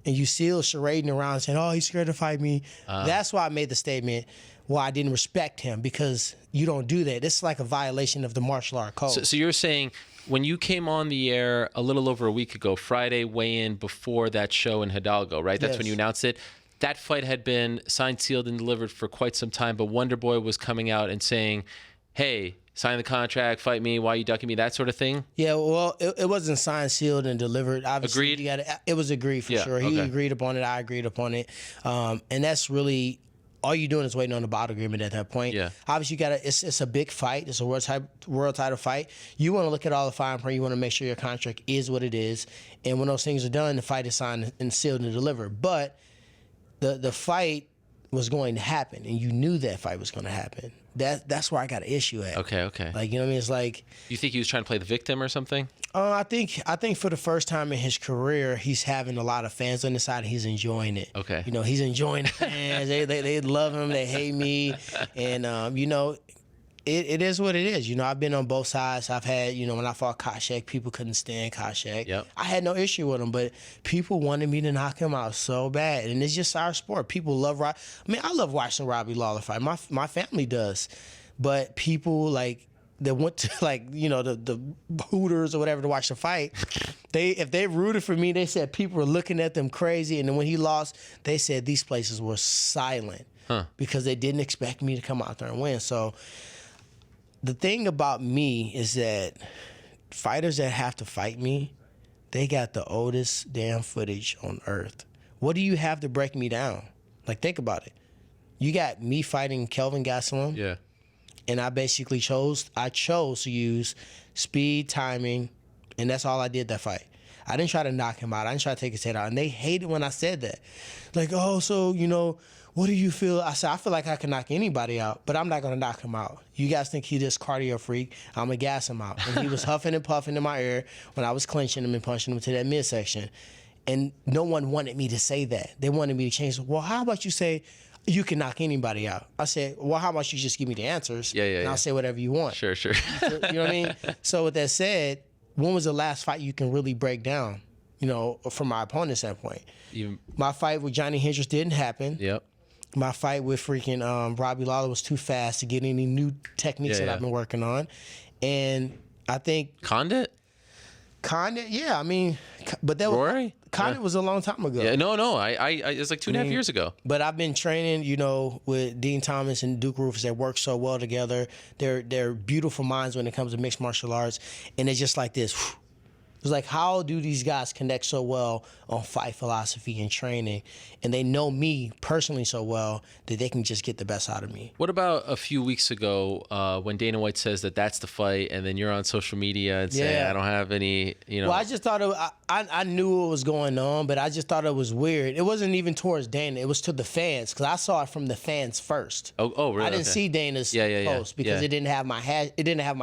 and you still charading around saying, oh, he's scared to fight me, that's why I made the statement why I didn't respect him, because you don't do that. This is like a violation of the martial art code. So you're saying when you came on the air a little over a week ago, Friday weigh-in before that show in Hidalgo, right? That's when you announced it. That fight had been signed, sealed, and delivered for quite some time, but Wonderboy was coming out and saying, hey, sign the contract, fight me, why are you ducking me, that sort of thing? Yeah, well, it wasn't signed, sealed, and delivered. Obviously, agreed? It was agreed for sure. He okay. agreed upon it, I agreed upon it. And that's really, all you're doing is waiting on the bout agreement at that point. Yeah. Obviously, it's a big fight. It's a world title fight. You want to look at all the fine print. You want to make sure your contract is what it is. And when those things are done, the fight is signed and sealed and delivered. But the fight was going to happen, and you knew that fight was going to happen. that's where I got an issue at. Okay. Like, you know what I mean? It's like, You think he was trying to play the victim or something? I think for the first time in his career, he's having a lot of fans on the side, and he's enjoying it. Okay. You know, he's enjoying the fans. they love him. They hate me. And, you know, it is what it is. You know, I've been on both sides. I've had, you know, when I fought Koscheck, people couldn't stand Koscheck. Yep. I had no issue with him, but people wanted me to knock him out so bad. And it's just our sport. People love I love watching Robbie Lawler fight. My family does. But people, like, that went to, like, you know, the Hooters or whatever to watch the fight, if they rooted for me, they said people were looking at them crazy. And then when he lost, they said these places were silent because they didn't expect me to come out there and win. So the thing about me is that fighters that have to fight me, they got the oldest damn footage on earth. What do you have to break me down? Like, think about it. You got me fighting Kelvin Gastelum. Yeah. And I basically chose to use speed, timing, and that's all I did that fight. I didn't try to knock him out. I didn't try to take his head out. And they hated when I said that. Like, oh, so, you know, what do you feel? I said, I feel like I can knock anybody out, but I'm not going to knock him out. You guys think he's this cardio freak. I'm going to gas him out. And he was huffing and puffing in my ear when I was clinching him and punching him to that midsection. And no one wanted me to say that. They wanted me to change. Well, how about you say, you can knock anybody out? I said, well, how about you just give me the answers? And I'll say whatever you want. Sure. You know what I mean? So with that said, when was the last fight you can really break down, you know, from my opponent's standpoint? My fight with Johnny Hendricks didn't happen. Yep. My fight with freaking Robbie Lawler was too fast to get any new techniques that I've been working on. And I think... Condit, yeah. I mean, but that Rory? Condit was a long time ago. Yeah, no. I it was like 2.5 years ago. But I've been training, you know, with Dean Thomas and Duke Rufus. They work so well together. They're beautiful minds when it comes to mixed martial arts. And it's just like this. It's like, how do these guys connect so well on fight philosophy and training? And they know me personally so well that they can just get the best out of me. What about a few weeks ago when Dana White says that that's the fight, and then you're on social media and say, I don't have any, you know. Well, I just thought I knew what was going on, but I just thought it was weird. It wasn't even towards Dana. It was to the fans, because I saw it from the fans first. Oh, really? I didn't see Dana's post because it didn't have my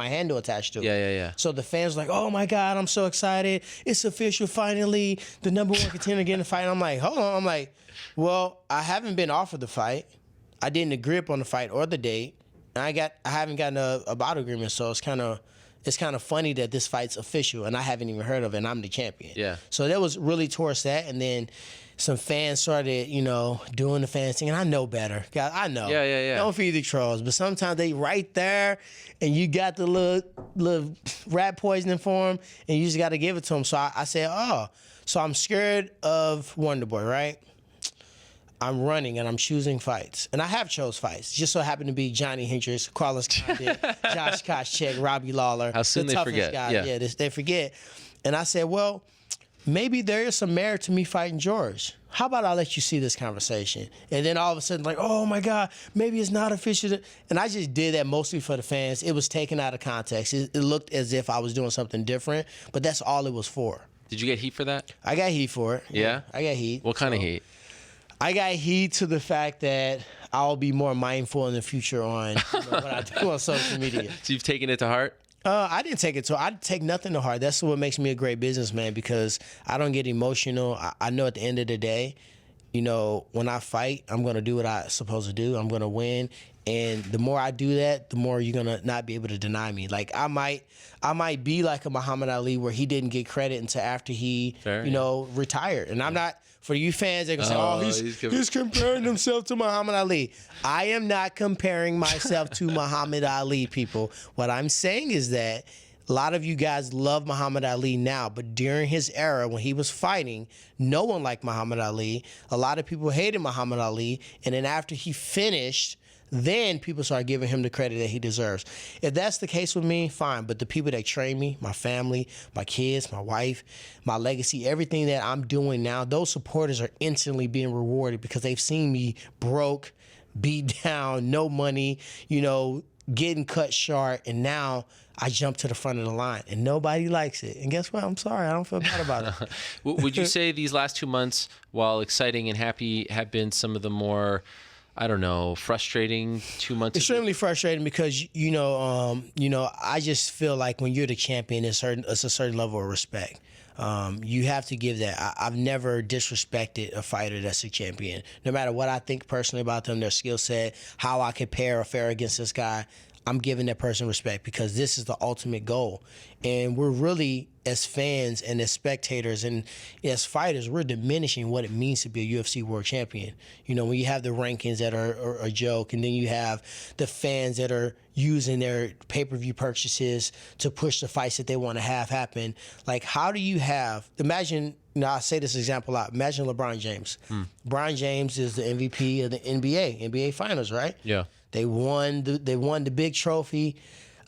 handle attached to it. Yeah. So the fans were like, oh my God, I'm so excited. It's official, finally. The number one contender getting a fight. And I'm like, hold on. I'm like, well, I haven't been offered the fight. I didn't agree upon the fight or the date. And I haven't gotten a bout agreement, so it's kind of funny that this fight's official and I haven't even heard of it and I'm the champion. Yeah. So that was really towards that, and then some fans started, you know, doing the fans thing, and I know better. God, I know. Yeah. Don't feed the trolls, but sometimes they right there, and you got the little rat poisoning for them, and you just got to give it to them. So I said, so I'm scared of Wonder Boy, right? I'm running and I'm choosing fights. And I have chose fights. Just so happened to be Johnny Hendricks, Carlos Condit, Josh Koscheck, Robbie Lawler. How soon the they forget. Guys. Yeah, they forget. And I said, well, maybe there is some merit to me fighting George. How about I let you see this conversation? And then all of a sudden, like, oh my God, maybe it's not official. And I just did that mostly for the fans. It was taken out of context. It looked as if I was doing something different, but that's all it was for. Did you get heat for that? I got heat for it. Yeah? I got heat. What kind of heat? I got heat to the fact that I'll be more mindful in the future on what I do on social media. So you've taken it to heart? I didn't take it to. I take nothing to heart. That's what makes me a great businessman, because I don't get emotional. I know at the end of the day, you know, when I fight, I'm going to do what I'm supposed to do. I'm going to win. And the more I do that, the more you're going to not be able to deny me. Like, I might be like a Muhammad Ali, where he didn't get credit until after he, retired. And I'm not, for you fans, they're going to say, he's comparing himself to Muhammad Ali. I am not comparing myself to Muhammad Ali, people. What I'm saying is that a lot of you guys love Muhammad Ali now, but during his era when he was fighting, no one liked Muhammad Ali. A lot of people hated Muhammad Ali. And then after he finished, then people start giving him the credit that he deserves. If that's the case with me, fine. But the people that train me, my family, my kids, my wife, my legacy, everything that I'm doing now, those supporters are instantly being rewarded because they've seen me broke, beat down, no money, getting cut short, and now I jump to the front of the line, and nobody likes it. And guess what? I'm sorry. I don't feel bad about it. Would you say these last 2 months, while exciting and happy, have been some of the more I don't know, frustrating 2 months? Extremely frustrating because I just feel like when you're the champion, it's a certain level of respect. You have to give that. I've never disrespected a fighter that's a champion. No matter what I think personally about them, their skill set, how I compare or fare against this guy, I'm giving that person respect because this is the ultimate goal. And we're really, as fans and as spectators and as fighters, we're diminishing what it means to be a UFC world champion. When you have the rankings that are a joke, and then you have the fans that are using their pay-per-view purchases to push the fights that they want to have happen. Like, how do you imagine, I say this example a lot, imagine LeBron James. LeBron James is the MVP of the NBA Finals, right? Yeah. They won the big trophy.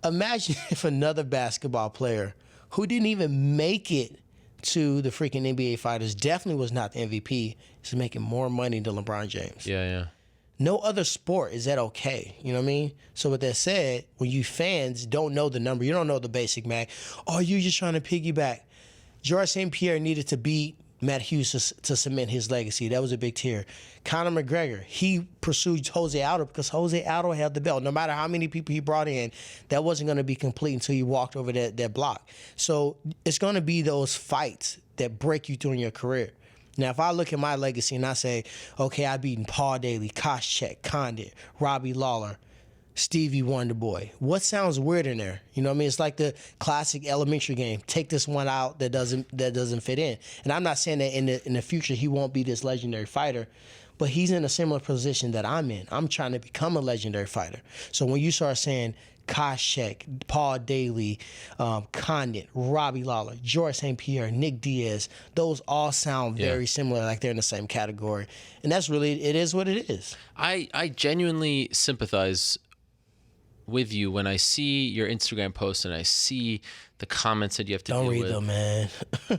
Imagine if another basketball player who didn't even make it to the freaking NBA Finals, definitely was not the MVP, is making more money than LeBron James. Yeah. No other sport is that okay. You know what I mean? So with that said, when you fans don't know the number, you don't know the basic math, you're just trying to piggyback. George St. Pierre needed to beat Matt Hughes to cement his legacy. That was a big tier. Conor McGregor, he pursued Jose Aldo because Jose Aldo held the belt. No matter how many people he brought in, that wasn't going to be complete until he walked over that block. So it's going to be those fights that break you through in your career. Now, if I look at my legacy and I say, okay, I've beaten Paul Daly, Koscheck, Condit, Robbie Lawler, Stevie Wonder Boy. What sounds weird in there? You know what I mean? It's like the classic elementary game. Take this one out that doesn't fit in. And I'm not saying that in the future he won't be this legendary fighter, but he's in a similar position that I'm in. I'm trying to become a legendary fighter. So when you start saying Koscheck, Paul Daly, Condit, Robbie Lawler, George St. Pierre, Nick Diaz, those all sound very similar, like they're in the same category. And that's really, it is what it is. I genuinely sympathize with you when I see your Instagram post and I see the comments that you have to deal with. Don't read them, man.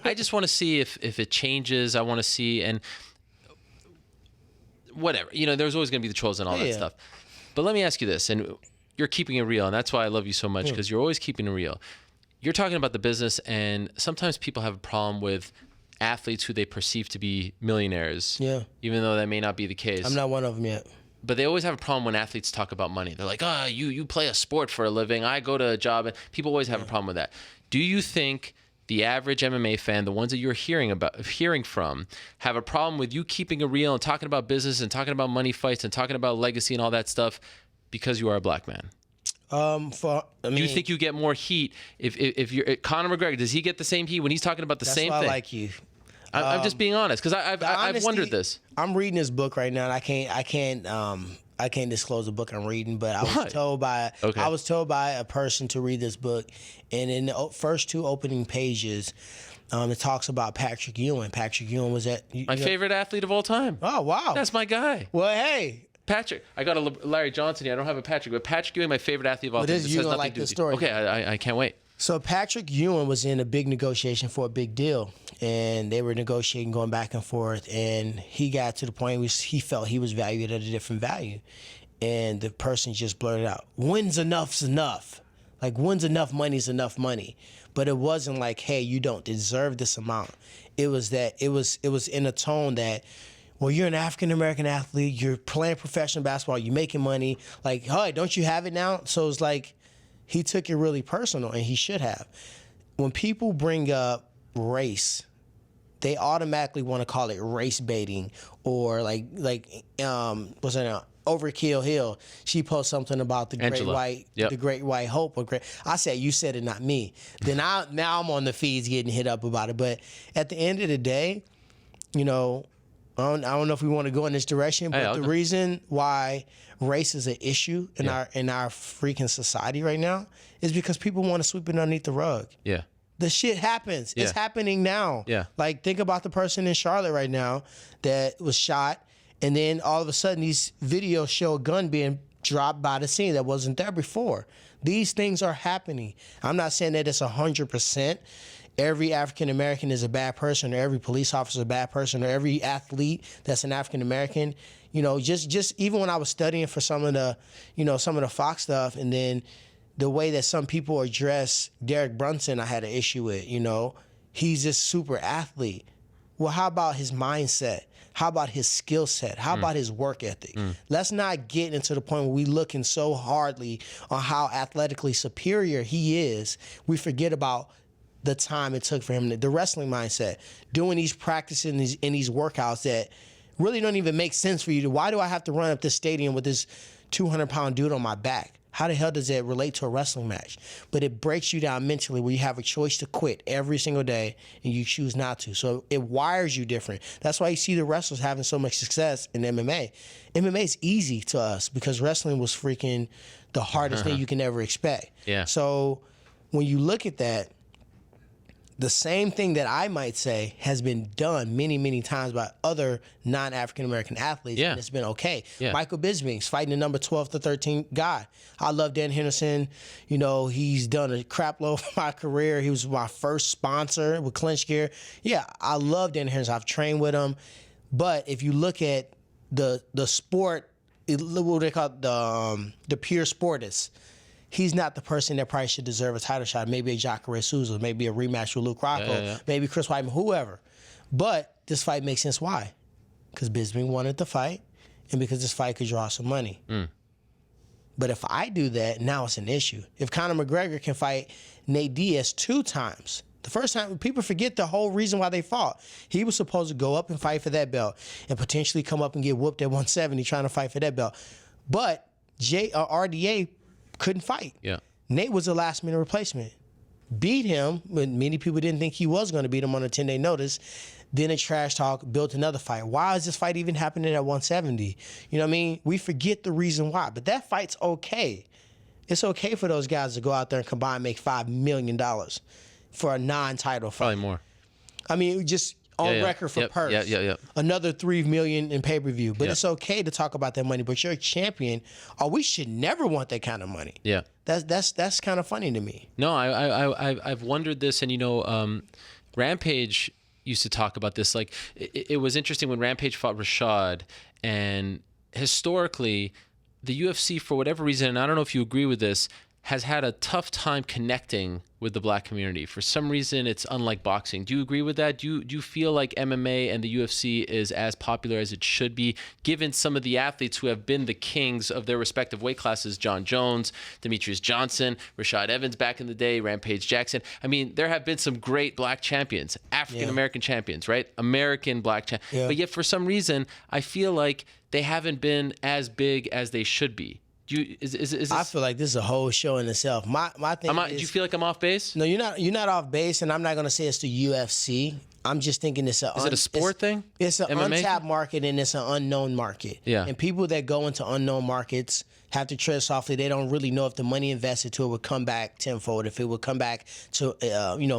I just want to see if it changes. I want to see, and whatever. There's always going to be the trolls and all that stuff. But let me ask you this, and you're keeping it real, and that's why I love you so much, because you're always keeping it real. You're talking about the business, and sometimes people have a problem with athletes who they perceive to be millionaires. Yeah. Even though that may not be the case. I'm not one of them yet. But they always have a problem when athletes talk about money. They're like, you play a sport for a living. I go to a job. And people always have a problem with that. Do you think the average MMA fan, the ones that you're hearing from, have a problem with you keeping it real and talking about business and talking about money fights and talking about legacy and all that stuff because you are a black man? Do you think you get more heat if you're Conor McGregor? Does he get the same heat when he's talking about the same thing? That's why I like you. I'm just being honest because I've wondered this. I'm reading this book right now, and I can't disclose the book I'm reading, but I was told by a person to read this book, and in the first two opening pages, it talks about Patrick Ewing. Patrick Ewing was my favorite athlete of all time. Oh wow, that's my guy. Well, hey. Patrick, I got a Larry Johnson here. I don't have a Patrick, but Patrick Ewing, my favorite athlete of all time. This you gonna like the story? Okay, I can't wait. So Patrick Ewing was in a big negotiation for a big deal, and they were negotiating, going back and forth, and he got to the point where he felt he was valued at a different value, and the person just blurted out, "When's enough's enough? Like, when's enough money's enough money?" But it wasn't like, "Hey, you don't deserve this amount." It was that it was in a tone that, well, you're an African-American athlete, you're playing professional basketball, you're making money. Like, hey, don't you have it now? So it's like he took it really personal, and he should have. When people bring up race, they automatically want to call it race baiting, or what's her name? Overkill Hill. She posted something about the Angela. Great White Hope. I said, you said it, not me. Then now I'm on the feeds getting hit up about it. But at the end of the day, I don't know if we want to go in this direction, but the reason why race is an issue in our freaking society right now is because people want to sweep it underneath the rug. Yeah. The shit happens. Yeah. It's happening now. Yeah. Like, think about the person in Charlotte right now that was shot, and then all of a sudden these videos show a gun being dropped by the scene that wasn't there before. These things are happening. I'm not saying that it's 100%. Every African American is a bad person, or every police officer is a bad person, or every athlete that's an African American. Just even when I was studying for some of the Fox stuff, and then the way that some people address Derek Brunson, I had an issue with. He's this super athlete. Well, how about his mindset? How about his skill set? How about his work ethic? Let's not get into the point where we looking so hardly on how athletically superior he is. We forget about the time it took for him, the wrestling mindset, doing these practices in these workouts that really don't even make sense for you. Why do I have to run up this stadium with this 200-pound dude on my back? How the hell does that relate to a wrestling match? But it breaks you down mentally where you have a choice to quit every single day and you choose not to. So it wires you different. That's why you see the wrestlers having so much success in MMA. MMA is easy to us because wrestling was freaking the hardest thing you can ever expect. Yeah. So when you look at that, the same thing that I might say has been done many, many times by other non-African-American athletes, and it's been okay. Yeah. Michael Bisping's fighting the number 12 to 13 guy. I love Dan Henderson. You know, he's done a crap load for my career. He was my first sponsor with Clinch Gear. Yeah, I love Dan Henderson. I've trained with him. But if you look at the sport, what they call it, the pure sportist, he's not the person that probably should deserve a title shot. Maybe a Jacare Souza, maybe a rematch with Luke Rocco, maybe Chris Weidman, whoever. But this fight makes sense. Why? Because Bisping wanted the fight and because this fight could draw some money. But if I do that, now it's an issue. If Conor McGregor can fight Nate Diaz 2 times, the first time, people forget the whole reason why they fought. He was supposed to go up and fight for that belt and potentially come up and get whooped at 170 trying to fight for that belt. But RDA couldn't fight. Yeah. Nate was a last-minute replacement. Beat him, but many people didn't think he was going to beat him on a 10-day notice. Then a trash talk, built another fight. Why is this fight even happening at 170? You know what I mean? We forget the reason why. But that fight's okay. It's okay for those guys to go out there and combine and make $5 million for a non-title fight. Probably more. I mean, just on record for purse. Yeah. Another $3 million in pay-per-view. But it's okay to talk about that money. But you're a champion, or we should never want that kind of money. Yeah. That's kind of funny to me. No, I've wondered this, and Rampage used to talk about this. Like, it was interesting when Rampage fought Rashad, and historically, the UFC, for whatever reason, and I don't know if you agree with this, has had a tough time connecting with the black community. For some reason, it's unlike boxing. Do you agree with that? Do you feel like MMA and the UFC is as popular as it should be, given some of the athletes who have been the kings of their respective weight classes? John Jones, Demetrius Johnson, Rashad Evans back in the day, Rampage Jackson. I mean, there have been some great black champions, African-American champions, right? American black champions. But yet, for some reason, I feel like they haven't been as big as they should be. Is this... I feel like this is a whole show in itself. My thing is, do you feel like I'm off base? No, you're not off base, and I'm not gonna say it's the UFC. I'm just thinking it's Is it a sport thing? It's an MMA? untapped market and it's an unknown market. Yeah. And people that go into unknown markets have to tread softly. They don't really know if the money invested to it would come back tenfold, if it would come back to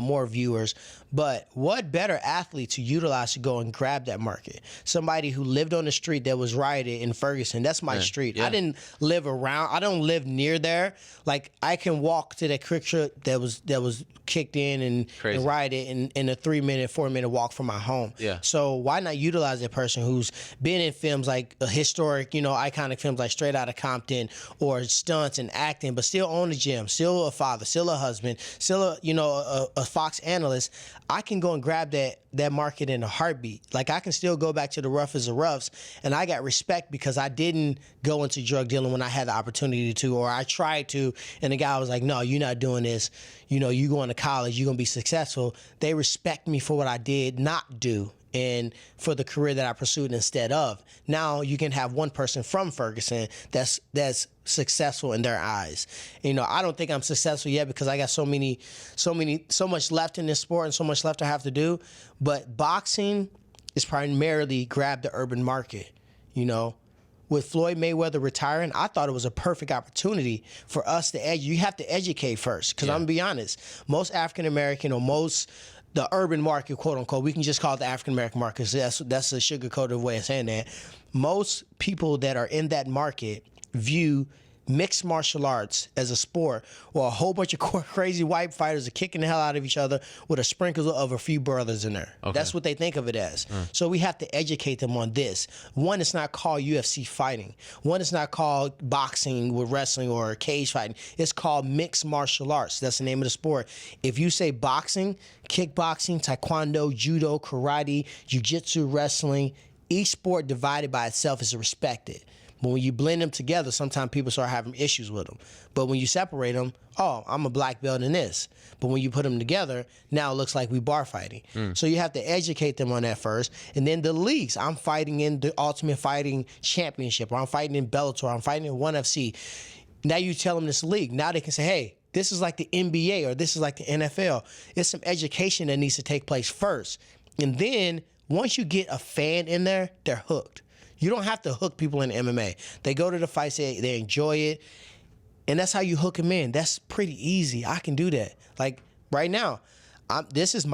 more viewers. But what better athlete to utilize to go and grab that market? Somebody who lived on the street that was rioted in Ferguson. That's my street. Yeah. I didn't live around. I don't live near there. Like, I can walk to that quick trip that was kicked in and rioted in a 3-minute, 4-minute walk from my home. Yeah. So why not utilize that person who's been in films like historic, iconic films like Straight Outta Compton or stunts and acting, but still own a gym, still a father, still a husband, still a Fox analyst. I can go and grab that market in a heartbeat. Like, I can still go back to the roughest of roughs, and I got respect because I didn't go into drug dealing when I had the opportunity to, or I tried to, and the guy was like, no, you're not doing this. You going to college, you're going to be successful. They respect me for what I did not do and for the career that I pursued instead of. Now you can have one person from Ferguson that's successful in their eyes. I don't think I'm successful yet because I got so much left in this sport and so much left I have to do. But boxing is primarily grab the urban market. With Floyd Mayweather retiring, I thought it was a perfect opportunity for us to you have to educate first. Because I'm going to be honest, most African-American or the urban market, quote unquote, we can just call it the African-American market. That's a sugar-coated way of saying that. Most people that are in that market view mixed martial arts as a sport, or a whole bunch of crazy white fighters are kicking the hell out of each other with a sprinkle of a few brothers in there. Okay. That's what they think of it as. So we have to educate them on this. One, it's not called UFC fighting. One, it's not called boxing with wrestling or cage fighting. It's called mixed martial arts. That's the name of the sport. If you say boxing, kickboxing, taekwondo, judo, karate, jiu-jitsu, wrestling, each sport divided by itself is respected. But when you blend them together, sometimes people start having issues with them. But when you separate them, oh, I'm a black belt in this. But when you put them together, now it looks like we bar fighting. So you have to educate them on that first. And then the leagues. I'm fighting in the Ultimate Fighting Championship, or I'm fighting in Bellator, I'm fighting in ONE FC. Now you tell them this league. Now they can say, hey, this is like the NBA or this is like the NFL. It's some education that needs to take place first. And then once you get a fan in there, they're hooked. You don't have to hook people in MMA. They go to the fights, they enjoy it, and that's how you hook them in. That's pretty easy. I can do that. Like right now, this is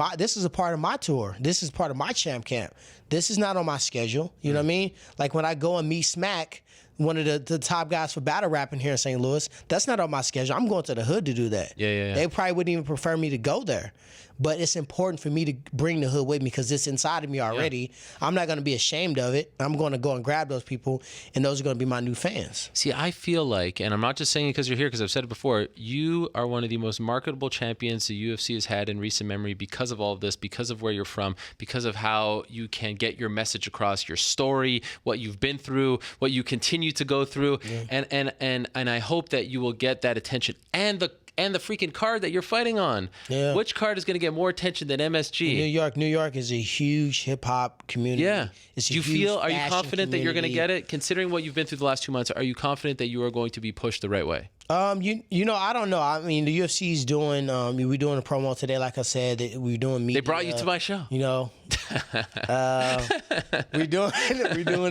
a part of my tour. This is part of my champ camp. This is not on my schedule. You know what I mean? Like when I go and meet Smack, one of the top guys for battle rapping here in St. Louis, that's not on my schedule. I'm going to the hood to do that. Yeah. They probably wouldn't even prefer me to go there. But it's important for me to bring the hood with me because it's inside of me already. I'm not going to be ashamed of it. I'm going to go and grab those people, and those are going to be my new fans. See, I feel like, and I'm not just saying it because you're here, because I've said it before, you are one of the most marketable champions the UFC has had in recent memory because of all of this, because of where you're from, because of how you can get your message across, your story, what you've been through, what you continue to go through, and I hope that you will get that attention and the freaking card that you're fighting on. Yeah. Which card is going to get more attention than MSG? New York is a huge hip hop community. Yeah. It's Do you feel, are you confident community. that you're going to get it? Considering what you've been through the last 2 months, are you confident that you are going to be pushed the right way? You know, I don't know. I mean, the UFC's doing, we're doing a promo today, like I said, we're doing media. They brought you to my show. You know, we're doing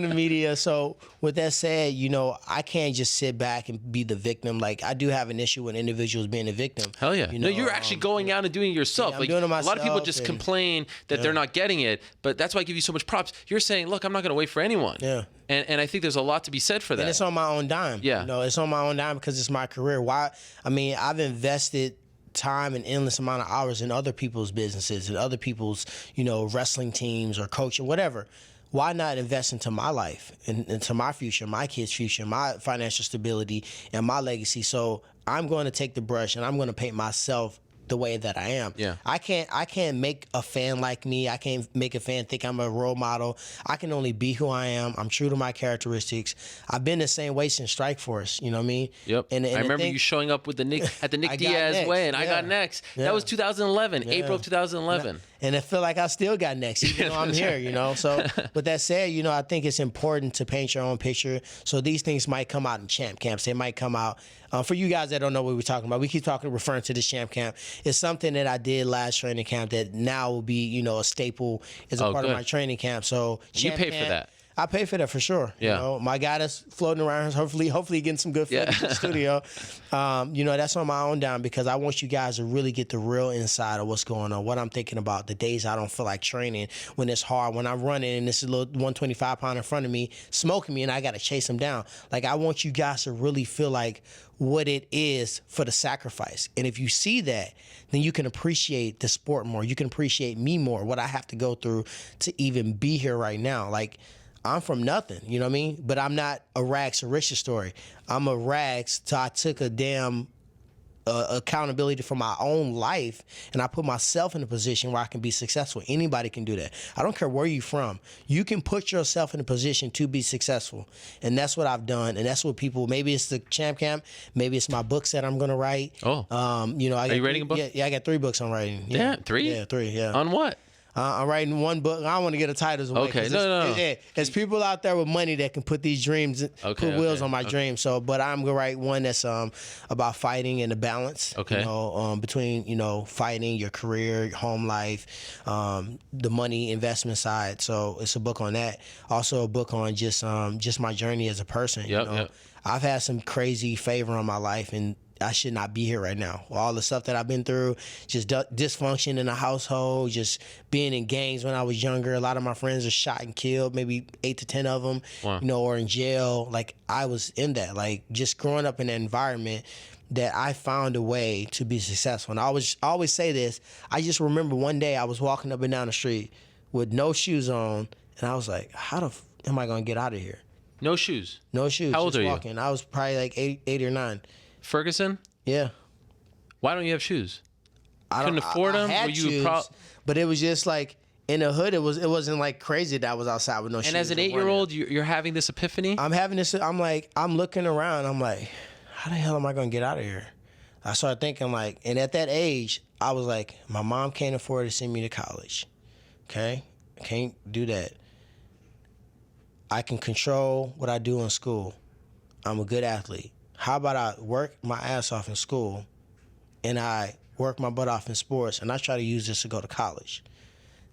the media. So with that said, you know, I can't just sit back and be the victim. Like I do have an issue with individuals being a victim. Hell yeah. You know, no, you're actually going out and doing it yourself. Yeah, like doing it a lot of people myself just and- complain that they're not getting it, but that's why I give you so much props. You're saying, look, I'm not going to wait for anyone. Yeah. And I think there's a lot to be said for that. And it's on my own dime. Yeah. You know, it's on my own dime because it's my career. Why? I mean, I've invested time and endless amount of hours in other people's businesses and other people's, you know, wrestling teams or coaching, whatever. Why not invest into my life and into my future, my kids' future, my financial stability, and my legacy? So I'm going to take the brush and I'm going to paint myself the way that I am. Yeah. I can't make a fan like me. I can't make a fan think I'm a role model. I can only be who I am. I'm true to my characteristics. I've been the same way since Strikeforce. You know what I mean? Yep. And I remember you showing up with the Nick Diaz way, and I got next. Yeah. That was 2011, April of 2011. And I feel like I still got next, even though I'm here, you know? So, with that said, you know, I think it's important to paint your own picture. So these things might come out in champ camps. They might come out. For you guys that don't know what we're talking about, we keep referring to this champ camp. It's something that I did last training camp that now will be, you know, a staple as a part of my training camp. So you pay for that. I pay for that for sure. Yeah. You know, my guy that's floating around, hopefully getting some good footage in the studio. You know, that's on my own dime because I want you guys to really get the real inside of what's going on, what I'm thinking about, the days I don't feel like training, when it's hard, when I'm running and this little 125 pound in front of me, smoking me, and I got to chase him down. Like, I want you guys to really feel like what it is for the sacrifice. And if you see that, then you can appreciate the sport more. You can appreciate me more, what I have to go through to even be here right now. Like, I'm from nothing, you know what I mean? But I'm not a rags to riches story. I'm a rags till I took a damn accountability for my own life and I put myself in a position where I can be successful. Anybody can do that. I don't care where you're from. You can put yourself in a position to be successful. And that's what I've done. And that's what people, maybe it's the champ camp, maybe it's my books that I'm going to write. Oh. You know, Are you writing a book? Yeah, I got 3 books I'm writing. Yeah, 3? Yeah, 3, yeah. On what? I'm writing one book. I don't want to get the titles away. Okay, no. There's people out there with money that can put these dreams, put wheels on my dreams. So, but I'm gonna write one that's about fighting and the balance. Okay. You know, between, you know, fighting, your career, your home life, the money investment side. So it's a book on that. Also a book on just my journey as a person. Yep, you know? I've had some crazy favor on my life, and I should not be here right now. All the stuff that I've been through, just dysfunction in the household, just being in gangs when I was younger. A lot of my friends are shot and killed, maybe 8 to 10 of them, Wow. you know, or in jail. Like, I was in that, like, just growing up in that environment that I found a way to be successful. And I always say this. I just remember one day I was walking up and down the street with no shoes on, and I was like, how am I going to get out of here? No shoes. No shoes. How old just are you? walking. I was probably like 8 or 9. Ferguson? Yeah. Why don't you have shoes? I Couldn't afford them? I had Were you shoes, but it was just like, in the hood, it wasn't like crazy that I was outside with no shoes. And as an 8-year-old, you're having this epiphany? I'm having this. I'm like, I'm looking around. I'm like, how the hell am I gonna get out of here? I started thinking like, and at that age, I was like, my mom can't afford to send me to college. Okay, I can't do that. I can control what I do in school. I'm a good athlete. How about I work my ass off in school, and I work my butt off in sports, and I try to use this to go to college.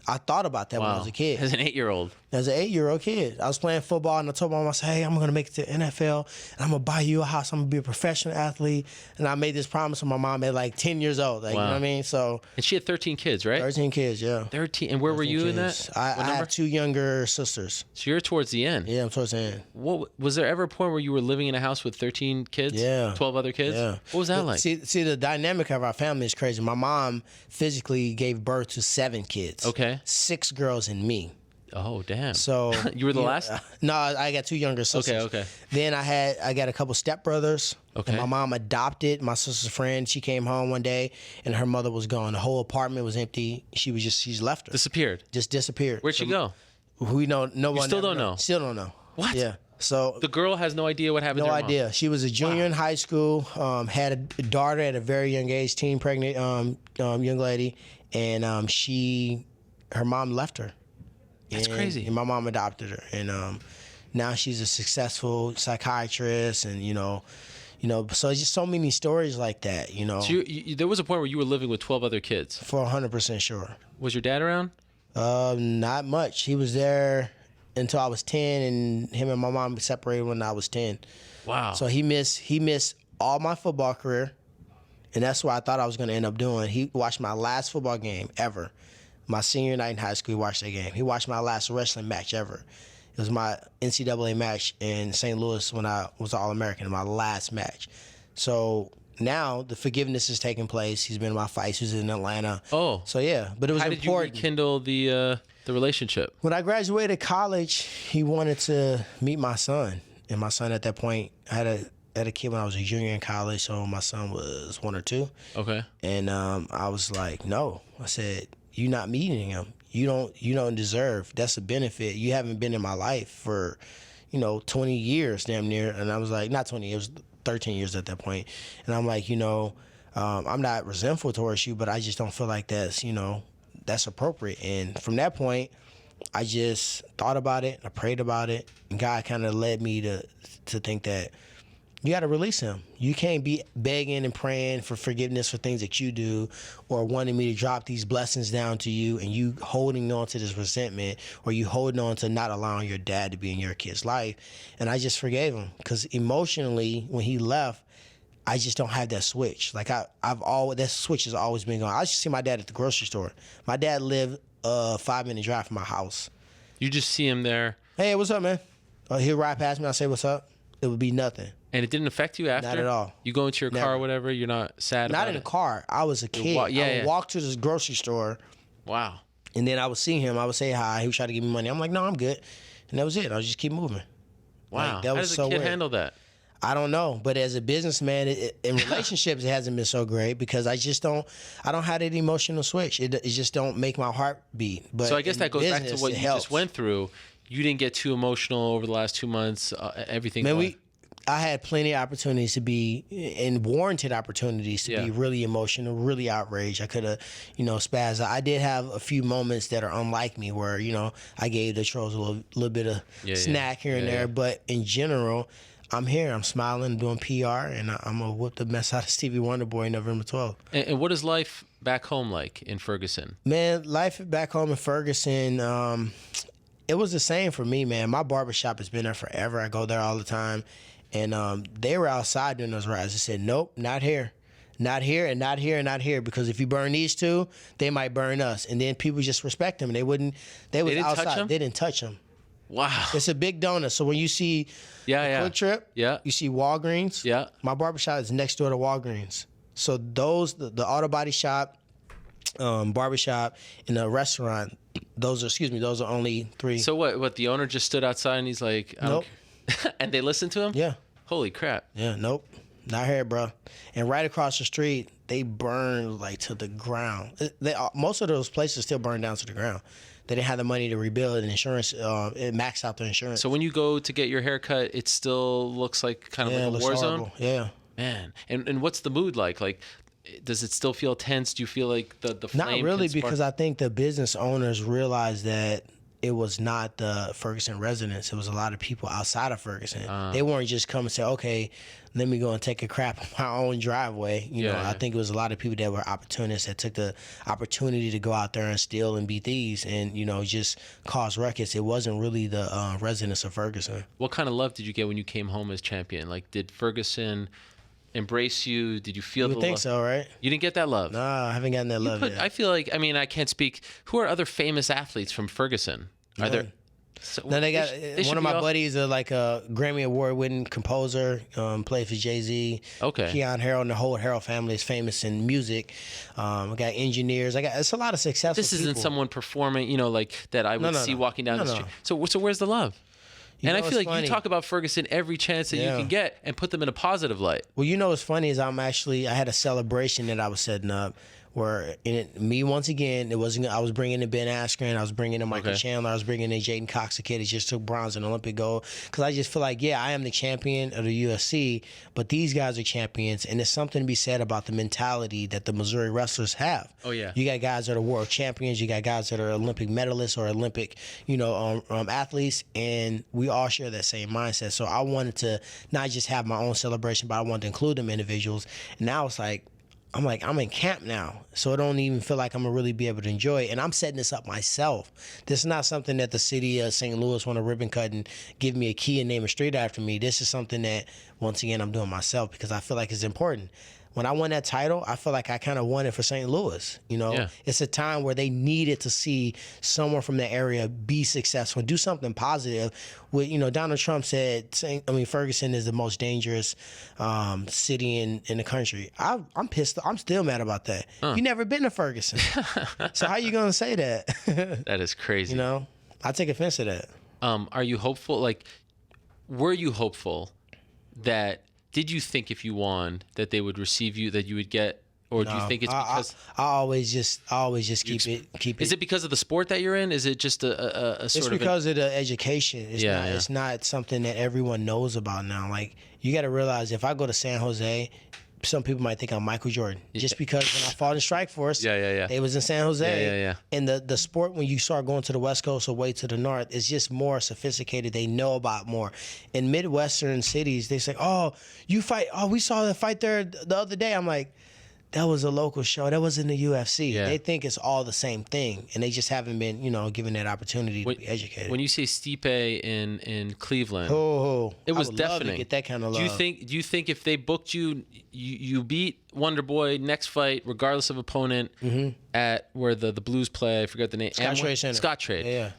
I thought about that when I was a kid. As an 8-year-old. As an 8-year-old kid, I was playing football, and I told my mom, I said, hey, I'm going to make it to the NFL, and I'm going to buy you a house. I'm going to be a professional athlete. And I made this promise to my mom at like 10 years old. Like, you know what I mean? So. And she had 13 kids, right? 13 kids, yeah. 13. And where were you in that? I have 2 younger sisters. So you're towards the end. Yeah, I'm towards the end. What was there ever a point where you were living in a house with 13 kids? Yeah. 12 other kids? Yeah. What was that like? See, the dynamic of our family is crazy. My mom physically gave birth to 7 kids. Okay. 6 girls and me. Oh, damn. So you were the last? No, I got 2 younger sisters. Okay. Then I got a couple stepbrothers. Okay. And my mom adopted my sister's friend. She came home one day and her mother was gone. The whole apartment was empty. She's left her. Disappeared. Just disappeared. Where'd she go? We know. No one. Still don't know. Still don't know. What? Yeah. So the girl has no idea what happened to no her mom? idea. She was a junior in high school, had a daughter at a very young age, teen pregnant young lady, and her mom left her. That's crazy. And my mom adopted her, and now she's a successful psychiatrist, and so it's just so many stories like that, So there was a point where you were living with 12 other kids. For 100% sure. Was your dad around? Not much. He was there until I was 10, and him and my mom separated when I was 10. Wow. So he missed all my football career, and that's what I thought I was going to end up doing. He watched my last football game ever. My senior night in high school, he watched that game. He watched my last wrestling match ever. It was my NCAA match in St. Louis when I was All-American, my last match. So now the forgiveness is taking place. He's been in my fights. He's in Atlanta. Oh. So, yeah. But it was important. important. How did you rekindle the relationship? When I graduated college, he wanted to meet my son. And my son at that point, I had a kid when I was a junior in college, so my son was 1 or 2. Okay. And I was like, no. I said, you're not meeting him. You don't deserve. That's a benefit. You haven't been in my life for, 20 years, damn near. And I was like, not 20 years, 13 years at that point. And I'm like, I'm not resentful towards you, but I just don't feel like that's appropriate. And from that point, I just thought about it. I prayed about it, and God kind of led me to think that you got to release him. You can't be begging and praying for forgiveness for things that you do, or wanting me to drop these blessings down to you, and you holding on to this resentment, or you holding on to not allowing your dad to be in your kid's life. And I just forgave him, because emotionally, when he left, I just don't have that switch. Like that switch has always been gone. I used to see my dad at the grocery store. My dad lived a 5-minute drive from my house. You just see him there. Hey, what's up, man? He'll ride past me. I'll say, what's up? It would be nothing. And it didn't affect you after? Not at all. You go into your car or whatever, you're not sad about it? Not in the car. I was a kid. I would walk to this grocery store. Wow. And then I would see him. I would say hi. He would try to give me money. I'm like, no, I'm good. And that was it. I would just keep moving. Wow. Like, that How was does so a kid weird. handle that? I don't know. But as a businessman, in relationships, it hasn't been so great, because I don't have that emotional switch. It just don't make my heart beat. But so I guess that goes back to what you helps. just went through. You didn't get too emotional over the last 2 months. Everything. Man, I had plenty of opportunities to be, and warranted opportunities to be really emotional, really outraged. I could have, spazzed out. I did have a few moments that are unlike me where, I gave the trolls a little bit of snack here and there. But in general, I'm here. I'm smiling, doing PR, and I'm going to whip the mess out of Stevie Wonder Boy November 12th. And what is life back home like in Ferguson? Man, life back home in Ferguson, it was the same for me, man. My barbershop has been there forever. I go there all the time. And they were outside during those riots. They said, nope, not here. Not here, and not here, and not here. Because if you burn these two, they might burn us. And then people just respect them. They didn't outside. Touch them? They didn't touch them. Wow. It's a big donut. So when you see Quick Trip, you see Walgreens. My barbershop is next door to Walgreens. So those, the auto body shop, barbershop, and the restaurant, those are only 3. So what, the owner just stood outside and he's like, nope. And they listened to him? Yeah. Holy crap. Yeah, nope. Not here, bro. And right across the street, they burned like to the ground. Most of those places still burned down to the ground. They didn't have the money to rebuild, and insurance, it maxed out their insurance. So when you go to get your hair cut, it still looks like kind of it like a looks war horrible. zone? Yeah. Man. And what's the mood like? Like, does it still feel tense? Do you feel like the flame Not really, can spark- because I think the business owners realized that it was not the Ferguson residents. It was a lot of people outside of Ferguson. They weren't just come and say, okay, let me go and take a crap on my own driveway. You know, I think it was a lot of people that were opportunists that took the opportunity to go out there and steal and be thieves and, you know, just cause ruckus. It wasn't really the residents of Ferguson. What kind of love did you get when you came home as champion? Like, did Ferguson embrace you? Did you feel You the would think love? so, right? You didn't get that love? Nah, I haven't gotten that love yet. I feel like, I mean, I can't speak. Who are other famous athletes from Ferguson? Are there? So No, they got they one should of be my off- buddies, like a Grammy Award winning composer, played for Jay-Z. Okay. Keon Harold and the whole Harold family is famous in music. I got engineers. It's a lot of successful This isn't people. someone performing, you know, like that I would see walking down the street. So where's the love? You And I know feel what's like funny? you talk about Ferguson every chance that you can get and put them in a positive light. Well, you know what's funny is I had a celebration that I was setting up where once again, I was bringing in Ben Askren, I was bringing in Michael Chandler, I was bringing in Jaden Cox, a kid that just took bronze in Olympic gold. Because I just feel like, I am the champion of the UFC, but these guys are champions, and there's something to be said about the mentality that the Missouri wrestlers have. Oh, yeah. You got guys that are world champions, you got guys that are Olympic medalists or Olympic, athletes, and we all share that same mindset. So I wanted to not just have my own celebration, but I wanted to include them individuals. And now it's like, I'm in camp now, so I don't even feel like I'm gonna really be able to enjoy it. And I'm setting this up myself. This is not something that the city of St. Louis want to ribbon cut and give me a key and name a street after me. This is something that, once again, I'm doing myself because I feel like it's important. When I won that title, I feel like I kind of won it for St. Louis. It's a time where they needed to see someone from the area be successful, do something positive. Donald Trump said, Ferguson is the most dangerous city in the country. I'm pissed. I'm still mad about that. You never been to Ferguson, so how you gonna say that? That is crazy. I take offense to that. Are you hopeful? Like, were you hopeful that? Did you think if you won that they would receive you, that you would get, or do you think it's because I always just keep it? Is it because of the sport that you're in? Is it just a sort of? It's because of the education. It's not something that everyone knows about now. Like, you got to realize, if I go to San Jose, some people might think I'm Michael Jordan just because when I fought in Strike Force, they was in San Jose. And the sport, when you start going to the West Coast or way to the North, is just more sophisticated. They know about more. In Midwestern cities, they say, "Oh, you fight. Oh, we saw the fight there the other day." I'm like, that was a local show. That was in the UFC. They think it's all the same thing, and they just haven't been, given that opportunity to be educated. When you say Stipe in Cleveland, it was I would deafening. love to get that kind of love. Do you think if they booked you, you beat Wonder Boy next fight, regardless of opponent, at where the Blues play? I forgot the name. Scottrade Center. Scottrade. Yeah.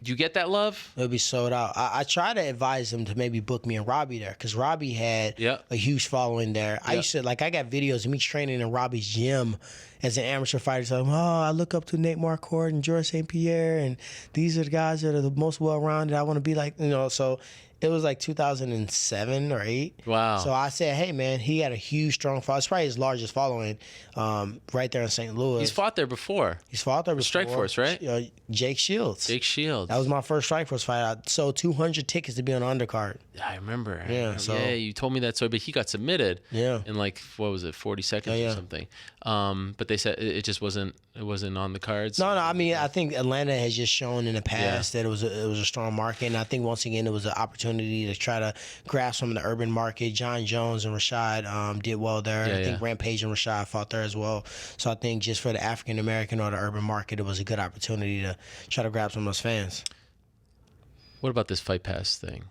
Do you get that love? It'll be sold out. I try to advise them to maybe book me and Robbie there, because Robbie had a huge following there. I used to, I got videos of me training in Robbie's gym as an amateur fighter. So, I look up to Nate Marquardt and George St. Pierre, and these are the guys that are the most well-rounded. I want to be like, so it was like 2007 or 8. Wow. So I said, hey, man, he had a huge, strong following. It's probably his largest following right there in St. Louis. He's fought there before. Strike Force, right? Jake Shields. That was my first Strike Force fight. I sold 200 tickets to be on the undercard. I remember. Yeah, you told me that story, but he got submitted. Yeah. In 40 seconds or something. But they said it just wasn't on the cards. No. I mean, I think Atlanta has just shown in the past that it was a strong market, and I think once again it was an opportunity to try to grasp some of the urban market. John Jones and Rashad did well there. I think Rampage and Rashad fought there as well. So I think just for the African American or the urban market, it was a good opportunity to try to grab some of those fans. What about this Fight Pass thing?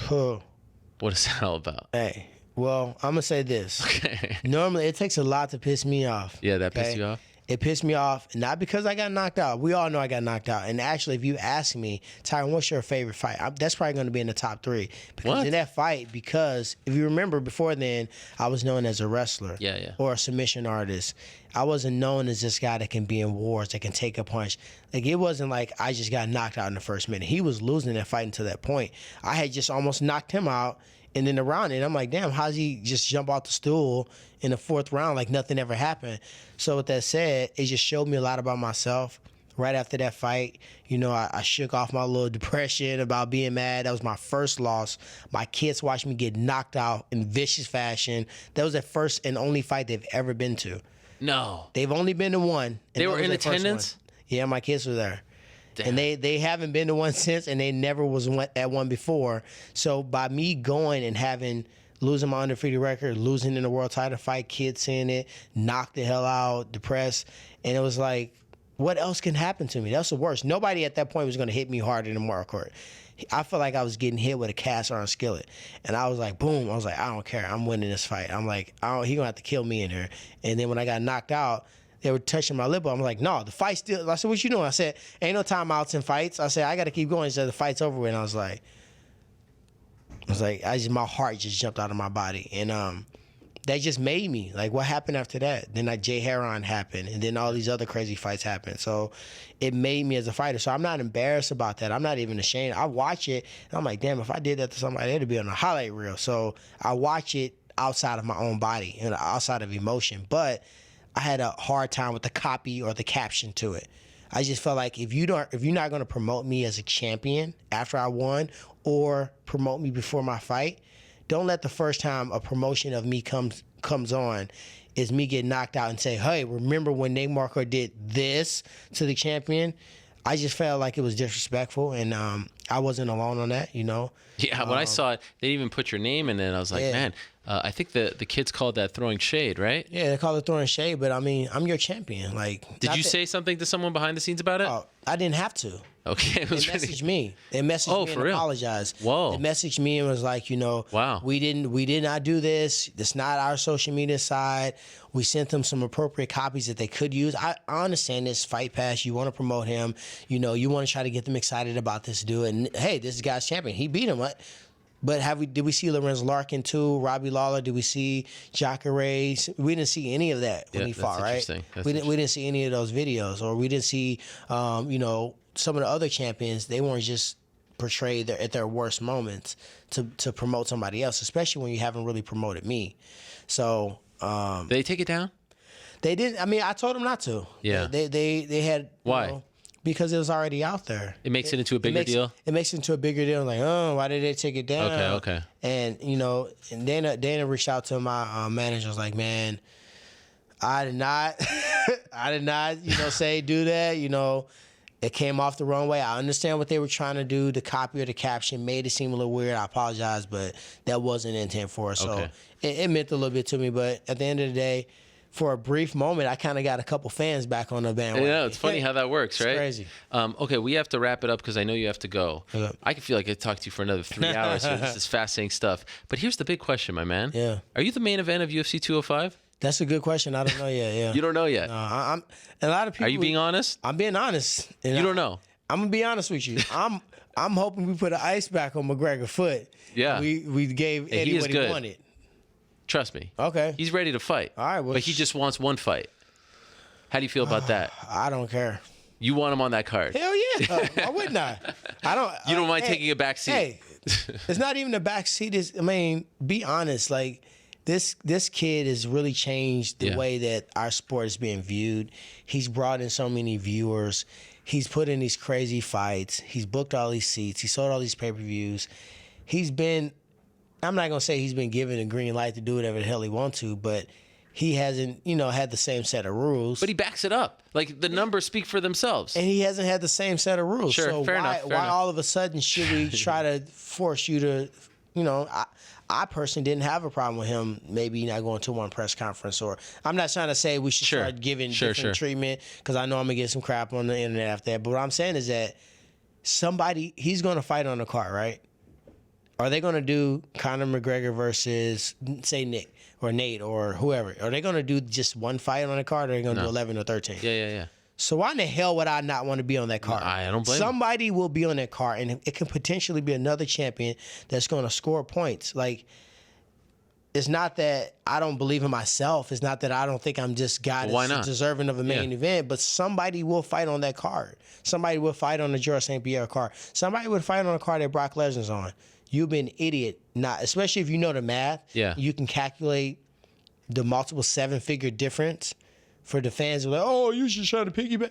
What is that all about? Hey, well, I'm gonna say this. Okay. Normally, it takes a lot to piss me off. Yeah, that pissed you off? It pissed me off, not because I got knocked out. We all know I got knocked out. And actually, if you ask me, Tyron, what's your favorite fight? That's probably going to be in the top 3. Because in that fight, because if you remember before then, I was known as a wrestler. Or a submission artist. I wasn't known as this guy that can be in wars, that can take a punch. Like, it wasn't like I just got knocked out in the first minute. He was losing that fight until that point. I had just almost knocked him out. and then the round, and I'm like, damn, how's he just jump off the stool in the 4th round like nothing ever happened? So with that said, it just showed me a lot about myself. Right after that fight, I shook off my little depression about being mad. That was my first loss. My kids watched me get knocked out in vicious fashion. That was the first and only fight they've ever been to. No. They've only been to one. They were in attendance? Yeah, my kids were there. Damn. And they haven't been to one since, and they never was at one before. So by me going and losing my undefeated record, losing in the world title fight, kids seeing it, knocked the hell out, depressed, and it was like, what else can happen to me? That's the worst. Nobody at that point was going to hit me harder than Mark Court. I felt like I was getting hit with a cast iron skillet. And I was like, boom. I was like, I don't care. I'm winning this fight. I'm like, he going to have to kill me in here. And then when I got knocked out, they were touching my lip. I'm like, no, the fight's still. I said, what you doing? I said, ain't no timeouts in fights. I said, I got to keep going. He said, the fight's over with. And I was like, my heart just jumped out of my body. And that just made me. Like, what happened after that? Then Jay Heron happened, and then all these other crazy fights happened. So it made me as a fighter. So I'm not embarrassed about that. I'm not even ashamed. I watch it, and I'm like, damn, if I did that to somebody, it'd be on a highlight reel. So I watch it outside of my own body and outside of emotion. But I had a hard time with the copy or the caption to it. I just felt like if you're not going to promote me as a champion after I won or promote me before my fight, don't let the first time a promotion of me comes on is me get knocked out and say, hey, remember when Nate Marquardt did this to the champion? I just felt like it was disrespectful, and I wasn't alone on that, Yeah, when I saw it, they didn't even put your name in it. I was like, man, I think the kids called that throwing shade, right? Yeah, they call it throwing shade, but I mean, I'm your champion. Like, did you say something to someone behind the scenes about it? Oh, I didn't have to. Okay, They messaged me. They messaged me and real? apologized. Whoa. They messaged me and was like, wow, we did not do this. It's not our social media side. We sent them some appropriate copies that they could use. I understand this Fight Pass. You want to promote him. You want to try to get them excited about this dude. And hey, this guy's champion. He beat him. But did we see Lorenz Larkin too? Robbie Lawler? Did we see Jacare? We didn't see any of that when he fought, right? We didn't see any of those videos, or we didn't see, some of the other champions. They weren't just portrayed at their worst moments to promote somebody else, especially when you haven't really promoted me. So did they take it down? They didn't. I mean, I told them not to. Yeah. They had. Why? Because it was already out there. It makes it into a bigger deal? It makes it into a bigger deal. Like, oh, why did they take it down? Okay. And, and Dana reached out to my manager. Was like, man, I did not, say do that. It came off the wrong way. I understand what they were trying to do. The copy or the caption made it seem a little weird. I apologize, but that wasn't the intent for it. So it meant a little bit to me. But at the end of the day, for a brief moment, I kind of got a couple fans back on the bandwagon. Yeah, it's funny how that works, right? It's crazy. Okay, we have to wrap it up because I know you have to go. Okay. I can feel like I could talk to you for another 3 hours. So this is fascinating stuff. But here's the big question, my man. Yeah. Are you the main event of UFC 205? That's a good question. I don't know yet. Yeah. You don't know yet? No, I'm. A lot of people. Are you being honest? I'm being honest. And you don't know? I'm gonna be honest with you. I'm hoping we put an ice back on McGregor foot. Yeah. We gave Eddie what he wanted. Trust me. Okay. He's ready to fight. All right. Well, but he just wants one fight. How do you feel about that? I don't care. You want him on that card? Hell yeah. Why wouldn't I? I don't. You don't mind taking a back seat? Hey, it's not even a back seat. Be honest. Like this kid has really changed the way that our sport is being viewed. He's brought in so many viewers. He's put in these crazy fights. He's booked all these seats. He sold all these pay-per-views. I'm not going to say he's been given a green light to do whatever the hell he wants to, but he hasn't, had the same set of rules. But he backs it up. Like, the numbers speak for themselves. And he hasn't had the same set of rules. Sure, so fair why enough. all of a sudden should we try to force you to, I personally didn't have a problem with him maybe not going to one press conference, or I'm not trying to say we should start giving different treatment, because I know I'm going to get some crap on the internet after that. But what I'm saying is that he's going to fight on the card, right? Are they going to do Conor McGregor versus, say, Nick or Nate or whoever? Are they going to do just one fight on the card, or are they going to do 11 or 13? Yeah. So why in the hell would I not want to be on that card? I don't blame Somebody will be on that card, and it can potentially be another champion that's going to score points. Like, it's not that I don't believe in myself. It's not that I don't think I'm just that's deserving of a main event, but somebody will fight on that card. Somebody will fight on the George St. Pierre card. Somebody would fight on a card that Brock Lesnar's on. you'll be an idiot. Not, especially if you know the math. Yeah. You can calculate the multiple 7-figure difference for the fans. Who are like, oh, you should try to piggyback.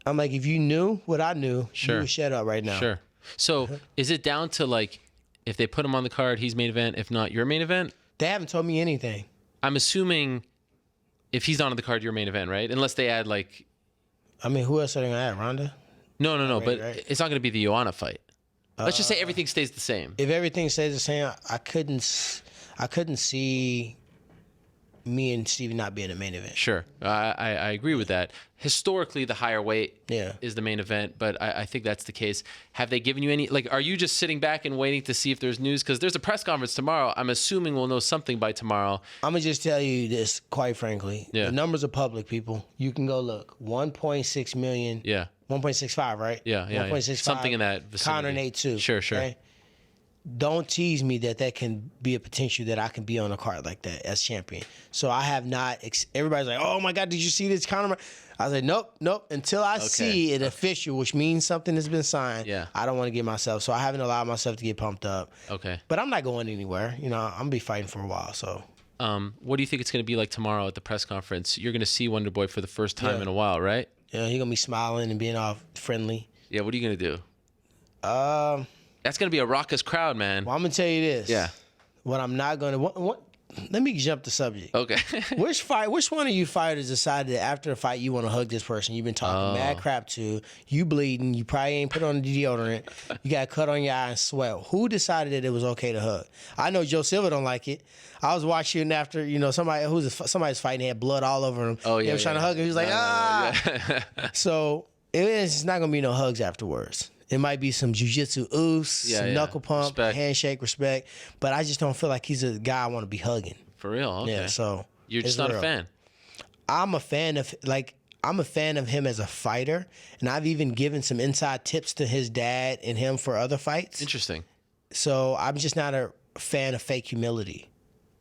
I'm like, if you knew what I knew, Sure. you would shut up right now. Sure. So is it down to like, if they put him on the card, he's main event. If not, your main event? They haven't told me anything. I'm assuming if he's not on the card, your main event, right? Unless they add like. I mean, who else are they gonna add? Ronda? No. But right. it's not going to be the Joanna fight. Let's just say everything stays the same. If everything stays the same, I couldn't see me and Stevie not being the main event. Sure. I agree with that. Historically, the higher weight Yeah. is the main event, but I think that's the case. Have they given you any, like, are you just sitting back and waiting to see if there's news? Because there's a press conference tomorrow. I'm assuming we'll know something by tomorrow. I'm gonna just tell you this, quite frankly. Yeah. The numbers are public, people. You can go look. 1.6 million. Yeah. 1.65, right? Yeah. 1.65. Something in that vicinity. Conor Nate too. Sure. Don't tease me that can be a potential that I can be on a card like that as champion. So I have not. Everybody's like, "Oh my God, did you see this Conor?" I was like, "Nope." Until I see it official, which means something has been signed. Yeah. I don't want to get myself. So I haven't allowed myself to get pumped up. Okay. But I'm not going anywhere. You know, I'm gonna be fighting for a while. So. What do you think it's going to be like tomorrow at the press conference? You're going to see Wonder Boy for the first time Yeah. in a while, right? You know, he's gonna be smiling and being all friendly. Yeah. What are you going to do? Well, That's going to be a raucous crowd, man. I'm gonna tell you this. Yeah. What I'm not gonna. What, let me jump the subject. Okay. Which one of you fighters decided that after the fight you want to hug this person you've been talking mad crap to? You bleeding. You probably ain't put on the deodorant. You got a cut on your eye and sweat. Who decided that it was okay to hug? I know Joe Silva don't like it. I was watching after somebody's fighting, had blood all over him. Oh yeah. They was trying to hug him. He was like, Yeah. So it's not gonna be no hugs afterwards. It might be some jiu-jitsu oos, some knuckle pump, Respect. handshake, respect. But I just don't feel like he's a guy I want to be hugging. For real? Okay. Yeah, so You're just it's not real. a fan. I'm a fan of him as a fighter, and I've even given some inside tips to his dad and him for other fights. Interesting. So I'm just not a fan of fake humility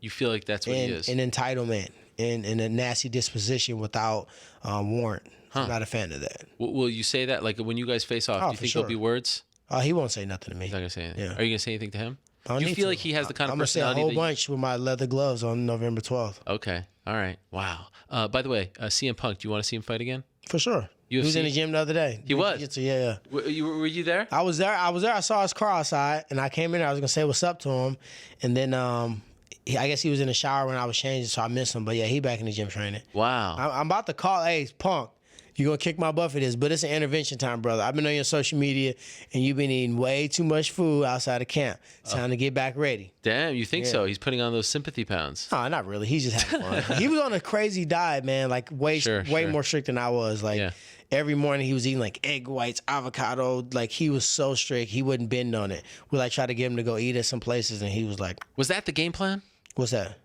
You feel like that's what he is. and entitlement and a nasty disposition without warrant. Huh. I'm not a fan of that. Will you say that? Like when you guys face off, do you for think sure. there'll be words? He won't say nothing to me. He's not gonna say anything. Yeah. Are you gonna say anything to him? I don't Do you need feel to. like he has the kind of I'm gonna say a personality whole that bunch with my leather gloves on November 12th. Okay. All right. Wow. By the way, CM Punk, do you want to see him fight again? For sure. He was in the gym the other day. He was? Yeah. Were you there? I was there. I saw his car outside, and I came in there. I was gonna say what's up to him, and then I guess he was in the shower when I was changing, so I missed him. But yeah, he back in the gym training. Wow. I'm about to call. Hey, Punk, you gonna kick my butt for this? But it's an intervention time, brother. I've been on your social media, and you've been eating way too much food outside of camp. It's time to get back ready. Damn, you think so? He's putting on those sympathy pounds. No, not really. He's just having fun. He was on a crazy diet, man. Like way Sure. more strict than I was. Like. Yeah. Every morning he was eating like egg whites, avocado. Like he was so strict, he wouldn't bend on it. We like tried to get him to go eat at some places, and he was like, Was that the game plan? "What's that?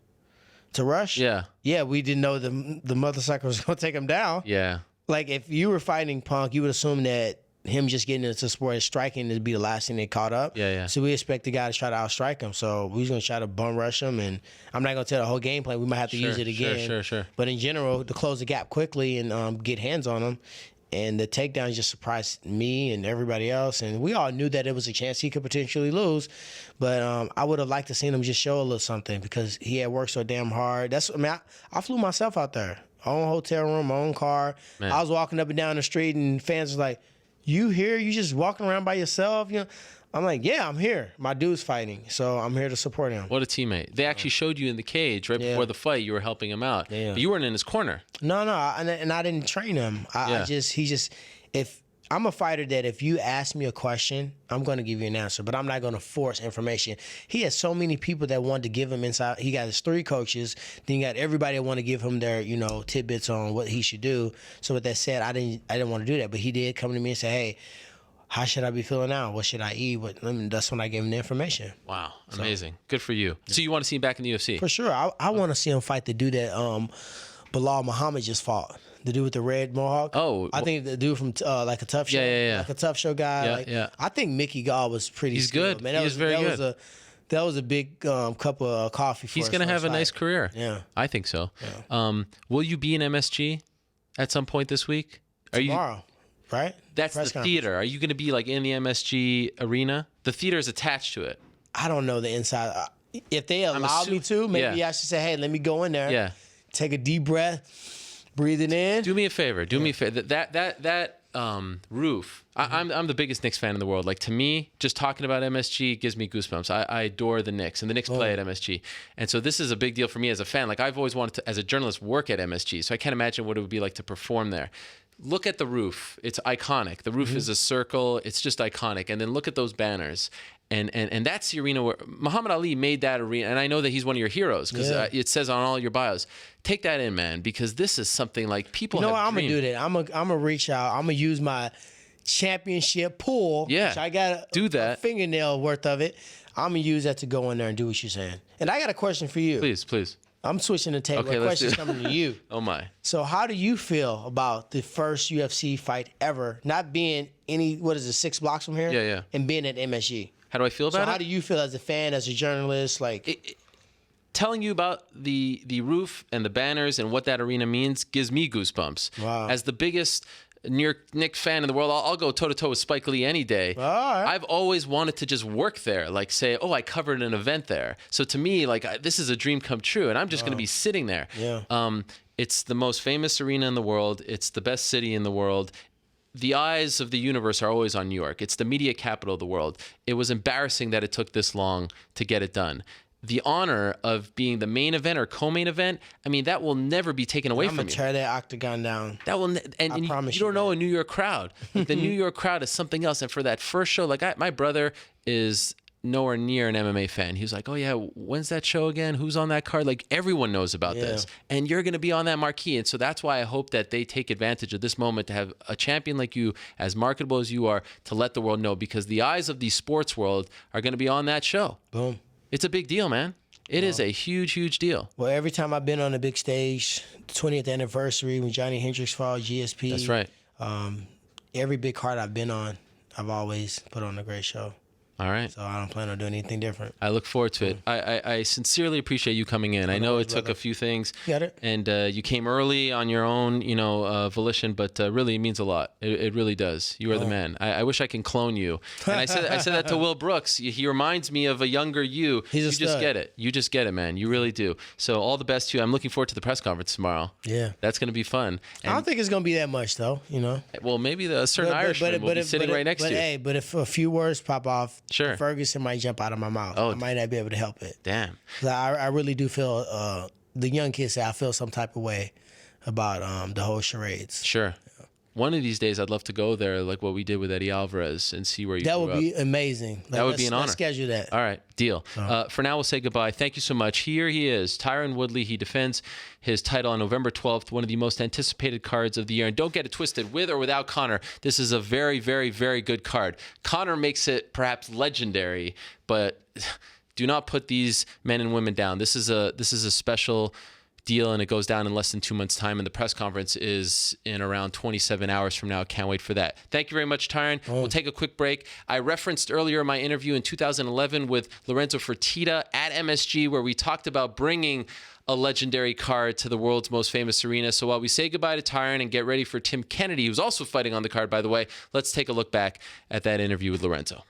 To rush?" Yeah. Yeah, we didn't know the mother sucker was gonna take him down. Yeah. Like if you were fighting Punk, you would assume that him just getting into the sport and striking would be the last thing they caught up. Yeah. So we expect the guy to try to outstrike him. So we was gonna try to bum rush him, and I'm not gonna tell the whole game plan. We might have to use it again. Sure. But in general, to close the gap quickly and get hands on him. And the takedown just surprised me and everybody else. And we all knew that it was a chance he could potentially lose. But I would have liked to seen him just show a little something because he had worked so damn hard. I flew myself out there. My own hotel room, my own car. Man. I was walking up and down the street and fans was like, "You here? You just walking around by yourself?" You know, I'm like, "Yeah, I'm here. My dude's fighting. So I'm here to support him." What a teammate. They actually showed you in the cage right before the fight. You were helping him out. Yeah. But you weren't in his corner. No, and I didn't train him. If I'm a fighter that if you ask me a question, I'm going to give you an answer, but I'm not going to force information. He has so many people that wanted to give him inside. He got his 3 coaches. Then you got everybody that want to give him their, tidbits on what he should do. So with that said, I didn't want to do that, but he did come to me and say, "Hey, how should I be feeling now? What should I eat?" That's when I gave him the information. Wow. Amazing. Good for you. So you want to see him back in the UFC? For sure. I want to see him fight the dude that Bilal Muhammad just fought. The dude with the red mohawk. Oh. I think the dude from like a Tough Show. Yeah. Like a Tough Show guy. Yeah. I think Mickey Gall was pretty He's skilled, good. man. He is very good. That was a big cup of coffee for He's going to have a nice career. Yeah. I think so. Yeah. Will you be in MSG at some point this week? Tomorrow, right? That's Press the conference. theater. Are you going to be like in the MSG arena? The theater is attached to it. I don't know the inside. If they allow me to, maybe I should say, hey, let me go in there. Yeah. Take a deep breath, breathe it in. Do me a favor. Do me a favor. That roof. I'm the biggest Knicks fan in the world. Like, to me, just talking about MSG gives me goosebumps. I adore the Knicks, and the Knicks play at MSG, and so this is a big deal for me as a fan. Like, I've always wanted to, as a journalist, work at MSG, so I can't imagine what it would be like to perform there. Look at the roof. It's iconic. The roof is a circle. It's just iconic. And then look at those banners. And that's the arena where Muhammad Ali made that arena. And I know that he's one of your heroes because it says on all your bios. Take that in, man, because this is something like people have I'm dreamed. going to do that. I'm going to reach out. I'm going to use my championship pull. Yeah. Which I got a fingernail worth of it. I'm going to use that to go in there and do what you're saying. And I got a question for you. Please. I'm switching the table. Okay, the question's coming to you. Oh, my. So how do you feel about the first UFC fight ever not being 6 blocks from here? Yeah. And being at MSG? How do I feel about it? So how do you feel as a fan, as a journalist? Like, telling you about the roof and the banners and what that arena means gives me goosebumps. Wow. As the biggest New York Knicks fan in the world, I'll go toe-to-toe with Spike Lee any day. All right. I've always wanted to just work there, like say, I covered an event there. So to me, like, this is a dream come true, and I'm just going to be sitting there. Yeah. It's the most famous arena in the world. It's the best city in the world. The eyes of the universe are always on New York. It's the media capital of the world. It was embarrassing that it took this long to get it done. The honor of being the main event or co-main event, I mean, that will never be taken away from you. I'm gonna tear that octagon down. That will, and you don't know a New York crowd. Like, the New York crowd is something else. And for that first show, like my brother is nowhere near an MMA fan. He was like, "Oh yeah, when's that show again? Who's on that card?" Like, everyone knows about this, and you're gonna be on that marquee. And so that's why I hope that they take advantage of this moment to have a champion like you, as marketable as you are, to let the world know, because the eyes of the sports world are gonna be on that show. Boom. It's a big deal, man. It is a huge, huge deal. Well, every time I've been on a big stage, 20th anniversary when Johnny Hendricks fought, GSP. That's right. Every big card I've been on, I've always put on a great show. All right. So I don't plan on doing anything different. I look forward to it. I sincerely appreciate you coming in. I know it took a few things. Got it. And you came early on your own, volition, but really it means a lot. It really does. You are the man. I wish I can clone you. And I said that to Will Brooks. He reminds me of a younger you. He's a You just stud. get it. You just get it, man. You really do. So all the best to you. I'm looking forward to the press conference tomorrow. Yeah. That's going to be fun. I don't think it's going to be that much, though, Well, maybe a certain Irishman will be sitting right next to you. Hey, but if a few words pop off, Sure. Ferguson might jump out of my mouth. Oh. I might not be able to help it. Damn. 'Cause I really do feel, the young kids say I feel some type of way about the whole charades. Sure. One of these days, I'd love to go there, like what we did with Eddie Alvarez, and see where you That grew would up. be amazing. That would be an honor. Let's schedule that. All right, deal. For now, we'll say goodbye. Thank you so much. Here he is, Tyron Woodley. He defends his title on November 12th, one of the most anticipated cards of the year. And don't get it twisted, with or without Conor, this is a very, very, very good card. Conor makes it perhaps legendary, but do not put these men and women down. This is a special deal, and it goes down in less than 2 months' time, and the press conference is in around 27 hours from now. Can't wait for that. Thank you very much, Tyron. We'll take a quick break. I referenced earlier my interview in 2011 with Lorenzo Fertitta at MSG, where we talked about bringing a legendary card to the world's most famous arena. So while we say goodbye to Tyron and get ready for Tim Kennedy, who's also fighting on the card, by the way, let's take a look back at that interview with Lorenzo.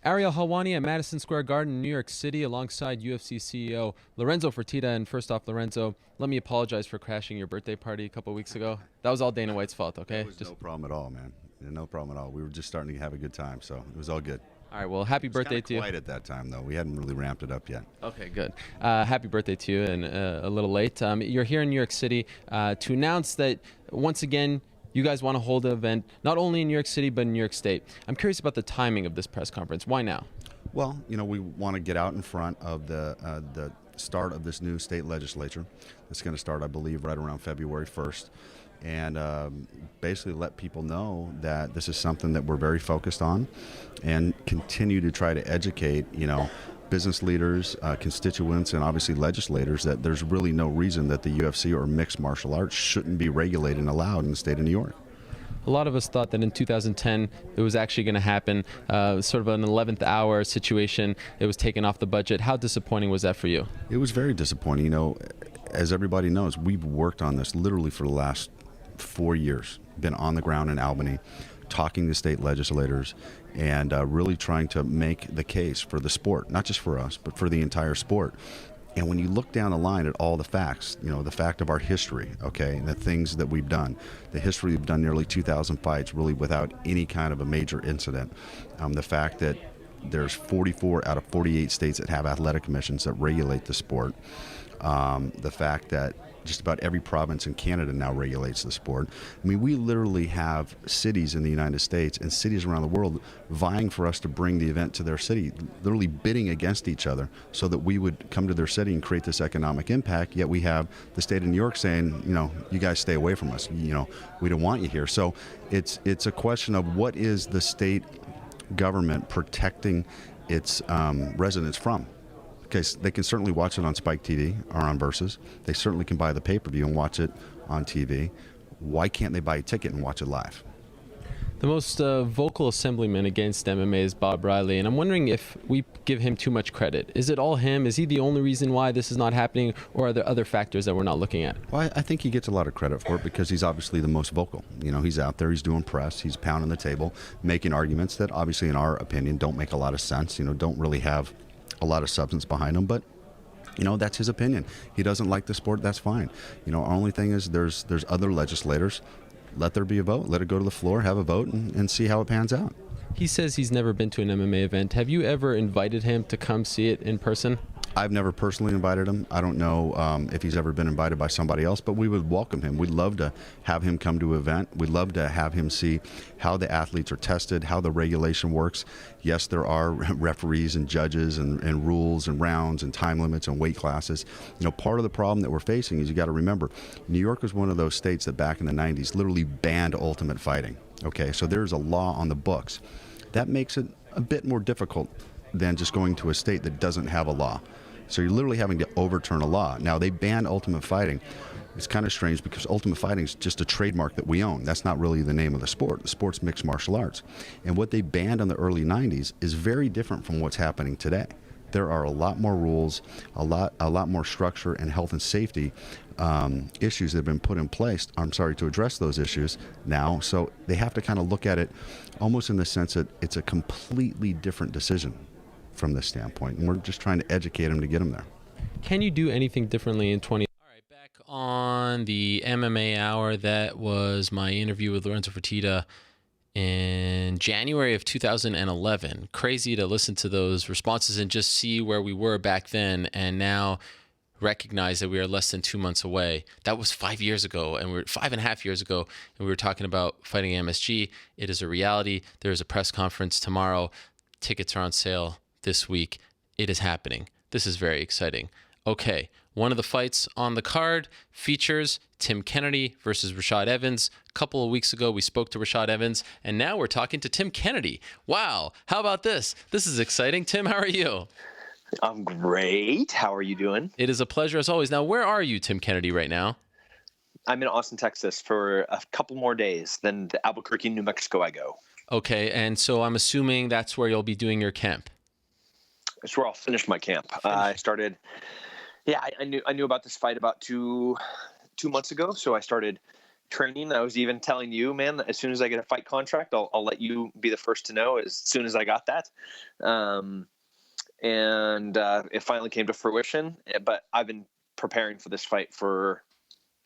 Ariel Helwani at Madison Square Garden in New York City alongside UFC CEO Lorenzo Fertitta. And first off, Lorenzo, let me apologize for crashing your birthday party a couple weeks ago. That was all Dana White's fault, okay? It was no problem at all, man. No problem at all. We were just starting to have a good time, so it was all good. All right, well, happy birthday to you. Quiet at that time, though. We hadn't really ramped it up yet. Okay, good. Happy birthday to you, and a little late. You're here in New York City to announce that, once again, you guys want to hold an event not only in New York City but in New York State. I'm curious about the timing of this press conference. Why now? Well, we want to get out in front of the start of this new state legislature. It's going to start, I believe, right around February 1st. And basically let people know that this is something that we're very focused on, and continue to try to educate, business leaders, constituents, and obviously legislators that there's really no reason that the UFC or mixed martial arts shouldn't be regulated and allowed in the state of New York. A lot of us thought that in 2010 it was actually going to happen, sort of an 11th hour situation. It was taken off the budget. How disappointing was that for you? It was very disappointing. As everybody knows, we've worked on this literally for the last 4 years, been on the ground in Albany, talking to state legislators and really trying to make the case for the sport, not just for us, but for the entire sport. And when you look down the line at all the facts, the fact of our history, okay, and the things that we've done, the history we've done nearly 2,000 fights really without any kind of a major incident, the fact that there's 44 out of 48 states that have athletic commissions that regulate the sport, the fact that just about every province in Canada now regulates the sport. I mean, we literally have cities in the United States and cities around the world vying for us to bring the event to their city, literally bidding against each other so that we would come to their city and create this economic impact. Yet we have the state of New York saying, you guys stay away from us. We don't want you here. So it's a question of what is the state government protecting its residents from. Because they can certainly watch it on Spike TV or on Versus. They certainly can buy the pay-per-view and watch it on TV. Why can't they buy a ticket and watch it live? The most vocal assemblyman against MMA is Bob Riley, and I'm wondering if we give him too much credit. Is it all him? Is he the only reason why this is not happening, or are there other factors that we're not looking at? Well, I think he gets a lot of credit for it because he's obviously the most vocal. He's out there, he's doing press, he's pounding the table, making arguments that obviously, in our opinion, don't make a lot of sense, don't really have a lot of substance behind them, but that's his opinion. He doesn't like the sport, that's fine. Our only thing is there's other legislators. Let there be a vote. Let it go to the floor, have a vote, and see how it pans out. He says he's never been to an MMA event. Have you ever invited him to come see it in person? I've never personally invited him. I don't know if he's ever been invited by somebody else, but we would welcome him. We'd love to have him come to an event. We'd love to have him see how the athletes are tested, how the regulation works. Yes, there are referees and judges and rules and rounds and time limits and weight classes. Part of the problem that we're facing is you got to remember, New York was one of those states that back in the 90s literally banned ultimate fighting. Okay, so there's a law on the books. That makes it a bit more difficult than just going to a state that doesn't have a law. So you're literally having to overturn a law. Now, they banned ultimate fighting. It's kind of strange because ultimate fighting is just a trademark that we own. That's not really the name of the sport. The sport's mixed martial arts. And what they banned in the early 90s is very different from what's happening today. There are a lot more rules, a lot more structure and health and safety issues that have been put in place, to address those issues now. So they have to kind of look at it almost in the sense that it's a completely different decision from this standpoint, and we're just trying to educate them to get them there. Can you do anything differently in 20? All right, back on the MMA Hour. That was my interview with Lorenzo Fertitta in January of 2011. Crazy to listen to those responses and just see where we were back then, and now recognize that we are less than 2 months away. That was 5 years ago, and we're 5.5 years ago, and we were talking about fighting MSG. It is a reality. There is a press conference tomorrow. Tickets are on sale this week. It is happening. This is very exciting. Okay, one of the fights on the card features Tim Kennedy versus Rashad Evans. A couple of weeks ago, we spoke to Rashad Evans, and now we're talking to Tim Kennedy. Wow, how about this? This is exciting. Tim, how are you? I'm great. How are you doing? It is a pleasure as always. Now, where are you, Tim Kennedy, right now? I'm in Austin, Texas for a couple more days. Then to Albuquerque, New Mexico I go. Okay, and so I'm assuming that's where you'll be doing your camp. It's where I'll finish my camp. I started, I knew about this fight about two months ago, so I started training. I was even telling you, man, as soon as I get a fight contract, I'll let you be the first to know as soon as I got that. And it finally came to fruition. But I've been preparing for this fight for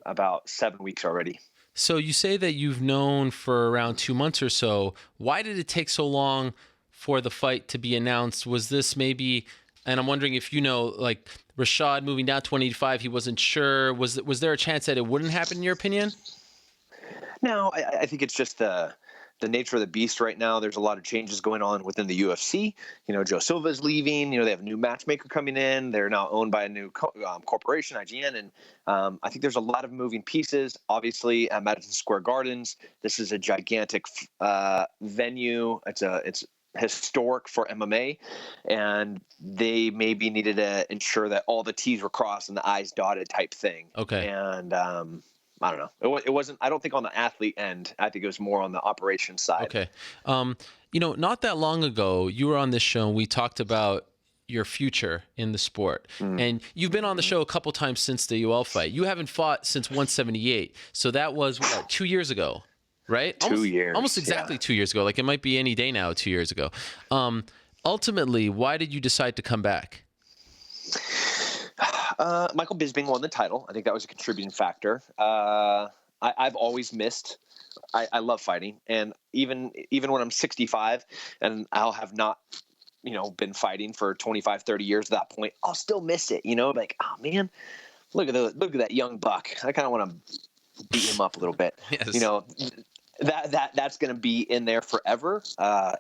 about 7 weeks already. So you say that you've known for around 2 months or so. Why did it take so long for the fight to be announced? Was this maybe, and I'm wondering if like Rashad moving down to 185, he wasn't sure. Was there a chance that it wouldn't happen in your opinion? No, I think it's just the nature of the beast right now. There's a lot of changes going on within the UFC. Joe Silva's leaving. They have a new matchmaker coming in. They're now owned by a new corporation, IGN. And I think there's a lot of moving pieces. Obviously, at Madison Square Gardens, this is a gigantic venue. It's historic for MMA, and they maybe needed to ensure that all the T's were crossed and the I's dotted type thing. Okay. And I don't know. It wasn't. I don't think on the athlete end. I think it was more on the operation side. Okay. Not that long ago, you were on this show and we talked about your future in the sport. And you've been on the show a couple times since the UL fight. You haven't fought since 178. So that was, 2 years ago? right? 2 years. Almost exactly 2 years ago. Like it might be any day now, 2 years ago. Ultimately, why did you decide to come back? Michael Bisping won the title. I think that was a contributing factor. I've always missed. I love fighting, and even when I'm 65 and I'll have not, been fighting for 25, 30 years at that point, I'll still miss it. Like, oh man, look at that young buck. I kind of want to beat him up a little bit. Yes. That's going to be in there forever.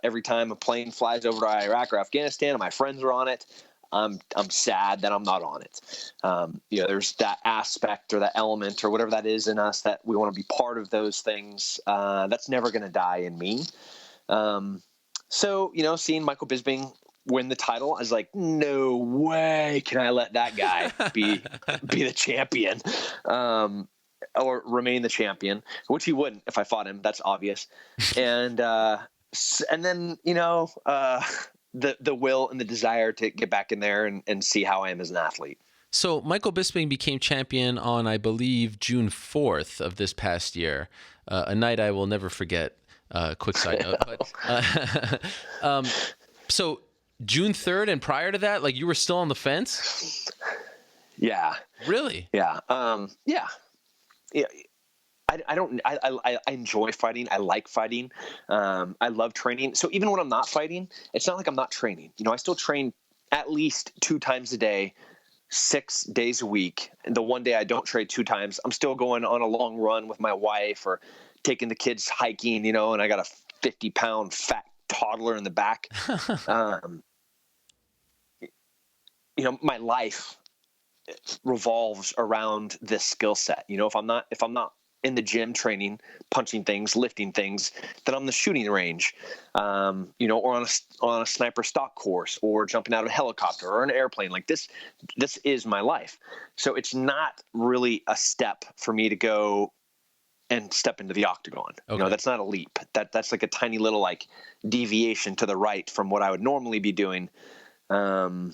Every time a plane flies over to Iraq or Afghanistan and my friends are on it, I'm sad that I'm not on it. There's that aspect or that element or whatever that is in us that we want to be part of those things. That's never going to die in me. So, seeing Michael Bisping win the title, I was like, no way can I let that guy be the champion. Or remain the champion, which he wouldn't if I fought him. That's obvious. And then, the will and the desire to get back in there and see how I am as an athlete. So Michael Bisping became champion on, I believe, June 4th of this past year, a night I will never forget. Quick side note. But, so June 3rd and prior to that, like you were still on the fence? Yeah. Really? Yeah. Yeah. I enjoy fighting. I like fighting. I love training. So even when I'm not fighting, it's not like I'm not training. I still train at least 2 times a day, 6 days a week. And the one day I don't train 2 times, I'm still going on a long run with my wife or taking the kids hiking, and I got a 50-pound fat toddler in the back. My life revolves around this skill set. If I'm not in the gym training, punching things, lifting things, then I'm in the shooting range, or on a sniper stock course, or jumping out of a helicopter or an airplane. Like this is my life. So it's not really a step for me to go and step into the octagon. Okay. That's not a leap. That's like a tiny little like deviation to the right from what I would normally be doing. I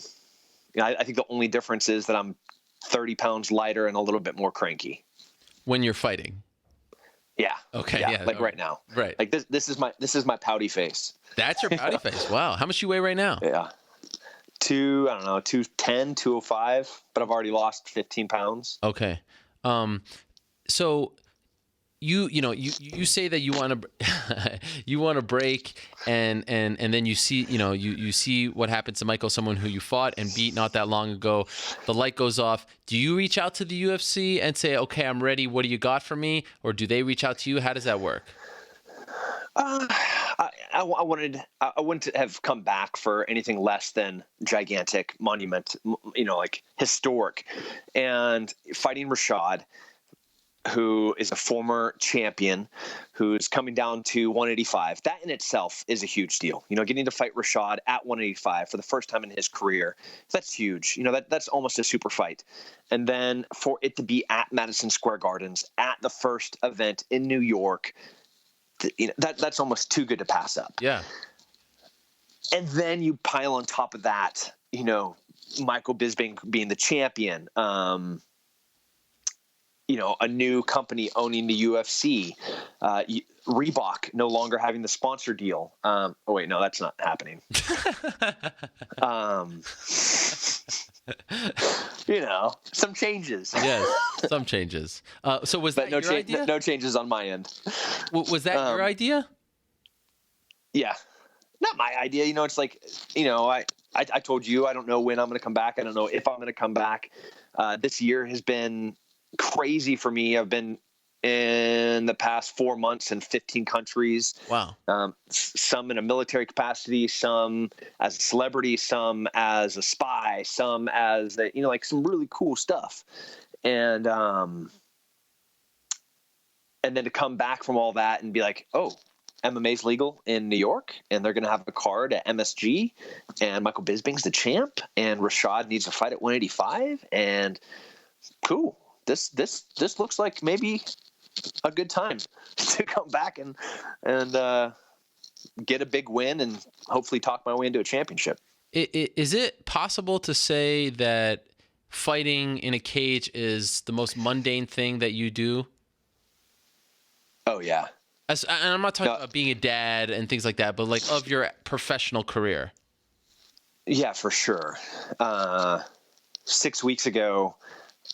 think the only difference is that I'm 30 pounds lighter and a little bit more cranky. When you're fighting? Yeah. Okay. Yeah. Like right now. Right. Like this is my pouty face. That's your pouty face. Wow. How much you weigh right now? Yeah. 210, 205, but I've already lost 15 pounds. Okay. So you say that you want to break and then you see you see what happens to Michael, someone who you fought and beat not that long ago. The light goes off. Do you reach out to the UFC and say, okay, I'm ready, what do you got for me? Or do they reach out to you? How does that work? I wouldn't have come back for anything less than gigantic, monument, like historic. And fighting Rashad, who is a former champion, who's coming down to 185. That in itself is a huge deal. Getting to fight Rashad at 185 for the first time in his career, that's huge. That's almost a super fight. And then for it to be at Madison Square Gardens, at the first event in New York, that's almost too good to pass up. Yeah. And then you pile on top of that, Michael Bisping being the champion, a new company owning the UFC, Reebok no longer having the sponsor deal. Oh wait, no, that's not happening. Some changes. Yes, some changes. So was that your idea? No changes on my end. Was that your idea? Yeah, not my idea. It's like, I told you, I don't know when I'm going to come back. I don't know if I'm going to come back. This year has been crazy for me. I've been in the past 4 months in 15 countries. Wow. Some in a military capacity, some as a celebrity, some as a spy, some as like some really cool stuff. And then to come back from all that and be like, oh, MMA's legal in New York, and they're going to have a card at MSG, and Michael Bisping's the champ, and Rashad needs a fight at 185, and cool. This looks like maybe a good time to come back and get a big win and hopefully talk my way into a championship. Is it possible to say that fighting in a cage is the most mundane thing that you do? Oh yeah. And I'm not talking about being a dad and things like that, but like of your professional career. Yeah, for sure. 6 weeks ago,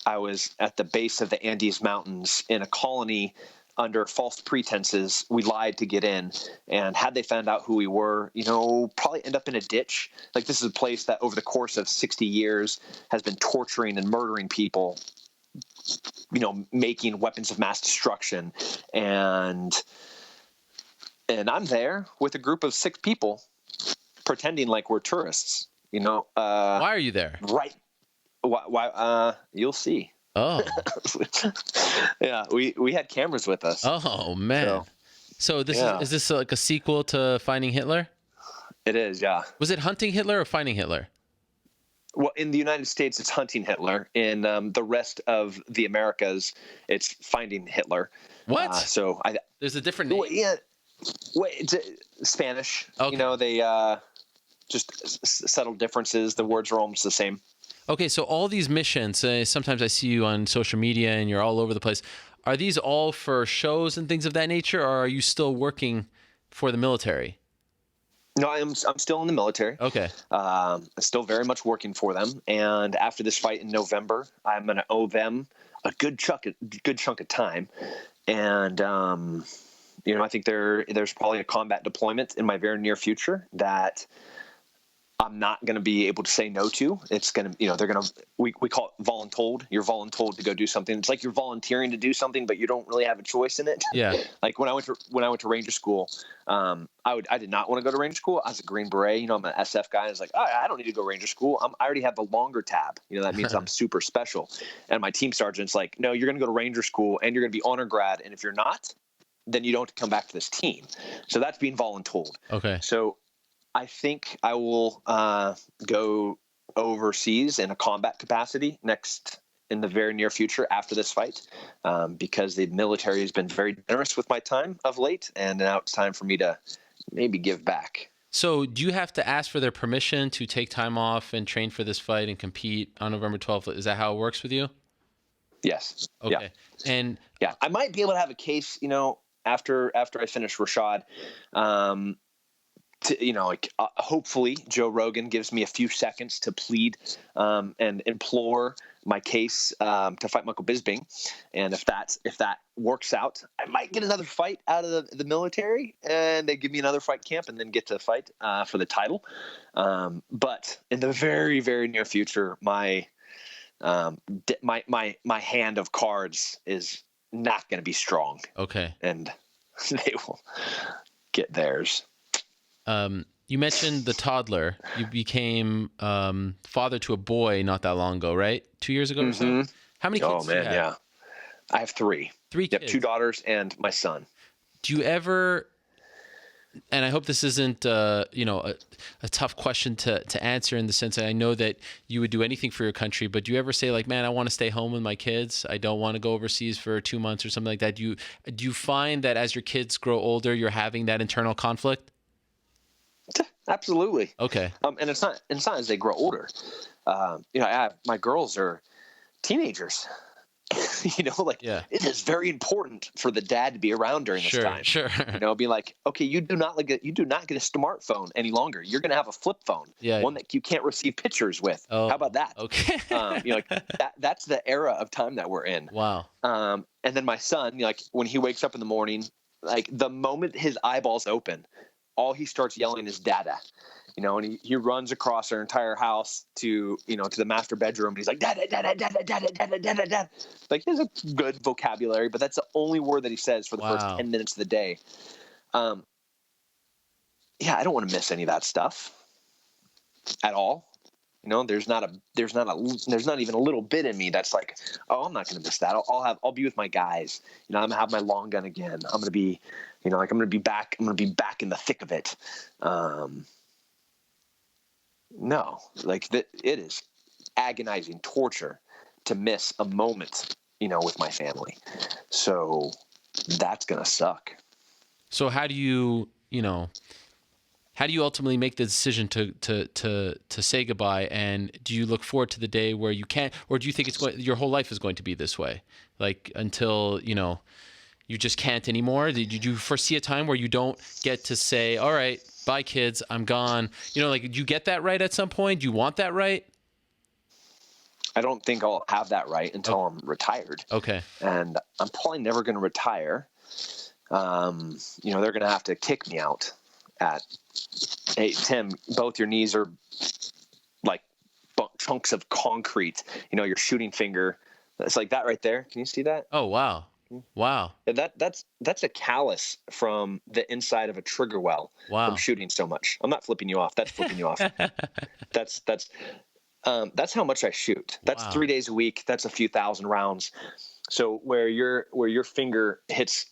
I was at the base of the Andes Mountains in a colony under false pretenses. We lied to get in, and had they found out who we were, probably end up in a ditch. Like, this is a place that over the course of 60 years has been torturing and murdering people, making weapons of mass destruction. And I'm there with a group of 6 people pretending like we're tourists, Why are you there? Right. Why? You'll see. Oh. Yeah, we had cameras with us. Oh man. So this is this like a sequel to Finding Hitler? It is, yeah. Was it Hunting Hitler or Finding Hitler? Well, in the United States, it's Hunting Hitler. In the rest of the Americas, it's Finding Hitler. What? There's a different name. Well, yeah. Wait, it's Spanish. Okay. They just subtle differences. The words are almost the same. Okay, so all these missions, sometimes I see you on social media and you're all over the place. Are these all for shows and things of that nature, or are you still working for the military? No, I'm still in the military. Okay. Still very much working for them. And after this fight in November, I'm going to owe them a good chunk of time. And I think there's probably a combat deployment in my very near future that I'm not going to be able to say no to. It's going to, they're going to, we call it voluntold. You're voluntold to go do something. It's like you're volunteering to do something, but you don't really have a choice in it. Yeah. Like when I went to Ranger School, I did not want to go to Ranger School. I was a Green Beret, I'm an SF guy. I was like, I don't need to go Ranger School. I already have the longer tab. That means I'm super special. And my team sergeant's like, no, you're going to go to Ranger School and you're going to be honor grad. And if you're not, then you don't come back to this team. So that's being voluntold. Okay. So I think I will go overseas in a combat capacity in the very near future after this fight, because the military has been very generous with my time of late, and now it's time for me to maybe give back. So do you have to ask for their permission to take time off and train for this fight and compete on November 12th? Is that how it works with you? Yes. Okay. Yeah. And I might be able to have a case, after I finish Rashad. Hopefully Joe Rogan gives me a few seconds to plead and implore my case to fight Michael Bisping. And if that works out, I might get another fight out of the military, and they give me another fight camp and then get to fight for the title. But in the very, very near future, my hand of cards is not going to be strong. Okay. And they will get theirs. You mentioned the toddler. You became father to a boy not that long ago, right? 2 years ago or so? How many kids do you have? Yeah. I have 3. 3 kids? Yep, 2 daughters and my son. Do you ever, and I hope this isn't a tough question to answer in the sense that I know that you would do anything for your country, but do you ever say like, man, I want to stay home with my kids. I don't want to go overseas for 2 months or something like that. Do you find that as your kids grow older, you're having that internal conflict? Absolutely. Okay. And it's not as they grow older. My girls are teenagers. It is very important for the dad to be around during this time. Sure. Be like, okay, you do not get a smartphone any longer. You're going to have a flip phone, one that you can't receive pictures with. Oh, how about that? Okay. That's the era of time that we're in. Wow. And then my son, when he wakes up in the morning, the moment his eyeballs open, all he starts yelling is "Dada," and he runs across our entire house to the master bedroom, and he's like "Dada, Dada, Dada, Dada, Dada, Dada, Dada." Like, he has a good vocabulary, but that's the only word that he says for the first 10 minutes of the day. I don't want to miss any of that stuff at all. There's not even a little bit in me that's like, oh, I'm not going to miss that. I'll be with my guys. I'm going to have my long gun again. I'm going to be, I'm going to be back. I'm going to be back in the thick of it. No, it is agonizing torture to miss a moment, with my family. So that's going to suck. So how do you ultimately make the decision to say goodbye? And do you look forward to the day where you can't, or do you think your whole life is going to be this way? Like until, you just can't anymore? Did you foresee a time where you don't get to say, all right, bye kids, I'm gone? You know, like, did you get that right at some point? Do you want that right? I don't think I'll have that right until I'm retired. Okay. And I'm probably never going to retire. You know, they're going to have to kick me out at, hey, Tim, both your knees are like chunks of concrete. You know, your shooting finger. It's like that right there. Can you see that? Oh, wow. Wow. That's a callus from the inside of a trigger well from shooting so much. I'm not flipping you off. That's flipping you off. That's how much I shoot. That's 3 days a week. That's a few thousand rounds. So where your finger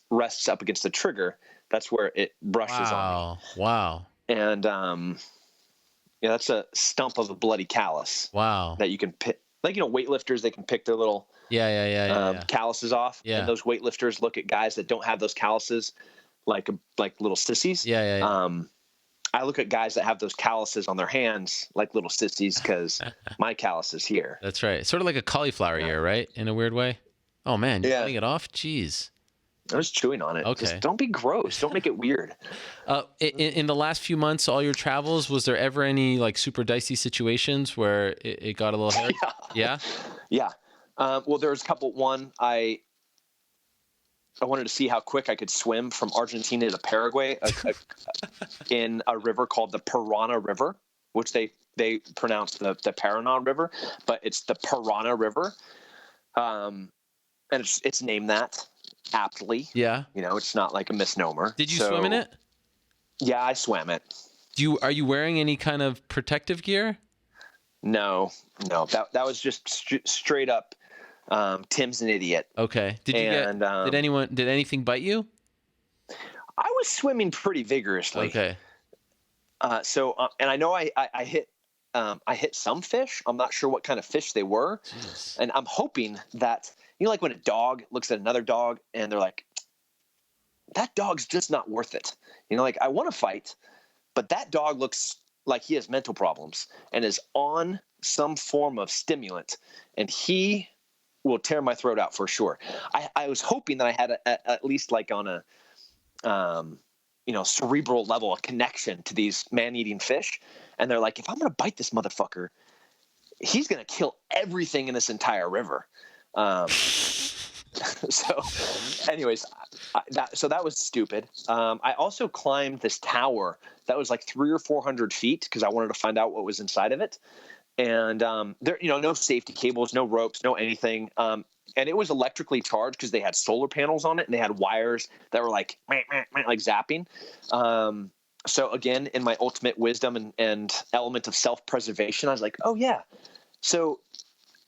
rests up against the trigger, that's where it brushes on me. Wow. And yeah, that's a stump of a bloody callus. Wow. That you can pick. Like, you know, weightlifters, they can pick their little calluses off. Yeah. And those weightlifters look at guys that don't have those calluses like little sissies. Yeah. I look at guys that have those calluses on their hands like little sissies because my callus is here. That's right. Sort of like a cauliflower ear, right? In a weird way. Oh, man. You're cutting it off? Jeez. I was chewing on it. Okay. Just don't be gross. Don't make it weird. In the last few months, all your travels, was there ever any like super dicey situations where it got a little hairy? Yeah? Yeah. Well, there was a couple. One, I wanted to see how quick I could swim from Argentina to Paraguay in a river called the Parana River, which they pronounce the Paraná River, but it's the Parana River. And it's named that aptly. Yeah. You know, it's not like a misnomer. Did you swim in it? Yeah, I swam it. Are you wearing any kind of protective gear? No. That was just straight up. Tim's an idiot. Okay. Did anything bite you? I was swimming pretty vigorously. Okay. And I know I hit some fish. I'm not sure what kind of fish they were. Jeez. And I'm hoping that, you know, like when a dog looks at another dog and they're like, that dog's just not worth it. You know, like, I want to fight, but that dog looks like he has mental problems and is on some form of stimulant, and he will tear my throat out for sure. I was hoping that I had at least like on a, cerebral level, a connection to these man-eating fish. And they're like, if I'm going to bite this motherfucker, he's going to kill everything in this entire river. So anyways, that was stupid. I also climbed this tower that was like 300 or 400 feet because I wanted to find out what was inside of it. And there, you know, no safety cables, no ropes, no anything. And it was electrically charged because they had solar panels on it and they had wires that were like zapping. So again, in my ultimate wisdom and element of self-preservation, I was like, oh yeah. So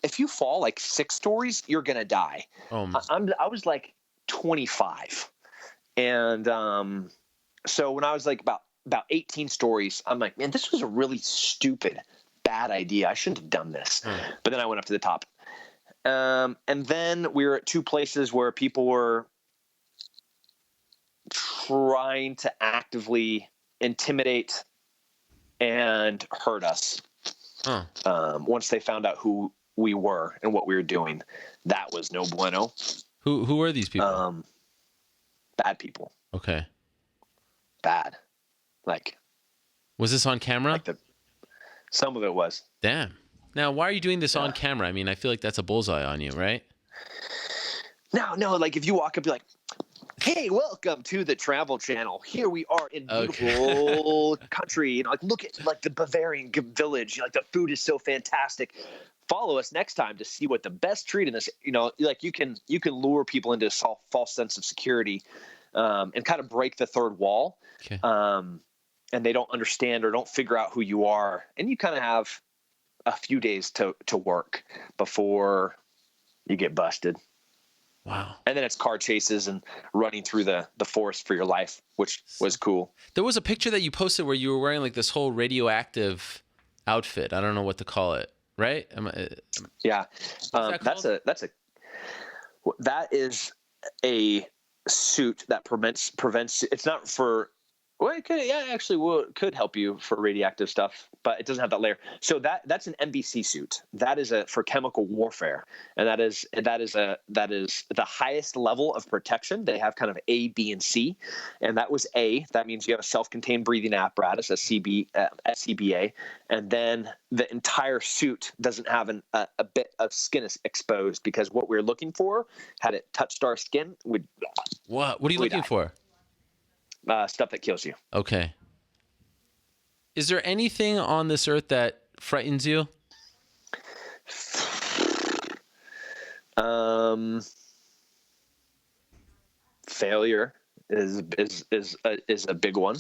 if you fall like 6 stories, you're going to die. I was like 25. And so when I was like about 18 stories, I'm like, man, this was a really stupid, bad idea. I shouldn't have done this. But then I went up to the top. And then we were at 2 places where people were trying to actively intimidate and hurt us. Once they found out who we were and what we were doing. That was no bueno. Who are these people? Bad people. Okay. Bad. Like. Was this on camera? Some of it was. Damn. Now, why are you doing this on camera? I mean, I feel like that's a bullseye on you, right? No. Like, if you walk up, be like, hey, welcome to the Travel Channel. Here we are in beautiful country. You know, like, look at like the Bavarian village. You know, like, the food is so fantastic. Follow us next time to see what the best treat in this. You know, like you can lure people into a false sense of security, and kind of break the third wall. Okay. And they don't understand or don't figure out who you are, and you kind of have a few days to work before you get busted. Wow. And then it's car chases and running through the forest for your life, which was cool. There was a picture that you posted where you were wearing like this whole radioactive outfit. I don't know what to call it, right? Yeah. That is a suit that prevents. It's not for, Well, it could, yeah, actually, could help you for radioactive stuff, but it doesn't have that layer. So that's an NBC suit. That is for chemical warfare, and that is the highest level of protection. They have kind of A, B, and C, and that was A. That means you have a self-contained breathing apparatus, a SCBA, and then the entire suit doesn't have a bit of skin is exposed, because what we're looking for, had it touched our skin, would. What are you looking for? Stuff that kills you. Okay. Is there anything on this earth that frightens you? Failure is a big one.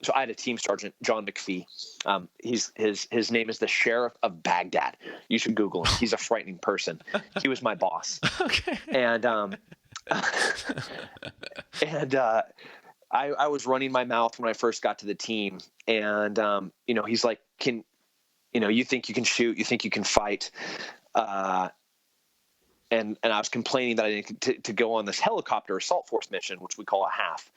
So I had a team sergeant, John McPhee. His name is the Sheriff of Baghdad. You should Google him. He's a frightening person. He was my boss. Okay. And I was running my mouth when I first got to the team, and he's like, you think you can shoot, you think you can fight, and I was complaining that I didn't to go on this helicopter assault force mission, which we call a HAF.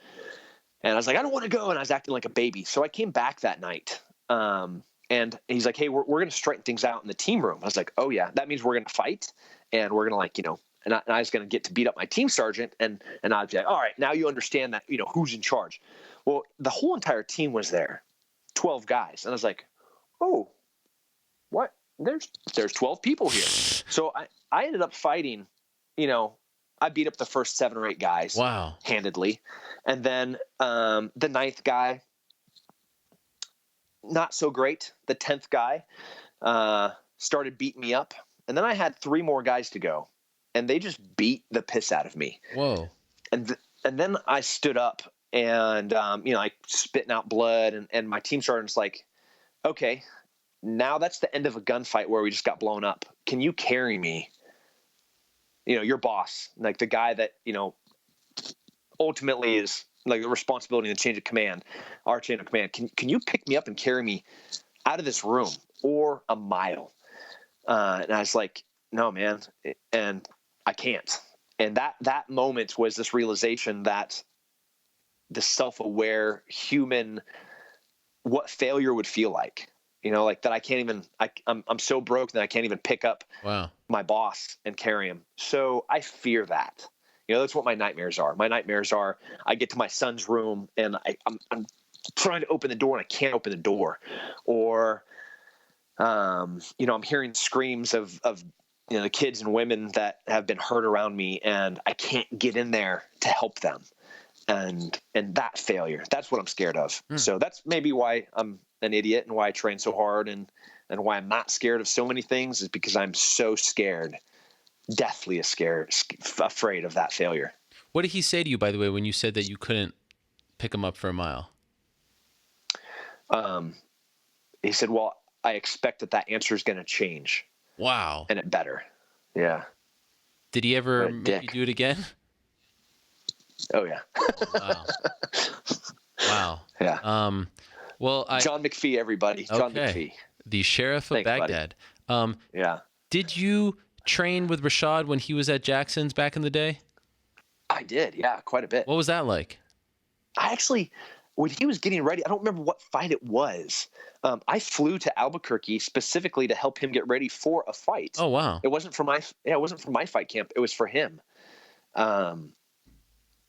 And I was like, I don't want to go. And I was acting like a baby. So I came back that night. And he's like, hey, we're going to straighten things out in the team room. I was like, oh, yeah, that means we're going to fight. And we're going to and I was going to get to beat up my team sergeant. And I'd be like, all right, now you understand that, who's in charge. Well, the whole entire team was there, 12 guys. And I was like, oh, what? There's 12 people here. So I ended up fighting, I beat up the first 7 or 8 guys. Wow. Handedly. And then the 9th guy, not so great. The 10th guy started beating me up. And then I had 3 more guys to go. And they just beat the piss out of me. Whoa. And then I stood up and, like spitting out blood. And my team sergeant's like, okay, now that's the end of a gunfight where we just got blown up. Can you carry me? Your boss, like the guy that, ultimately is like the responsibility and the chain of command, our chain of command. Can you pick me up and carry me out of this room or a mile? And I was like, no, man. And I can't. And that moment was this realization that the self-aware human, what failure would feel like. Like that I can't even, I'm so broke that I can't even pick up my boss and carry him. So I fear that. That's what my nightmares are. My nightmares are I get to my son's room and I'm trying to open the door and I can't open the door. Or, I'm hearing screams of the kids and women that have been hurt around me and I can't get in there to help them. And that failure, that's what I'm scared of. So that's maybe why I'm an idiot and why I train so hard and why I'm not scared of so many things is because I'm so scared, deathly afraid of that failure. What did he say to you, by the way, when you said that you couldn't pick him up for a mile? He said, well, I expect that answer is going to change. Wow. And it better. Yeah. Did he ever make you do it again? Oh, yeah. Wow. Wow. Yeah. Well, John McPhee, everybody. John McPhee. The Sheriff of Baghdad. Yeah. Did you train with Rashad when he was at Jackson's back in the day? I did, yeah, quite a bit. What was that like? I actually, when he was getting ready, I don't remember what fight it was. I flew to Albuquerque specifically to help him get ready for a fight. Oh, wow. It wasn't for my fight camp. It was for him.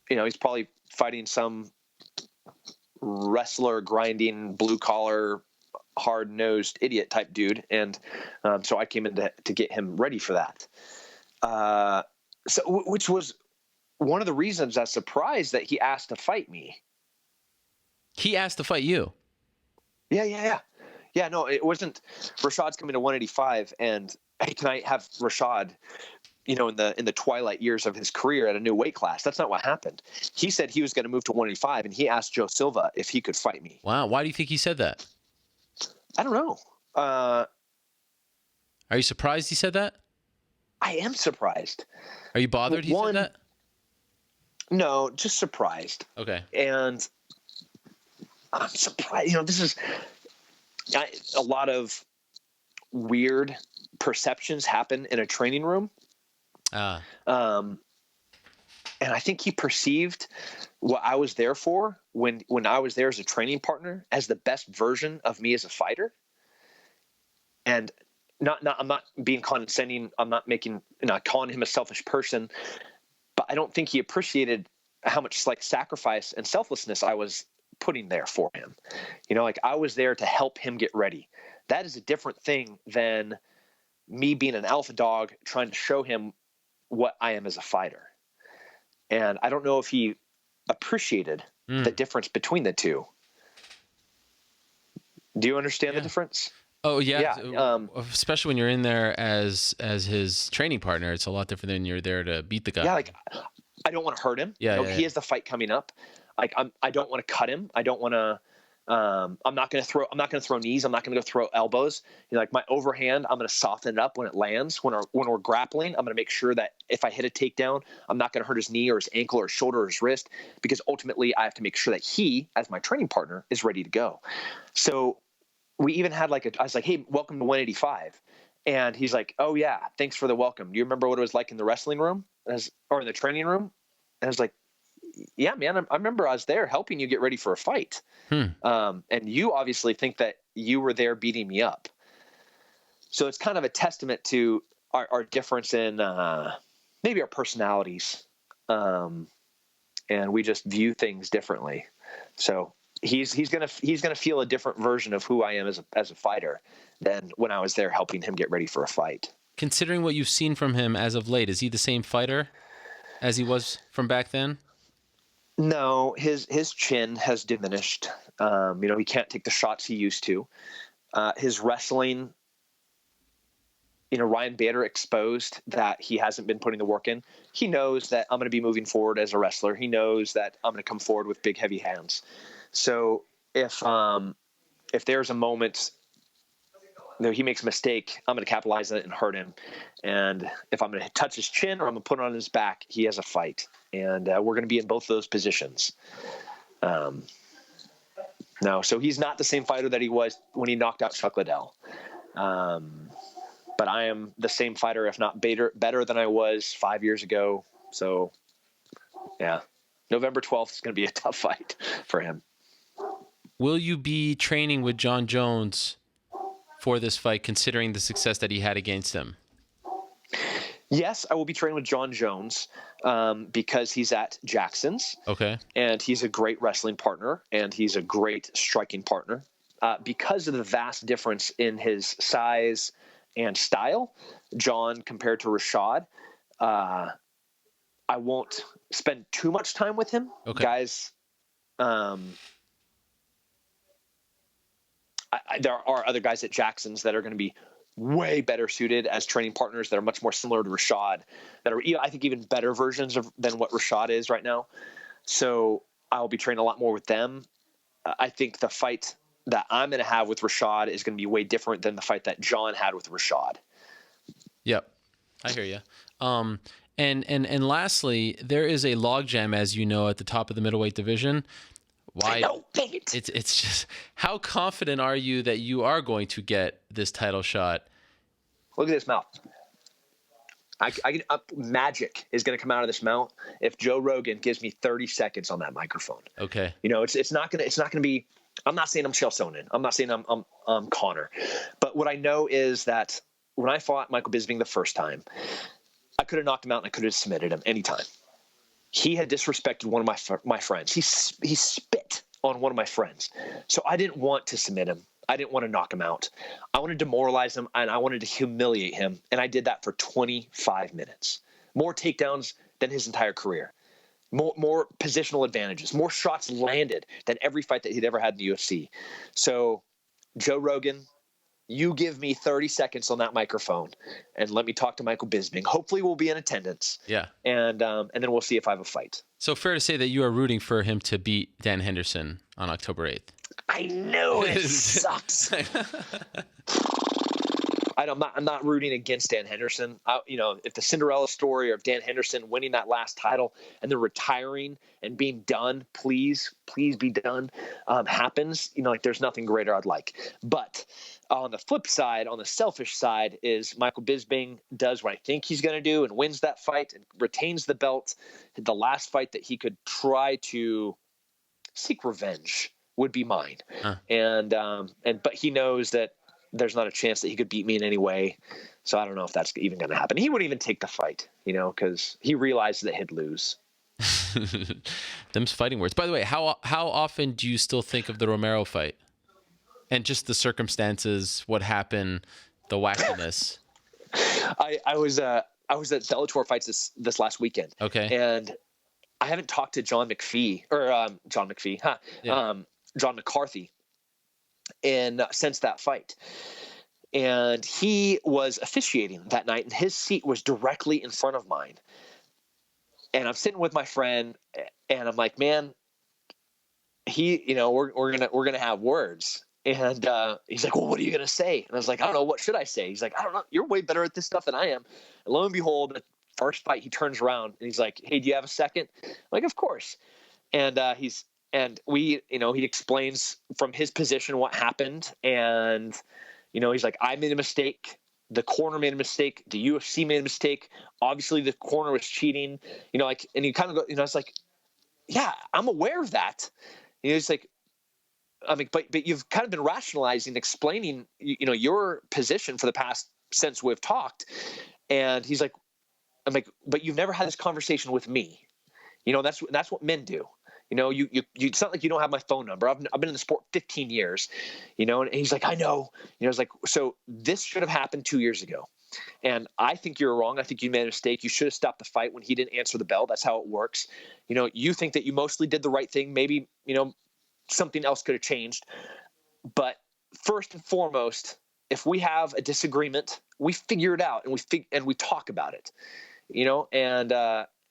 He's probably fighting some wrestler, grinding, blue collar, hard nosed idiot type dude. And so I came in to get him ready for that. Which was one of the reasons I was surprised that he asked to fight me. He asked to fight you? Yeah. Yeah, no, it wasn't. Rashad's coming to 185 and hey, can I have Rashad, in the twilight years of his career at a new weight class? That's not what happened. He said he was going to move to 185 and he asked Joe Silva if he could fight me. Wow. Why do you think he said that? I don't know. Are you surprised he said that? I am surprised. Are you bothered he said that? No, just surprised. Okay. And I'm surprised. This is a lot of weird perceptions happen in a training room. And And I think he perceived what I was there for when I was there as a training partner as the best version of me as a fighter. And I'm not being condescending. I'm not calling him a selfish person, but I don't think he appreciated how much like sacrifice and selflessness I was putting there for him. Like I was there to help him get ready. That is a different thing than me being an alpha dog trying to show him what I am as a fighter. And I don't know if he appreciated the difference between the two. Do you understand the difference? Oh yeah. Yeah. Especially when you're in there as his training partner, it's a lot different than you're there to beat the guy. Yeah, like I don't want to hurt him. He has the fight coming up. Like I don't want to cut him. I don't want to. I'm not going to throw knees. I'm not going to go throw elbows. Like my overhand, I'm going to soften it up when it lands. When we're grappling, I'm going to make sure that if I hit a takedown, I'm not going to hurt his knee or his ankle or his shoulder or his wrist, because ultimately I have to make sure that he, as my training partner, is ready to go. So we even had I was like, hey, welcome to 185. And he's like, oh yeah, thanks for the welcome. Do you remember what it was like in the wrestling room or in the training room? And I was like, yeah, man, I remember I was there helping you get ready for a fight. And you obviously think that you were there beating me up. So it's kind of a testament to our difference in maybe our personalities. And we just view things differently. So he's gonna feel a different version of who I am as a fighter than when I was there helping him get ready for a fight. Considering what you've seen from him as of late, is he the same fighter as he was from back then? No, his chin has diminished. He can't take the shots he used to. His wrestling, Ryan Bader exposed that he hasn't been putting the work in. He knows that I'm going to be moving forward as a wrestler. He knows that I'm going to come forward with big, heavy hands. So if there's a moment he makes a mistake, I'm going to capitalize on it and hurt him. And if I'm going to touch his chin or I'm going to put it on his back, he has a fight. And we're going to be in both those positions. No, so he's not the same fighter that he was when he knocked out Chuck Liddell. But I am the same fighter, if not better than I was 5 years ago. So, yeah, November 12th is going to be a tough fight for him. Will you be training with John Jones for this fight, considering the success that he had against him? Yes, I will be training with John Jones because he's at Jackson's. Okay. And he's a great wrestling partner, and he's a great striking partner. Because of the vast difference in his size and style, John compared to Rashad, I won't spend too much time with him. Okay. Guys, there are other guys at Jackson's that are going to be way better suited as training partners that are much more similar to Rashad, that are, I think, even better versions than what Rashad is right now. So I'll be training a lot more with them. I think the fight that I'm going to have with Rashad is going to be way different than the fight that John had with Rashad. Yep. I hear you. And lastly, there is a logjam, as you know, at the top of the middleweight division. Why? I know, it's just, how confident are you that you are going to get this title shot? Look at this mouth. Magic is going to come out of this mouth if Joe Rogan gives me 30 seconds on that microphone. Okay. It's not going to be. I'm not saying I'm Chael Sonnen. I'm not saying I'm Connor. But what I know is that when I fought Michael Bisping the first time, I could have knocked him out and I could have submitted him anytime. He had disrespected one of my friends. He spit on one of my friends. So I didn't want to submit him. I didn't want to knock him out. I wanted to demoralize him, and I wanted to humiliate him. And I did that for 25 minutes. More takedowns than his entire career. More positional advantages. More shots landed than every fight that he'd ever had in the UFC. So, Joe Rogan, you give me 30 seconds on that microphone and let me talk to Michael Bisping. Hopefully we'll be in attendance. Yeah. And then we'll see if I have a fight. So fair to say that you are rooting for him to beat Dan Henderson on October 8th. I know it sucks. I'm not rooting against Dan Henderson. If the Cinderella story of Dan Henderson winning that last title and then retiring and being done, please be done, happens, there's nothing greater I'd like. But on the flip side, on the selfish side, is Michael Bisping does what I think he's going to do and wins that fight and retains the belt. The last fight that he could try to seek revenge would be mine. But he knows that there's not a chance that he could beat me in any way. So I don't know if that's even going to happen. He wouldn't even take the fight, because he realized that he'd lose. Them's fighting words. By the way, how often do you still think of the Romero fight? And just the circumstances, what happened, the wackiness. I was at Bellator fights this last weekend. Okay. And I haven't talked to John McCarthy since that fight. And he was officiating that night, and his seat was directly in front of mine. And I'm sitting with my friend, and I'm like, man, we're gonna have words. And he's like, well, what are you gonna say? And I was like, I don't know, what should I say? He's like, I don't know, you're way better at this stuff than I am. And lo and behold, the first fight, he turns around and he's like, hey, do you have a second? I'm like, of course. And he explains from his position what happened. And, he's like, I made a mistake. The corner made a mistake. The UFC made a mistake. Obviously the corner was cheating, and you kind of go, it's like, yeah, I'm aware of that. It's like, but you've kind of been rationalizing, explaining, your position for the past since we've talked. And he's like, I'm like, but you've never had this conversation with me. That's what men do. It's not like you don't have my phone number. I've been in the sport 15 years, and he's like, I know, I was like, so this should have happened 2 years ago. And I think you're wrong. I think you made a mistake. You should have stopped the fight when he didn't answer the bell. That's how it works. You think that you mostly did the right thing. Maybe, something else could have changed. But first and foremost, if we have a disagreement, we figure it out and we talk about it,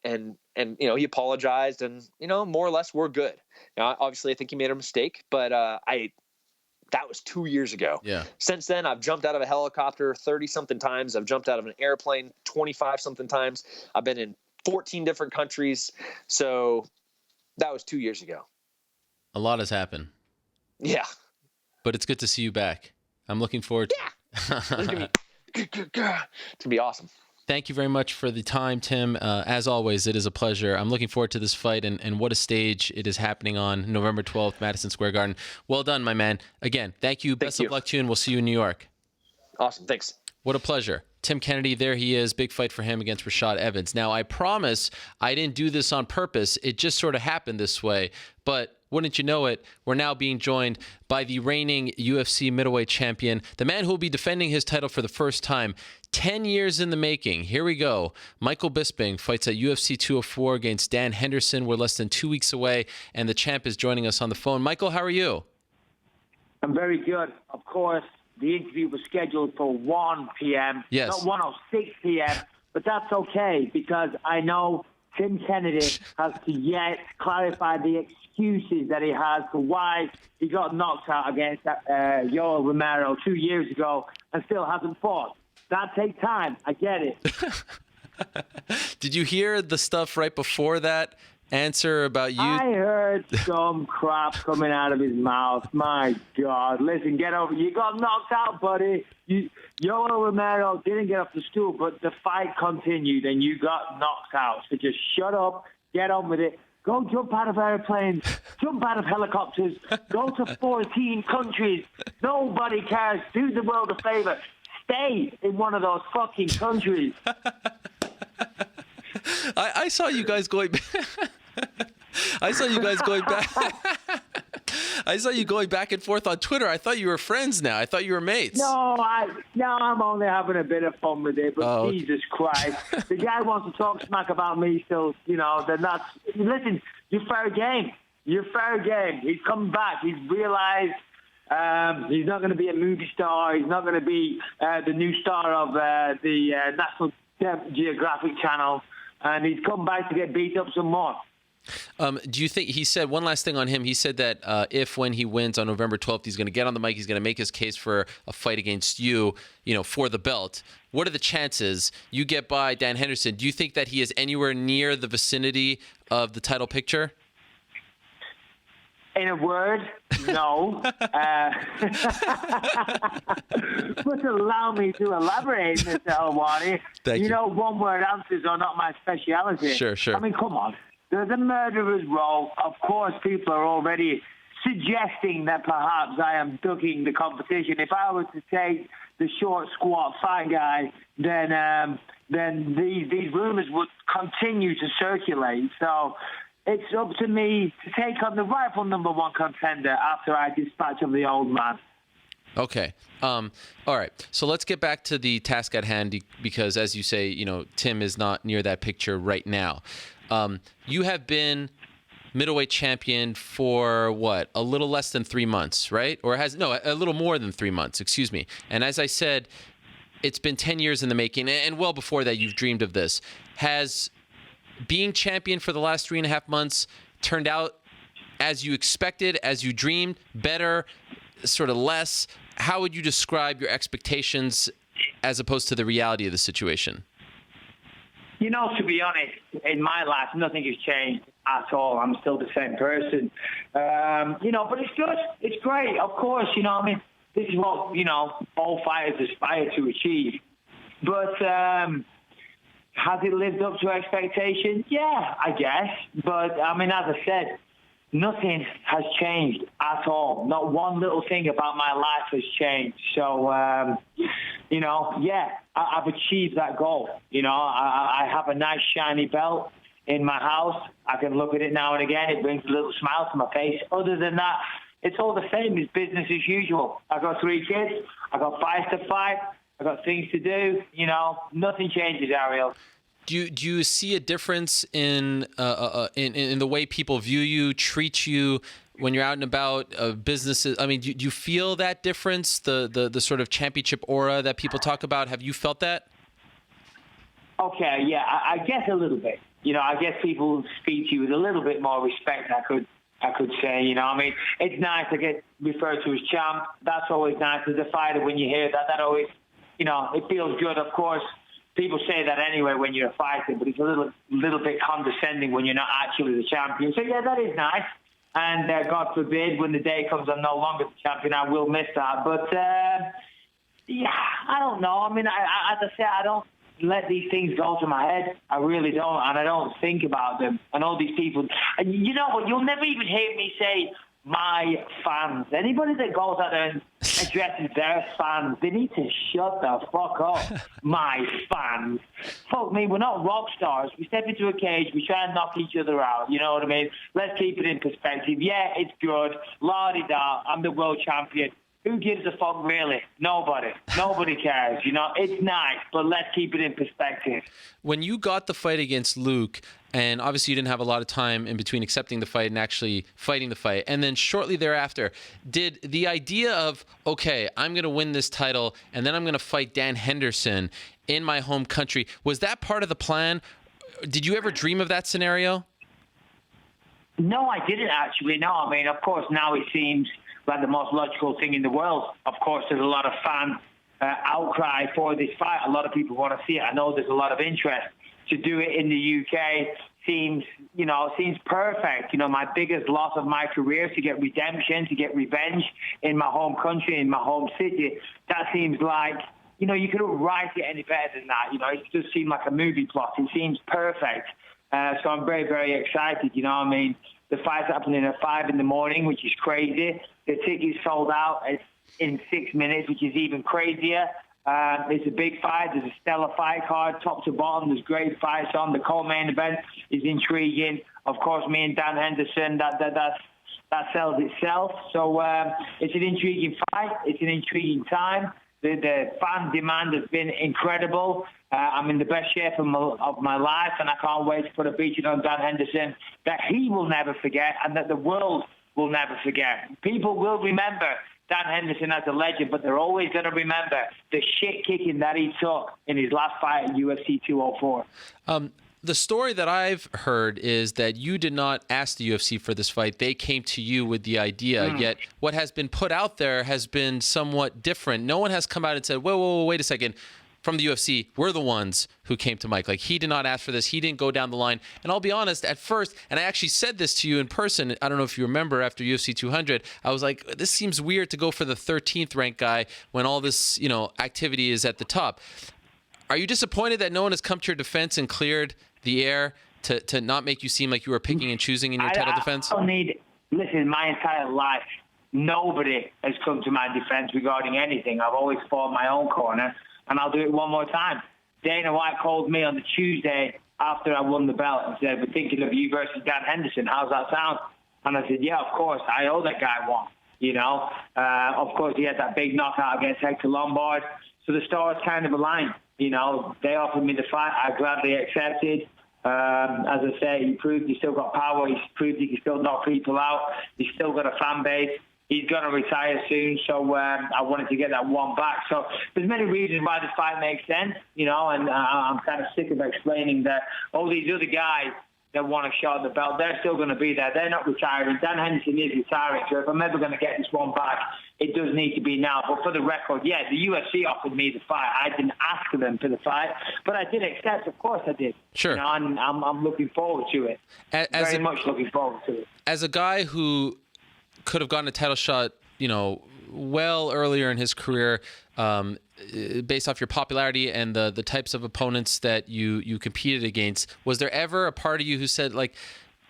and he apologized, and more or less we're good. Obviously I think he made a mistake, but that was 2 years ago. Yeah. Since then, I've jumped out of a helicopter 30 something times. I've jumped out of an airplane 25 something times. I've been in 14 different countries. So that was 2 years ago. A lot has happened. Yeah. But it's good to see you back. I'm looking forward to it. It's gonna be awesome. Thank you very much for the time, Tim. As always, it is a pleasure. I'm looking forward to this fight, and what a stage it is happening on November 12th, Madison Square Garden. Well done, my man. Again, thank you. Best of luck to you, and we'll see you in New York. Awesome. Thanks. What a pleasure. Tim Kennedy, there he is. Big fight for him against Rashad Evans. Now, I promise I didn't do this on purpose. It just sort of happened this way. But wouldn't you know it, we're now being joined by the reigning UFC middleweight champion, the man who will be defending his title for the first time. 10 years in the making. Here we go. Michael Bisping fights at UFC 204 against Dan Henderson. We're less than 2 weeks away, and the champ is joining us on the phone. Michael, how are you? I'm very good. Of course, the interview was scheduled for 1 p.m., yes. not 1:06 p.m., but that's okay because I know Tim Kennedy has to yet clarify the excuses that he has for why he got knocked out against Yoel Romero 2 years ago and still hasn't fought. That takes time. I get it. Did you hear the stuff right before that answer about you? I heard some crap coming out of his mouth. My God. Listen, get over. You got knocked out, buddy. Yoel Romero didn't get off the stool, but the fight continued, and you got knocked out. So just shut up. Get on with it. Go jump out of airplanes. Jump out of helicopters. Go to 14 countries. Nobody cares. Do the world a favor. Stay in one of those fucking countries. I saw you guys going back. I saw you guys going back. I saw you going back and forth on Twitter. I thought you were friends now. I thought you were mates. No, I'm only having a bit of fun with it. But Jesus Christ, the guy wants to talk smack about me. So then that's listen. You're fair game. You're fair game. He's coming back. He's realized. He's not going to be a movie star. He's not going to be the new star of the National Geographic Channel. And he's come back to get beat up some more. Do you think, he said, one last thing on him, he said that when he wins on November 12th, he's going to get on the mic, he's going to make his case for a fight against you, for the belt. What are the chances you get by Dan Henderson? Do you think that he is anywhere near the vicinity of the title picture? In a word, no. But allow me to elaborate, Mr. Helwani. Thank you. One-word answers are not my speciality. Sure. I mean, come on. There's a murderer's row. Of course, people are already suggesting that perhaps I am ducking the competition. If I was to take the short, squat, fat guy, then these rumors would continue to circulate. So it's up to me to take on the rightful number one contender after I dispatch of the old man. Okay. All right. So let's get back to the task at hand because, as you say, Tim is not near that picture right now. You have been middleweight champion for what? A little less than 3 months, right? Or a little more than 3 months, excuse me. And as I said, it's been 10 years in the making, and well before that you've dreamed of this. Has being champion for the last 3.5 months turned out as you expected, as you dreamed, better, sort of less? How would you describe your expectations as opposed to the reality of the situation? To be honest, in my life, nothing has changed at all. I'm still the same person. But it's good. It's great. Of course, this is what, all fighters aspire to achieve. But has it lived up to expectation? Yeah, I guess. But, as I said, nothing has changed at all. Not one little thing about my life has changed. So, I've achieved that goal. I have a nice shiny belt in my house. I can look at it now and again. It brings a little smile to my face. Other than that, it's all the same. It's business as usual. I've got 3 kids. I've got fights to fight. I've got things to do. Nothing changes, Ariel. Do you see a difference in the way people view you, treat you when you're out and about, businesses? I mean, do you feel that difference, the sort of championship aura that people talk about? Have you felt that? Okay, yeah, I guess a little bit. I guess people speak to you with a little bit more respect, I could say. It's nice to get referred to as champ. That's always nice as a fighter when you hear that. That always, it feels good, of course. People say that anyway when you're a fighter, but it's a little bit condescending when you're not actually the champion. So, yeah, that is nice. And God forbid, when the day comes I'm no longer the champion, I will miss that. But, I don't know. As I say, I don't let these things go to my head. I really don't, and I don't think about them. And all these people, and you know what? You'll never even hear me say my fans. Anybody that goes out there and addresses their fans, they need to shut the fuck up. My fans. Fuck me, we're not rock stars. We step into a cage, we try and knock each other out. You know what I mean? Let's keep it in perspective. Yeah, it's good. La-di-da, I'm the world champion. Who gives a fuck, really? Nobody. Nobody cares. It's nice, but let's keep it in perspective. When you got the fight against Luke, and obviously you didn't have a lot of time in between accepting the fight and actually fighting the fight, and then shortly thereafter, did the idea of, okay, I'm going to win this title, and then I'm going to fight Dan Henderson in my home country, was that part of the plan? Did you ever dream of that scenario? No, I didn't actually. No, of course, now it seems like the most logical thing in the world. Of course, there's a lot of fan outcry for this fight. A lot of people want to see it. I know there's a lot of interest. To do it in the UK seems perfect. My biggest loss of my career, to get redemption, to get revenge in my home country, in my home city. That seems like, you couldn't write it any better than that. It just seemed like a movie plot. It seems perfect. So I'm very, very excited. The fight's happening at 5 a.m, which is crazy. The tickets sold out in 6 minutes, which is even crazier. It's a big fight. There's a stellar fight card, top to bottom. There's great fights on. The co-main event is intriguing. Of course, me and Dan Henderson, that sells itself. So it's an intriguing fight. It's an intriguing time. The fan demand has been incredible. I'm in the best shape of my life, and I can't wait to put a beating on Dan Henderson that he will never forget and that the world will never forget. People will remember Dan Henderson as a legend, but they're always going to remember the shit kicking that he took in his last fight at UFC 204. the story that I've heard is that you did not ask the UFC for this fight. They came to you with the idea, yet what has been put out there has been somewhat different. No one has come out and said, whoa, wait a second. From the UFC, we're the ones who came to Mike. Like, he did not ask for this. He didn't go down the line. And I'll be honest, at first, and I actually said this to you in person, I don't know if you remember, after UFC 200, I was like, this seems weird to go for the 13th ranked guy when all this, activity is at the top. Are you disappointed that no one has come to your defense and cleared the air to not make you seem like you were picking and choosing in your title defense? Listen, my entire life, nobody has come to my defense regarding anything. I've always fought my own corner, and I'll do it one more time. Dana White called me on the Tuesday after I won the belt and said, we're thinking of you versus Dan Henderson. How's that sound? And I said, yeah, of course. I owe that guy one. Of course, he had that big knockout against Hector Lombard. So the stars kind of aligned. They offered me the fight. I gladly accepted. As I say, he proved he's still got power. He's proved he can still knock people out. He's still got a fan base. He's going to retire soon, so I wanted to get that one back. So there's many reasons why this fight makes sense, and I'm kind of sick of explaining that all these other guys that want a shot at the belt, they're still going to be there. They're not retiring. Dan Henderson is retiring, so if I'm ever going to get this one back, it does need to be now. But for the record, yeah, the UFC offered me the fight. I didn't ask them for the fight, but I did accept. Of course I did. Sure. And I'm looking forward to it. Very much looking forward to it. As a guy who could have gotten a title shot, well earlier in his career, based off your popularity and the types of opponents that you competed against, was there ever a part of you who said, like,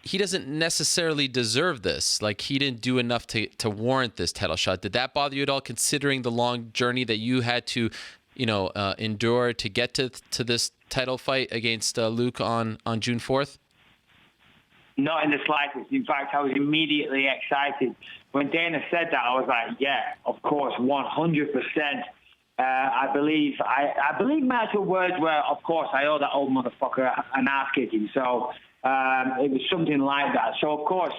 he doesn't necessarily deserve this, like, he didn't do enough to warrant this title shot? Did that bother you at all, considering the long journey that you had to endure to get to this title fight against Luke on June 4th? Not in the slightest. In fact, I was immediately excited. When Dana said that, I was like, yeah, of course, 100%. I believe my actual words were, of course, I owe that old motherfucker an ass kicking. So it was something like that. So, of course,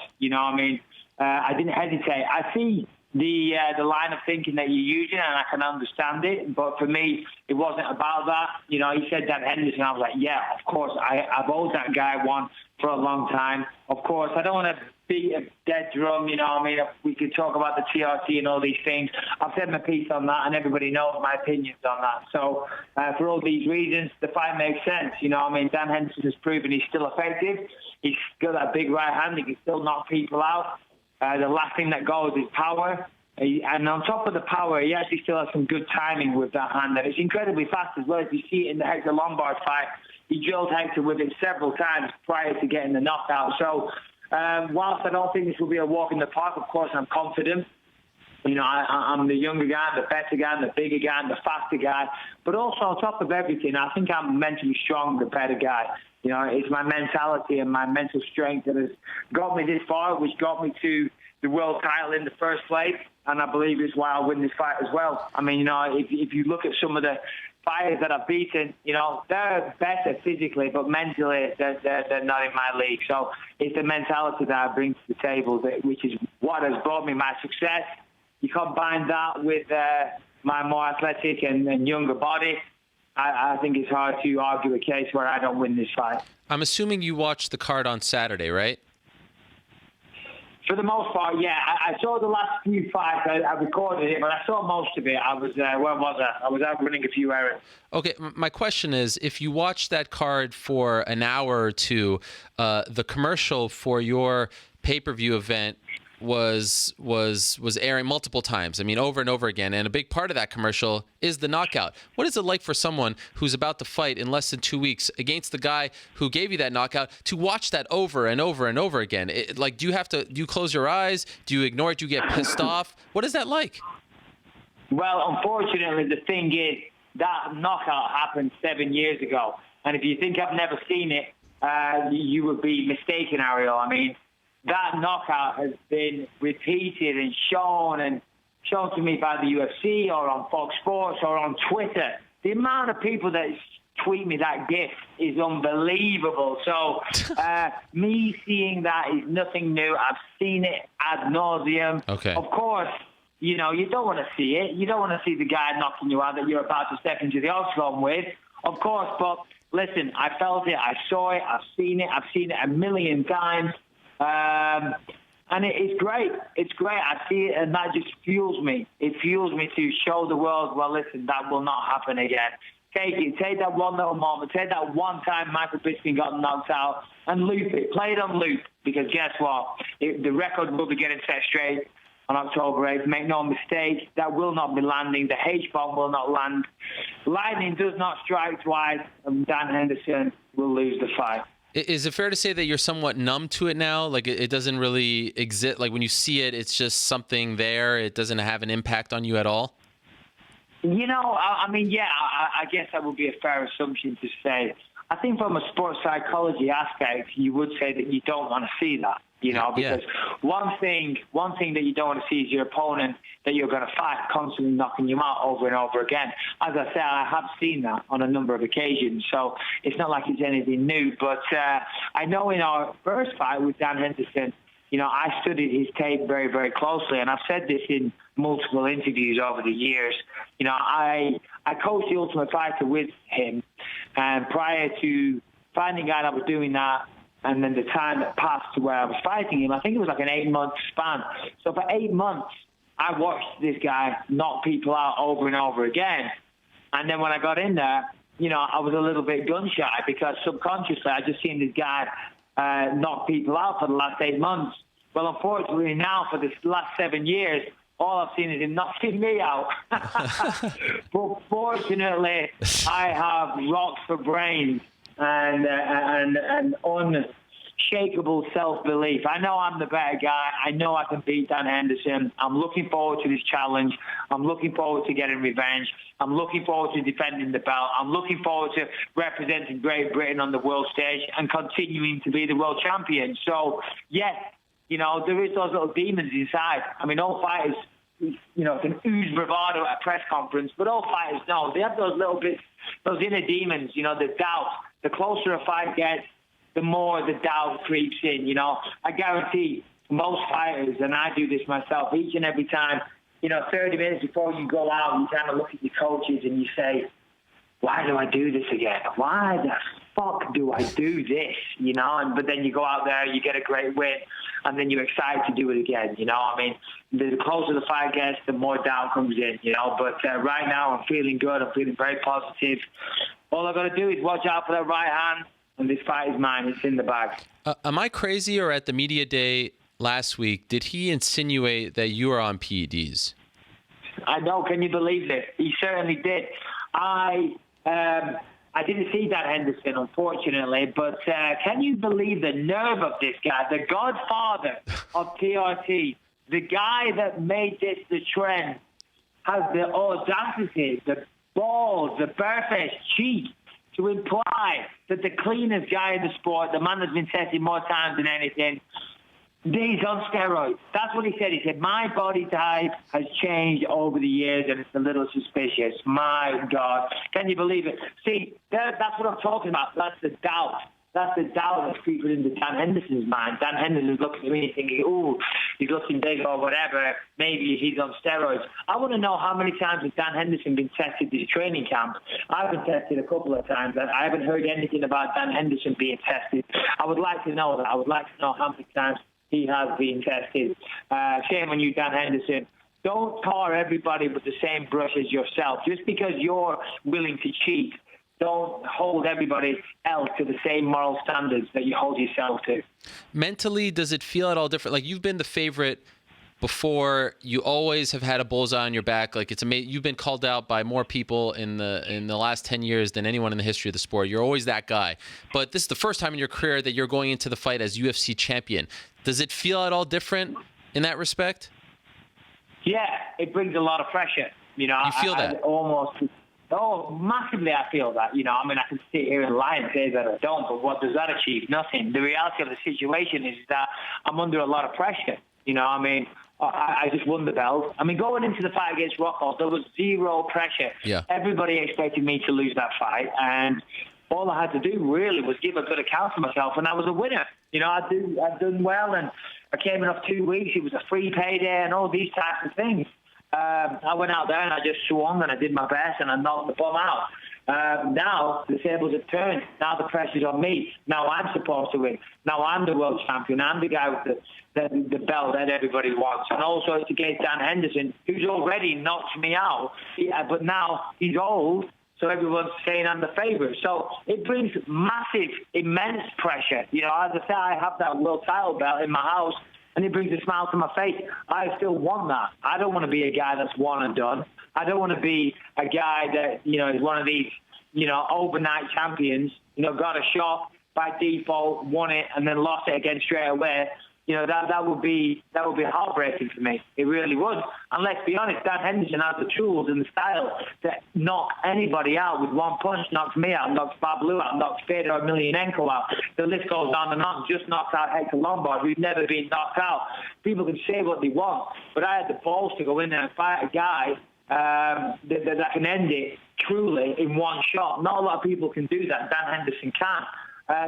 I didn't hesitate. I see the line of thinking that you're using, and I can understand it. But for me, it wasn't about that. He said Dan Henderson. I was like, yeah, of course, I've owed that guy one for a long time. Of course, I don't want to beat a dead drum. We could talk about the TRT and all these things. I've said my piece on that, and everybody knows my opinions on that. So for all these reasons, the fight makes sense. Dan Henderson has proven he's still effective. He's got that big right hand. He can still knock people out. The last thing that goes is power. And on top of the power, he actually still has some good timing with that hand. And it's incredibly fast as well. If you see it in the Hector Lombard fight, he drilled Hector with it several times prior to getting the knockout. So whilst I don't think this will be a walk in the park, of course, I'm confident. I'm the younger guy, the better guy, the bigger guy, the faster guy. But also on top of everything, I think I'm mentally strong, the better guy. It's my mentality and my mental strength that has got me this far, which got me to the world title in the first place. And I believe it's why I'll win this fight as well. I mean, if you look at some of the fighters that I've beaten, they're better physically, but mentally they're not in my league. So it's the mentality that I bring to the table, which is what has brought me my success. You combine that with my more athletic and younger body, I think it's hard to argue a case where I don't win this fight. I'm assuming you watched the card on Saturday, right? For the most part, yeah. I saw the last few fights. I recorded it, but I saw most of it. I was, where was I? I was out running a few errands. Okay, my question is, if you watched that card for an hour or two, the commercial for your pay-per-view event was airing multiple times. I mean, over and over again. And a big part of that commercial is the knockout. What is it like for someone who's about to fight in less than 2 weeks against the guy who gave you that knockout to watch that over and over and over again? Do you close your eyes? Do you ignore it? Do you get pissed off? What is that like? Well, unfortunately, the thing is that knockout happened 7 years ago. And if you think I've never seen it, you would be mistaken, Ariel. I mean, that knockout has been repeated and shown to me by the UFC or on Fox Sports or on Twitter. The amount of people that tweet me that GIF is unbelievable. So me seeing that is nothing new. I've seen it ad nauseum. Okay. Of course, you don't want to see it. You don't want to see the guy knocking you out that you're about to step into the octagon with. Of course, but listen, I felt it, I saw it, I've seen it a million times. And it's great. It's great. I see it, and that just fuels me. It fuels me to show the world, well, listen, that will not happen again. Take it. Take that one little moment. Take that one time Michael Bisping got knocked out and loop it. Play it on loop, because guess what? The record will be getting set straight on October 8th. Make no mistake, that will not be landing. The H-bomb will not land. Lightning does not strike twice, and Dan Henderson will lose the fight. Is it fair to say that you're somewhat numb to it now? Like it doesn't really exist. Like when you see it, it's just something there. It doesn't have an impact on you at all? You know, I mean, yeah, I guess that would be a fair assumption to say. I think from a sports psychology aspect, you would say that you don't want to see that, you know, because one thing that you don't want to see is your opponent that you're going to fight constantly knocking you out over and over again. As I say, I have seen that on a number of occasions, so it's not like it's anything new. But I know in our first fight with Dan Henderson, you know, I studied his tape very, very closely, and I've said this in multiple interviews over the years. You know, I coached the Ultimate Fighter with him, and prior to finding out I was doing that, and then the time that passed to where I was fighting him, I think it was like an 8-month span. So for 8 months, I watched this guy knock people out over and over again. And then when I got in there, you know, I was a little bit gun shy, because subconsciously I just seen this guy knock people out for the last 8 months. Well, unfortunately now, for the last 7 years, all I've seen is him knocking me out. But fortunately, I have rocks for brains and unshakable self-belief. I know I'm the better guy. I know I can beat Dan Henderson. I'm looking forward to this challenge. I'm looking forward to getting revenge. I'm looking forward to defending the belt. I'm looking forward to representing Great Britain on the world stage and continuing to be the world champion. So, yes, you know, there is those little demons inside. I mean, all fighters, you know, can ooze bravado at a press conference, but all fighters know they have those little bits, those inner demons, you know, the doubt. The closer a fight gets, the more the doubt creeps in, you know. I guarantee most fighters, and I do this myself, each and every time, you know, 30 minutes before you go out, you kind of look at your coaches and you say, why do I do this again? Why the fuck do I do this? You know, but then you go out there, you get a great win, and then you're excited to do it again. You know, I mean, the closer the fight gets, the more doubt comes in, you know. But right now, I'm feeling good. I'm feeling very positive. All I've got to do is watch out for that right hand, and this fight is mine. It's in the bag. Am I crazy, or at the media day last week, did he insinuate that you are on PEDs? I know. Can you believe it? He certainly did. I didn't see that Henderson, unfortunately, but can you believe the nerve of this guy, the godfather of TRT, the guy that made this the trend, has the audacity, the balls, the barefaced cheek to imply that the cleanest guy in the sport, the man that's been tested more times than anything, he's on steroids. That's what he said. He said, my body type has changed over the years and it's a little suspicious. My God. Can you believe it? See, that's what I'm talking about. That's the doubt. That's the doubt that's creeping into Dan Henderson's mind. Dan Henderson's looking at me thinking, ooh, he's looking big or whatever. Maybe he's on steroids. I want to know how many times has Dan Henderson been tested this training camp. I've been tested a couple of times. I haven't heard anything about Dan Henderson being tested. I would like to know that. I would like to know how many times he has been tested. Shame on you, Dan Henderson. Don't tar everybody with the same brush as yourself. Just because you're willing to cheat, don't hold everybody else to the same moral standards that you hold yourself to. Mentally, does it feel at all different? Like, you've been the favorite before. You always have had a bullseye on your back. Like, it's amazing. You've been called out by more people in the last 10 years than anyone in the history of the sport. You're always that guy. But this is the first time in your career that you're going into the fight as UFC champion. Does it feel at all different in that respect? Yeah, it brings a lot of pressure. You know, you feel that? Massively I feel that. You know, I mean, I can sit here and lie and say that I don't, but what does that achieve? Nothing. The reality of the situation is that I'm under a lot of pressure. You know, I mean, I just won the belt. I mean, going into the fight against Rockhold, there was zero pressure. Yeah. Everybody expected me to lose that fight, and all I had to do really was give a good account for myself, and I was a winner. You know, I'd done well, and I came in off 2 weeks. It was a free payday and all these types of things. I went out there and I just swung and I did my best and I knocked the bum out. Now the tables have turned. Now the pressure's on me. Now I'm supposed to win. Now I'm the world champion. I'm the guy with the belt that everybody wants. And also it's against Dan Henderson, who's already knocked me out. But now he's old, so everyone's saying I'm the favourite. So it brings massive, immense pressure. As I say, I have that world title belt in my house, and it brings a smile to my face. I still want that. I don't want to be a guy that's one and done. I don't want to be a guy that, is one of these, overnight champions, got a shot by default, won it, and then lost it again straight away. That would be heartbreaking for me. It really would. And let's be honest, Dan Henderson has the tools and the style to knock anybody out with one punch. Knocks me out, knocks Babalu out, knocks Fedor Emelianenko out. The list goes on and on. Just knocked out Hector Lombard, who's never been knocked out. People can say what they want, but I had the balls to go in there and fight a guy that can end it truly in one shot. Not a lot of people can do that. Dan Henderson can.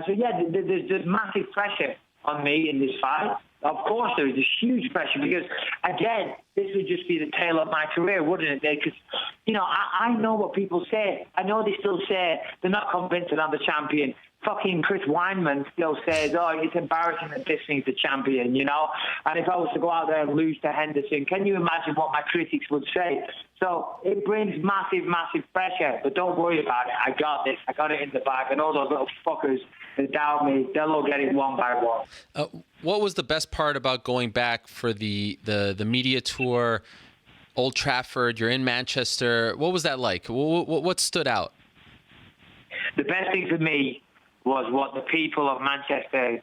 There's massive pressure on me in this fight. Of course there is a huge pressure because, again, this would just be the tail of my career, wouldn't it? Because, I know what people say. I know they still say they're not convinced that I'm the champion. Fucking Chris Weinman still says, it's embarrassing that this thing's the champion, And if I was to go out there and lose to Henderson, can you imagine what my critics would say? So it brings massive, massive pressure. But don't worry about it. I got this. I got it in the bag. And all those little fuckers that doubt me, they'll all get it one by one. What was the best part about going back for the media tour, Old Trafford? You're in Manchester. What was that like? What stood out? The best thing for me was what the people of Manchester.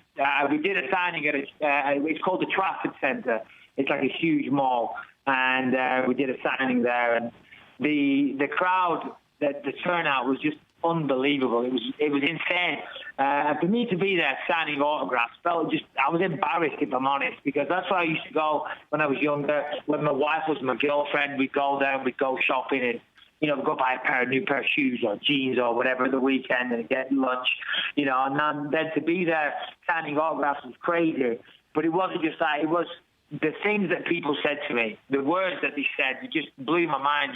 We did a signing at it's called the Trafford Centre. It's like a huge mall, and we did a signing there. And the crowd, the turnout was just unbelievable. It was insane. And for me to be there signing autographs, I was embarrassed, if I'm honest, because that's where I used to go when I was younger. When my wife was my girlfriend, we'd go there and we'd go shopping and go buy a new pair of shoes or jeans or whatever the weekend and get lunch, and then to be there signing autographs was crazy. But it wasn't just that. It was the things that people said to me, the words that they said, it just blew my mind.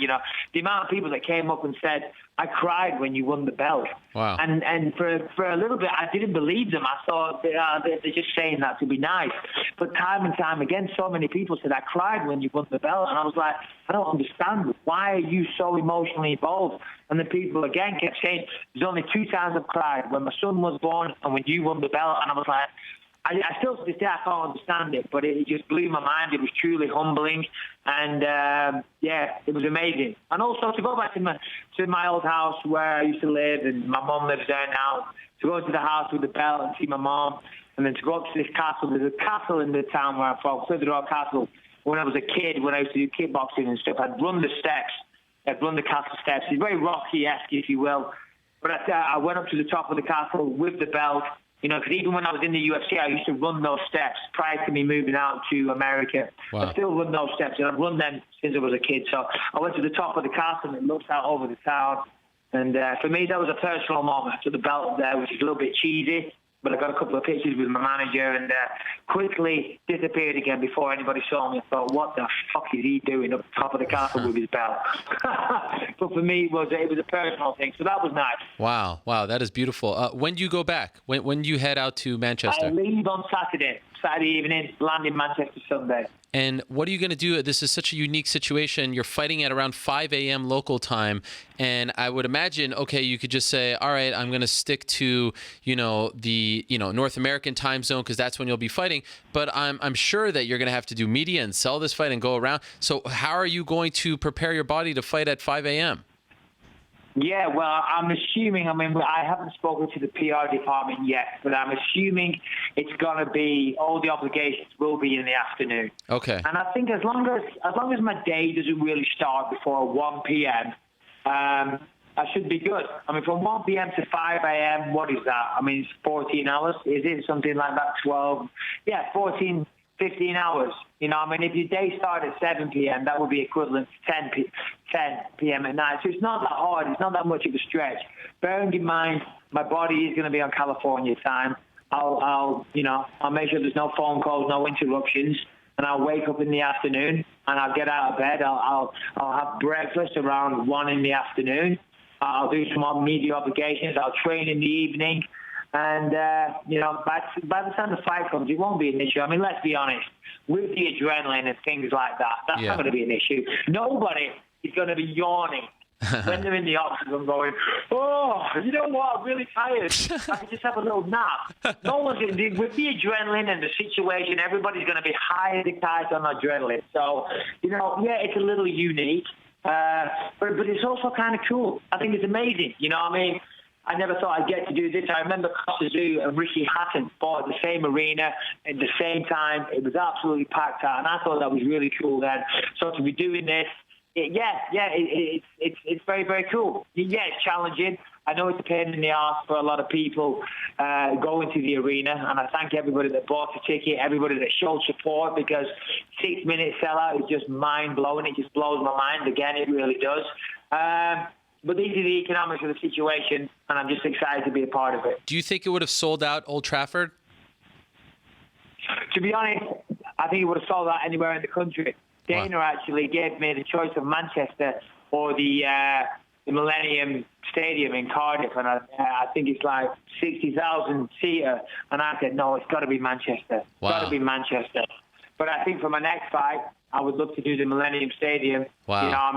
The amount of people that came up and said, I cried when you won the belt. Wow. And for a little bit, I didn't believe them. I thought they're just saying that to be nice. But time and time again, so many people said, I cried when you won the belt. And I was like, I don't understand. Why are you so emotionally involved? And the people, again, kept saying, there's only 2 times I've cried, when my son was born and when you won the belt. And I was like, I still to this day I can't understand it, but it just blew my mind. It was truly humbling, and it was amazing. And also to go back to my old house where I used to live, and my mum lives there now. To go to the house with the belt and see my mum, and then to go up to this castle. There's a castle in the town where I'm from, Clitheroe Castle. When I was a kid, when I used to do kickboxing and stuff, I'd run the steps. I'd run the castle steps. It's very Rocky-esque, if you will. But I went up to the top of the castle with the belt. Because even when I was in the UFC, I used to run those steps prior to me moving out to America. Wow. I still run those steps, and I've run them since I was a kid. So I went to the top of the castle, and it looks out over the town. And for me, that was a personal moment. I took the belt up there, which is a little bit cheesy, but I got a couple of pictures with my manager and quickly disappeared again before anybody saw me. I thought, what the fuck is he doing up the top of the castle with his belt? But for me, it was a personal thing, so that was nice. Wow, that is beautiful. When do you go back? When do you head out to Manchester? I leave on Saturday evening, land in Manchester Sunday. And what are you going to do? This is such a unique situation. You're fighting at around 5 a.m. local time. And I would imagine, okay, you could just say, all right, I'm going to stick to, the, North American time zone because that's when you'll be fighting. But I'm sure that you're going to have to do media and sell this fight and go around. So how are you going to prepare your body to fight at 5 a.m.? Yeah, well, I'm assuming, I haven't spoken to the PR department yet, but I'm assuming it's going to be, all the obligations will be in the afternoon. Okay. And I think as long as my day doesn't really start before 1 p.m., I should be good. From 1 p.m. to 5 a.m., what is that? It's 14 hours. Is it something like that? 12? Yeah, 14, 15 hours. If your day started at 7 p.m., that would be equivalent to 10 p.m. at night. So it's not that hard. It's not that much of a stretch. Bearing in mind, my body is going to be on California time. I'll make sure there's no phone calls, no interruptions, and I'll wake up in the afternoon and I'll get out of bed. I'll have breakfast around 1 in the afternoon. I'll do some media obligations. I'll train in the evening. And, by the time the fight comes, it won't be an issue. I mean, let's be honest. With the adrenaline and things like that, that's not going to be an issue. Nobody is going to be yawning when they're in the oxygen going, oh, you know what, I'm really tired. I can just have a little nap. No one's going to, with the adrenaline and the situation, everybody's going to be high as a kite on adrenaline. So, it's a little unique, but it's also kind of cool. I think it's amazing. You know what I mean? I never thought I'd get to do this. I remember Costa Zoo and Ricky Hatton fought at the same arena at the same time. It was absolutely packed out, and I thought that was really cool then. So to be doing this, it's very, very cool. Yeah, it's challenging. I know it's a pain in the arse for a lot of people going to the arena, and I thank everybody that bought the ticket, everybody that showed support, because 6-minute sellout is just mind-blowing. It just blows my mind. Again, it really does. But these are the economics of the situation, and I'm just excited to be a part of it. Do you think it would have sold out Old Trafford? To be honest, I think it would have sold out anywhere in the country. Dana actually gave me the choice of Manchester or the Millennium Stadium in Cardiff, and I think it's like 60,000 seater, and I said, no, it's got to be Manchester. Wow. Got to be Manchester. But I think for my next fight, I would love to do the Millennium Stadium. Wow.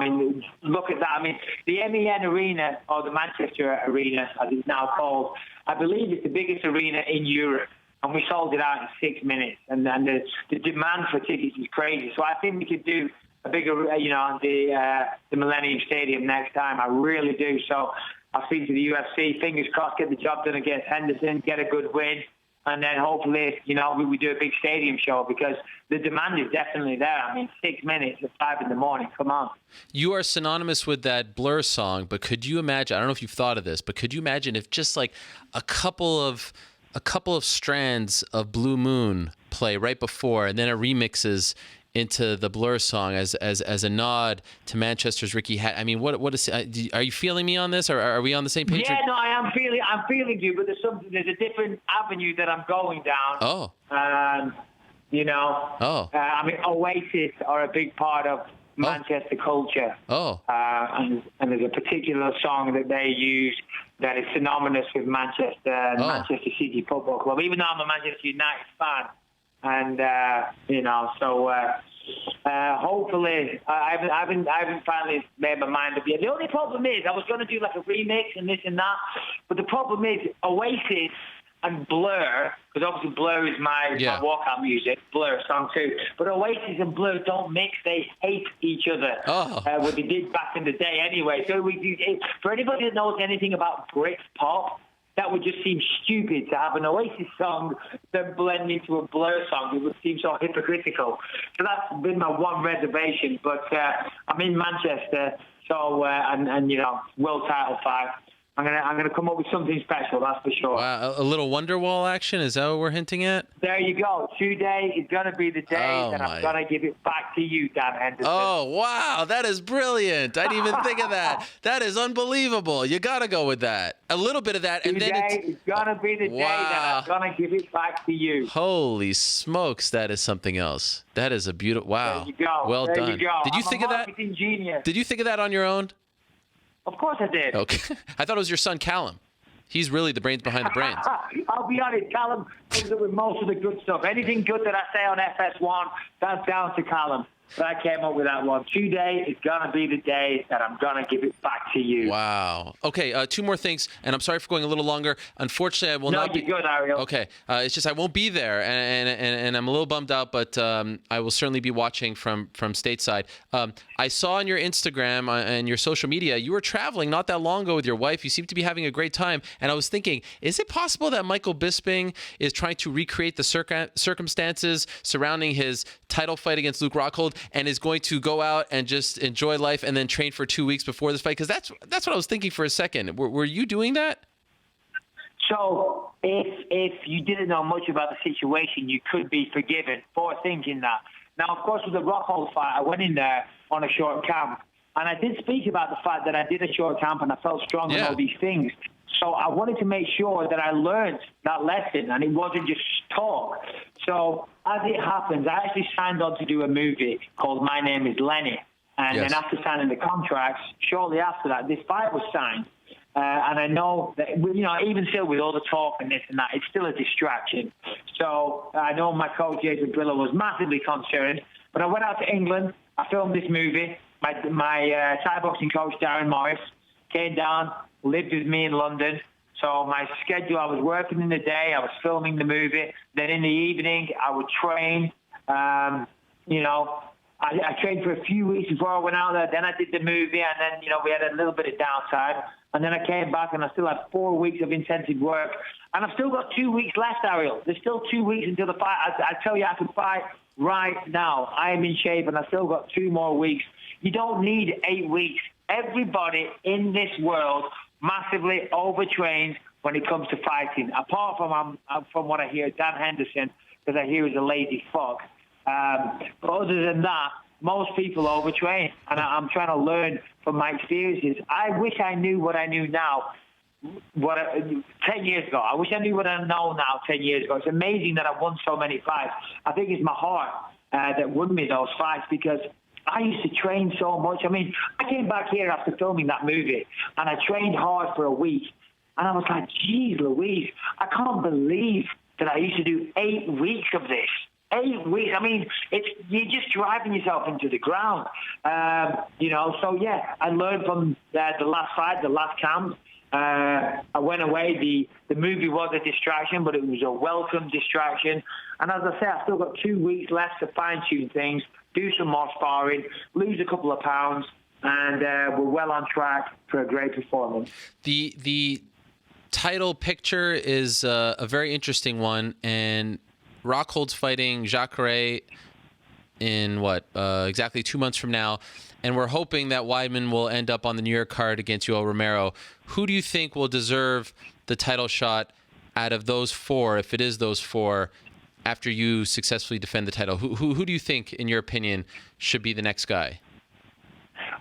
Look at that. The MEN Arena, or the Manchester Arena, as it's now called, I believe it's the biggest arena in Europe. And we sold it out in 6 minutes. And the demand for tickets is crazy. So I think we could do a bigger, the Millennium Stadium next time. I really do. So I'll speak to the UFC. Fingers crossed, get the job done against Henderson, get a good win. And then hopefully, we do a big stadium show, because the demand is definitely there. 6 minutes at 5 in the morning. Come on. You are synonymous with that Blur song, but could you imagine, I don't know if you've thought of this, but could you imagine if just like a couple of strands of Blue Moon play right before, and then it remixes into the Blur song as a nod to Manchester's Ricky Hatton? What is? Are you feeling me on this, or are we on the same page? Yeah, no, I'm feeling you, but there's a different avenue that I'm going down. Oh. Oasis are a big part of Manchester culture. Oh. And there's a particular song that they use that is synonymous with Manchester and Manchester City Football Club, even though I'm a Manchester United fan. And, hopefully, I haven't finally made my mind up yet. The only problem is I was going to do like a remix and this and that, but the problem is Oasis and Blur, because obviously Blur is my walkout music, Blur song too, but Oasis and Blur don't mix. They hate each other, what they did back in the day anyway. So for anybody that knows anything about Brit pop, that would just seem stupid to have an Oasis song then blend into a Blur song. It would seem so hypocritical. So that's been my one reservation. But I'm in Manchester, so world title fight. I'm gonna come up with something special, that's for sure. Wow, a little Wonderwall action, is that what we're hinting at? There you go. Today is gonna be the day that I'm gonna give it back to you, Dan Henderson. Oh wow, that is brilliant! I didn't even think of that. That is unbelievable. You gotta go with that. A little bit of that, and today then it's gonna be the day that I'm gonna give it back to you. Holy smokes, that is something else. That is a beautiful. Wow. There you go. Well there done. You go. Did you I'm think a of that? marketing genius. Did you think of that on your own? Of course I did. Okay. I thought it was your son, Callum. He's really the brains behind the brains. I'll be honest, Callum comes up with most of the good stuff. Anything good that I say on FS1, that's down to Callum. But I came up with that one. Today is going to be the day that I'm going to give it back to you. Wow. Okay, two more things, and I'm sorry for going a little longer. Unfortunately, I will not be... No, you're good, Ariel. Okay, it's just I won't be there, and I'm a little bummed out, but I will certainly be watching from stateside. I saw on your Instagram and your social media, you were traveling not that long ago with your wife. You seem to be having a great time, and I was thinking, is it possible that Michael Bisping is trying to recreate the circumstances surrounding his title fight against Luke Rockhold, and is going to go out and just enjoy life and then train for 2 weeks before this fight? Because that's what I was thinking for a second. Were you doing that? So if you didn't know much about the situation, you could be forgiven for thinking that. Now, of course, with the Rockhold fight, I went in there on a short camp, and I did speak about the fact that I did a short camp and I felt strong in all these things. So I wanted to make sure that I learned that lesson and it wasn't just talk. So as it happens, I actually signed on to do a movie called My Name is Lenny. And Yes. then after signing the contracts, shortly after that, this fight was signed. And I know that, even still with all the talk and this and that, it's still a distraction. So I know my coach, Jason Brillo, was massively concerned. But I went out to England. I filmed this movie. My Thai boxing coach, Darren Morris, came down, lived with me in London. So my schedule, I was working in the day, I was filming the movie. Then in the evening, I would train. I trained for a few weeks before I went out there. Then I did the movie, and then, we had a little bit of downtime. And then I came back, and I still had 4 weeks of intensive work. And I've still got 2 weeks left, Ariel. There's still 2 weeks until the fight. I tell you, I can fight right now. I am in shape, and I've still got 2 more weeks. You don't need 8 weeks. Everybody in this world massively overtrains when it comes to fighting. Apart from what I hear, Dan Henderson, because I hear he's a lazy fuck. But other than that, most people overtrain, and I'm trying to learn from my experiences. I wish I knew what I knew now 10 years ago. I wish I knew what I know now 10 years ago. It's amazing that I won so many fights. I think it's my heart that won me those fights, because I used to train so much. I mean, I came back here after filming that movie, and I trained hard for a week. And I was like, geez, Louise, I can't believe that I used to do 8 weeks of this. 8 weeks. I mean, you're just driving yourself into the ground. So, yeah, I learned from the last fight, the last camp. I went away. The movie was a distraction, but it was a welcome distraction. And as I say, I've still got 2 weeks left to fine-tune things, do some more sparring, lose a couple of pounds, and we're well on track for a great performance. The title picture is a very interesting one, and Rockhold's fighting Jacare in exactly 2 months from now, and we're hoping that Weidman will end up on the New York card against Yoel Romero. Who do you think will deserve the title shot out of those 4, if it is those 4, after you successfully defend the title? Who do you think, in your opinion, should be the next guy?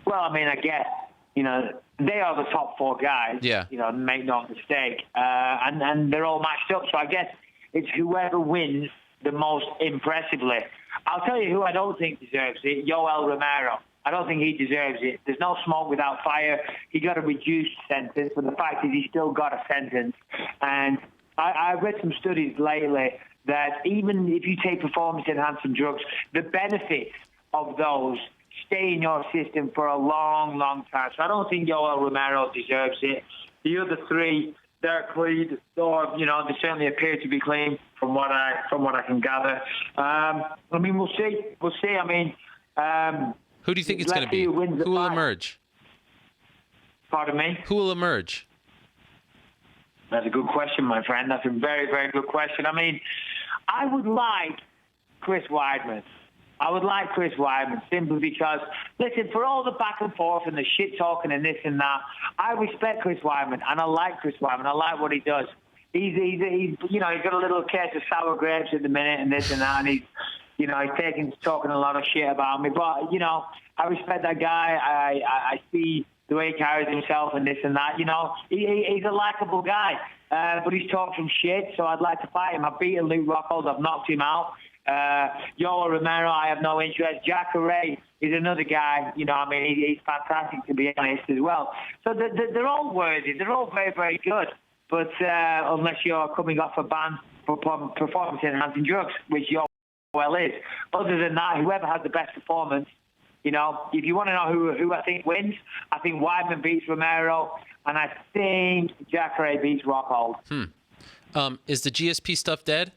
Well, I mean, I guess, they are the top 4 guys. Yeah. Make no mistake. And they're all matched up. So I guess it's whoever wins the most impressively. I'll tell you who I don't think deserves it, Yoel Romero. I don't think he deserves it. There's no smoke without fire. He got a reduced sentence, but the fact is he still got a sentence. And I've read some studies lately that even if you take performance-enhancing drugs, the benefits of those stay in your system for a long, long time. So I don't think Yoel Romero deserves it. The other 3, they're clean, or they certainly appear to be clean from what I can gather. I mean, we'll see. We'll see. I mean, who do you think it's going to be? Who will emerge? Pardon me? Who will emerge? That's a good question, my friend. That's a very, very good question. I mean, I would like Chris Weidman. I would like Chris Weidman simply because, listen, for all the back and forth and the shit talking and this and that, I respect Chris Weidman and I like Chris Weidman. I like what he does. He's got a little case of sour grapes at the minute and this and that, and he's talking a lot of shit about me. But I respect that guy. I see the way he carries himself and this and that. He's a likable guy, but he's talked some shit. So I'd like to fight him. I've beaten Luke Rockhold. I've knocked him out. Yoel Romero, I have no interest. Jacare is another guy, he's fantastic, to be honest, as well. So they're all worthy. They're all very, very good. But unless you're coming off a ban for performance-enhancing drugs, which Yoel is. Other than that, whoever has the best performance, if you want to know who I think wins, I think Weidman beats Romero, and I think Jacare beats Rockhold. Is the GSP stuff dead?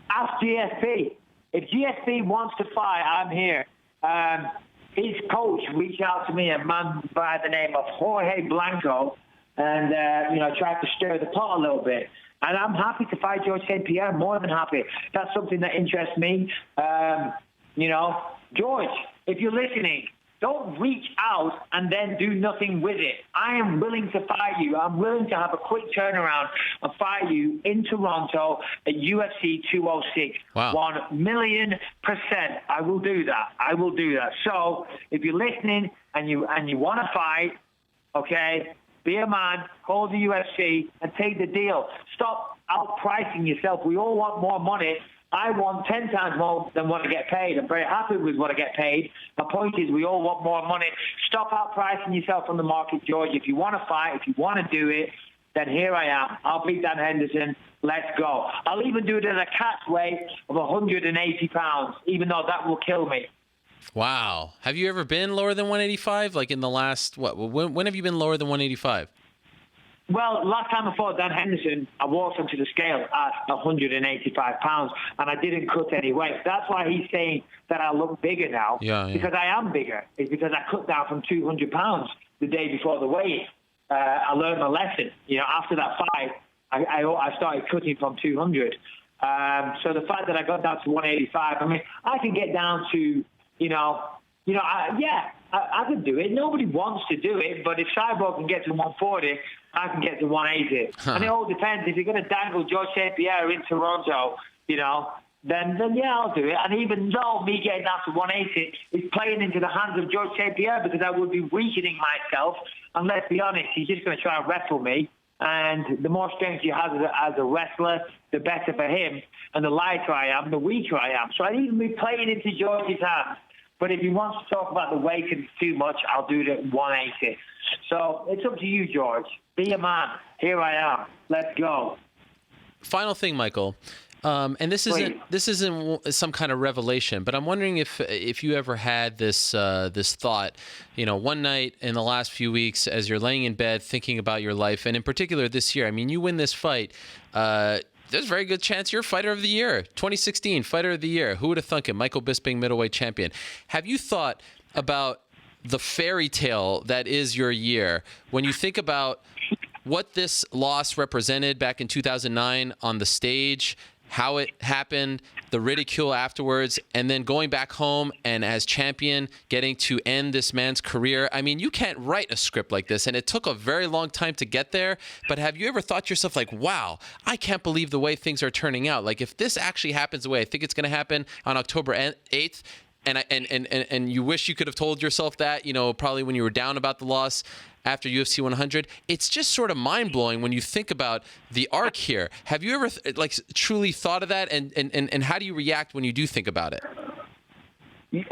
Ask GSP. If GSP wants to fight, I'm here. His coach reached out to me, a man by the name of Jorge Blanco, and tried to stir the pot a little bit. And I'm happy to fight George St. Pierre. I'm more than happy. That's something that interests me. George, if you're listening, don't reach out and then do nothing with it. I am willing to fight you. I'm willing to have a quick turnaround and fight you in Toronto at UFC 206. Wow. 1,000,000%. I will do that. I will do that. So if you're listening and you want to fight, okay, be a man, call the UFC and take the deal. Stop outpricing yourself. We all want more money. I want 10 times more than what I get paid. I'm very happy with what I get paid. My point is we all want more money. Stop outpricing yourself on the market, George. If you want to fight, if you want to do it, then here I am. I'll beat Dan Henderson. Let's go. I'll even do it at a catch weight of 180 pounds, even though that will kill me. Wow. Have you ever been lower than 185? Like in the last, when have you been lower than 185? Well, last time I fought Dan Henderson, I walked onto the scale at 185 pounds, and I didn't cut any weight. That's why he's saying that I look bigger now, because I am bigger. It's because I cut down from 200 pounds the day before the weigh. I learned my lesson. After that fight, I started cutting from 200. So the fact that I got down to 185, I mean, I can get down to, I could do it. Nobody wants to do it, but if Cyborg can get to 140, I can get to 180. And it all depends. If you're going to dangle George St. Pierre in Toronto, then yeah, I'll do it. And even though me getting down to 180 is playing into the hands of George St. Pierre, because I would be weakening myself. And let's be honest, he's just going to try and wrestle me. And the more strength you have as a wrestler, the better for him. And the lighter I am, the weaker I am. So I'd even be playing into George's hands. But if he wants to talk about the weight and too much, I'll do it at 180. So it's up to you, George. Be a man. Here I am. Let's go. Final thing, Michael. And this isn't some kind of revelation, but I'm wondering if you ever had this thought, one night in the last few weeks as you're laying in bed thinking about your life, and in particular this year. I mean, you win this fight. There's a very good chance you're Fighter of the Year. 2016 Fighter of the Year. Who would have thunk it? Michael Bisping, middleweight champion. Have you thought about the fairy tale that is your year when you think about what this loss represented back in 2009 on the stage, how it happened, the ridicule afterwards, and then going back home and as champion getting to end this man's career? I mean, you can't write a script like this, and it took a very long time to get there. But have you ever thought to yourself, like, wow, I can't believe the way things are turning out? Like, if this actually happens the way I think it's going to happen on October 8th, and you wish you could have told yourself that, probably when you were down about the loss after UFC 100, it's just sort of mind-blowing when you think about the arc here. Have you ever truly thought of that, and how do you react when you do think about it? That's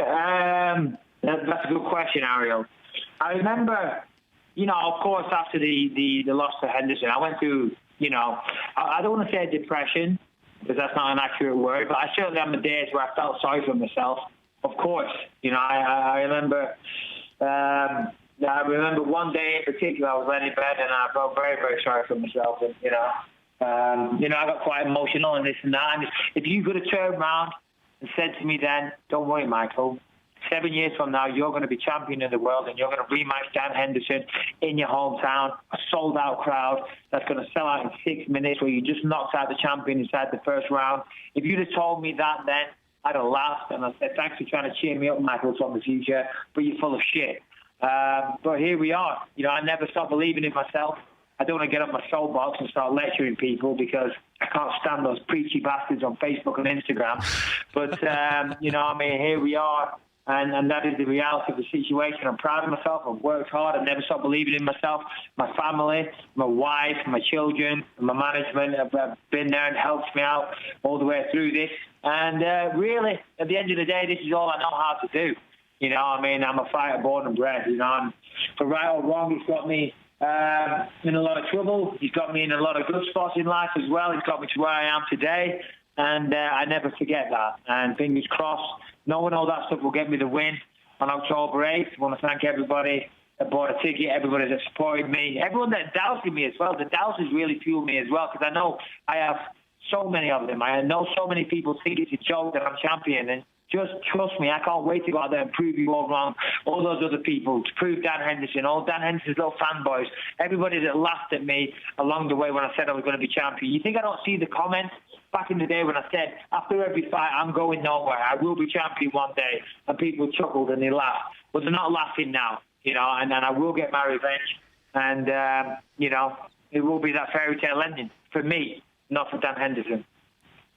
a good question, Ariel. I remember, of course, after the loss to Henderson, I went through, I don't want to say depression, because that's not an accurate word, but I certainly had my days where I felt sorry for myself. Of course, I remember. I remember one day in particular, I was laying in bed and I felt very, very sorry for myself. And, I got quite emotional and this and that. And if you could have turned around and said to me then, don't worry, Michael, 7 years from now, you're going to be champion of the world and you're going to rematch Dan Henderson in your hometown, a sold-out crowd that's going to sell out in 6 minutes where you just knocked out the champion inside the first round. If you'd have told me that then, I'd have laughed and I said, thanks for trying to cheer me up, Michael, from the future, but you're full of shit. But here we are. I never stop believing in myself. I don't want to get up my soapbox and start lecturing people because I can't stand those preachy bastards on Facebook and Instagram. But, here we are. And that is the reality of the situation. I'm proud of myself. I've worked hard. I've never stopped believing in myself. My family, my wife, my children, my management have been there and helped me out all the way through this. And really, at the end of the day, this is all I know how to do. I'm a fighter born and bred, and for right or wrong, he's got me in a lot of trouble. He's got me in a lot of good spots in life as well. He's got me to where I am today, and I never forget that. And fingers crossed, knowing all that stuff will get me the win on October 8th. I want to thank everybody that bought a ticket, everybody that supported me, everyone that doubted me as well. The doubters really fueled me as well, because I know I have so many of them. I know so many people think it's a joke that I'm champion, and just trust me, I can't wait to go out there and prove you all wrong. All those other people, to prove Dan Henderson, all Dan Henderson's little fanboys, everybody that laughed at me along the way when I said I was going to be champion. You think I don't see the comments back in the day when I said, after every fight, I'm going nowhere. I will be champion one day. And people chuckled and they laughed. But they're not laughing now, and then I will get my revenge. And, it will be that fairy tale ending for me, not for Dan Henderson.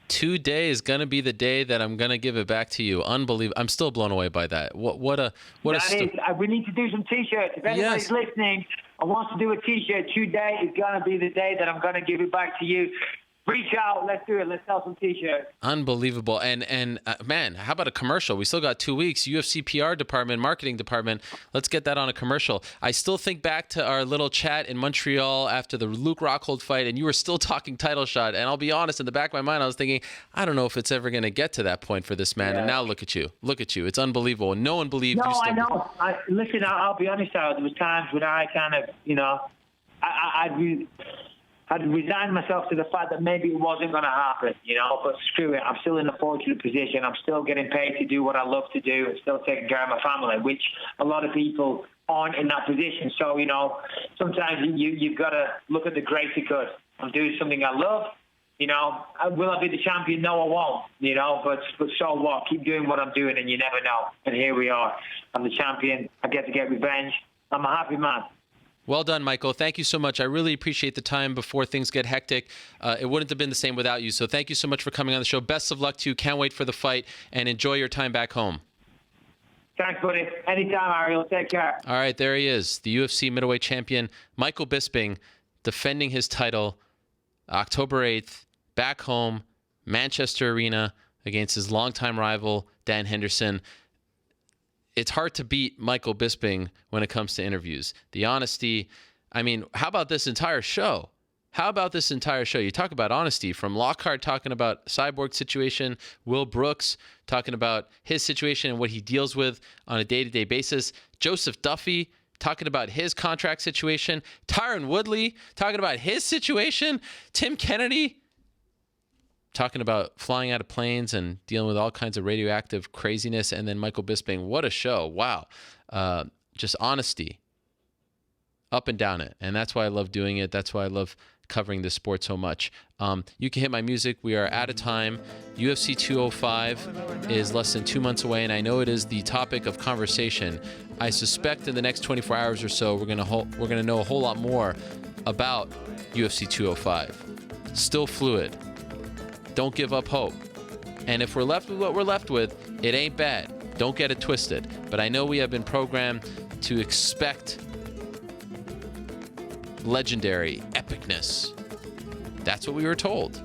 Today is going to be the day that I'm going to give it back to you. Unbelievable. I'm still blown away by that. We need to do some T-shirts. If anybody's listening and wants to do a T-shirt, today is going to be the day that I'm going to give it back to you. Reach out. Let's do it. Let's sell some T-shirts. Unbelievable. And man, how about a commercial? We still got 2 weeks. UFC PR department, marketing department. Let's get that on a commercial. I still think back to our little chat in Montreal after the Luke Rockhold fight, and you were still talking title shot. And I'll be honest, in the back of my mind, I was thinking, I don't know if it's ever going to get to that point for this man. Yeah. And now look at you. Look at you. It's unbelievable. And no one believed you. No, I know. Listen, I'll be honest, Howard. There was times when I kind of, I'd resigned myself to the fact that maybe it wasn't going to happen, but screw it. I'm still in a fortunate position. I'm still getting paid to do what I love to do and still taking care of my family, which a lot of people aren't in that position. So, sometimes you've got to look at the greater good. I'm doing something I love. Will I be the champion? No, I won't, but so what? Keep doing what I'm doing and you never know. And here we are. I'm the champion. I get to get revenge. I'm a happy man. Well done, Michael. Thank you so much. I really appreciate the time before things get hectic. It wouldn't have been the same without you. So thank you so much for coming on the show. Best of luck to you. Can't wait for the fight, and enjoy your time back home. Thanks, buddy. Anytime, Ariel. Take care. All right, there he is, the UFC middleweight champion, Michael Bisping, defending his title October 8th, back home, Manchester Arena, against his longtime rival, Dan Henderson. It's hard to beat Michael Bisping when it comes to interviews. The honesty. I mean, how about this entire show? How about this entire show? You talk about honesty, from Lockhart talking about Cyborg's situation, Will Brooks talking about his situation and what he deals with on a day-to-day basis, Joseph Duffy talking about his contract situation, Tyron Woodley talking about his situation, Tim Kennedy talking about flying out of planes and dealing with all kinds of radioactive craziness, and then Michael Bisping. What a show. Wow. Just honesty up and down it. And that's why I love doing it. That's why I love covering this sport so much. You can hit my music. We are out of time. UFC 205 is less than 2 months away, and I know it is the topic of conversation. I suspect in the next 24 hours or so, we're gonna know a whole lot more about UFC 205. Still fluid. Don't give up hope. And if we're left with what we're left with, it ain't bad. Don't get it twisted. But I know we have been programmed to expect legendary epicness. That's what we were told.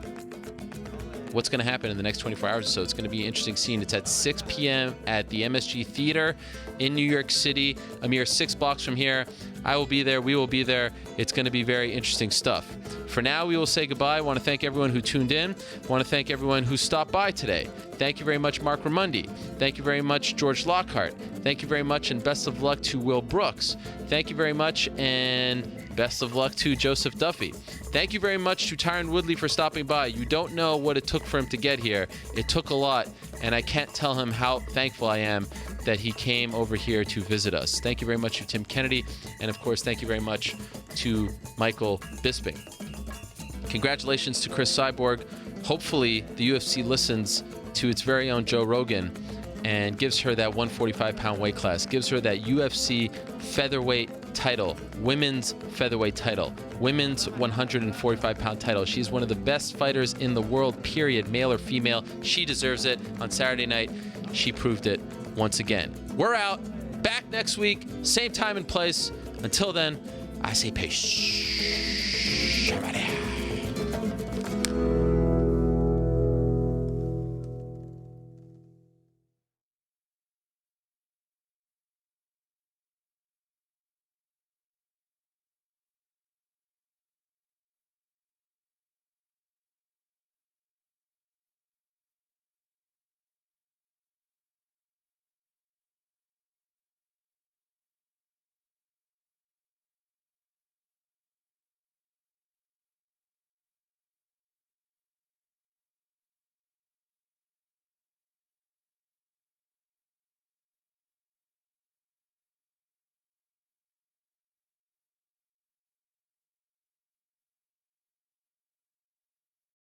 What's going to happen in the next 24 hours or so? It's going to be an interesting scene. It's at 6 p.m. at the MSG Theater in New York City, a mere 6 blocks from here. I will be there. We will be there. It's going to be very interesting stuff. For now, we will say goodbye. I want to thank everyone who tuned in. I want to thank everyone who stopped by today. Thank you very much, Mark Ramundi. Thank you very much, George Lockhart. Thank you very much, and best of luck to Will Brooks. Thank you very much, and best of luck to Joseph Duffy. Thank you very much to Tyron Woodley for stopping by. You don't know what it took for him to get here. It took a lot, and I can't tell him how thankful I am that he came over here to visit us. Thank you very much to Tim Kennedy, and of course, thank you very much to Michael Bisping. Congratulations to Chris Cyborg. Hopefully, the UFC listens to its very own Joe Rogan and gives her that 145-pound weight class, gives her that UFC featherweight title, women's featherweight title, women's 145-pound title. She's one of the best fighters in the world, period, male or female. She deserves it. On Saturday night, she proved it once again. We're out. Back next week, same time and place. Until then, I say peace. Everybody.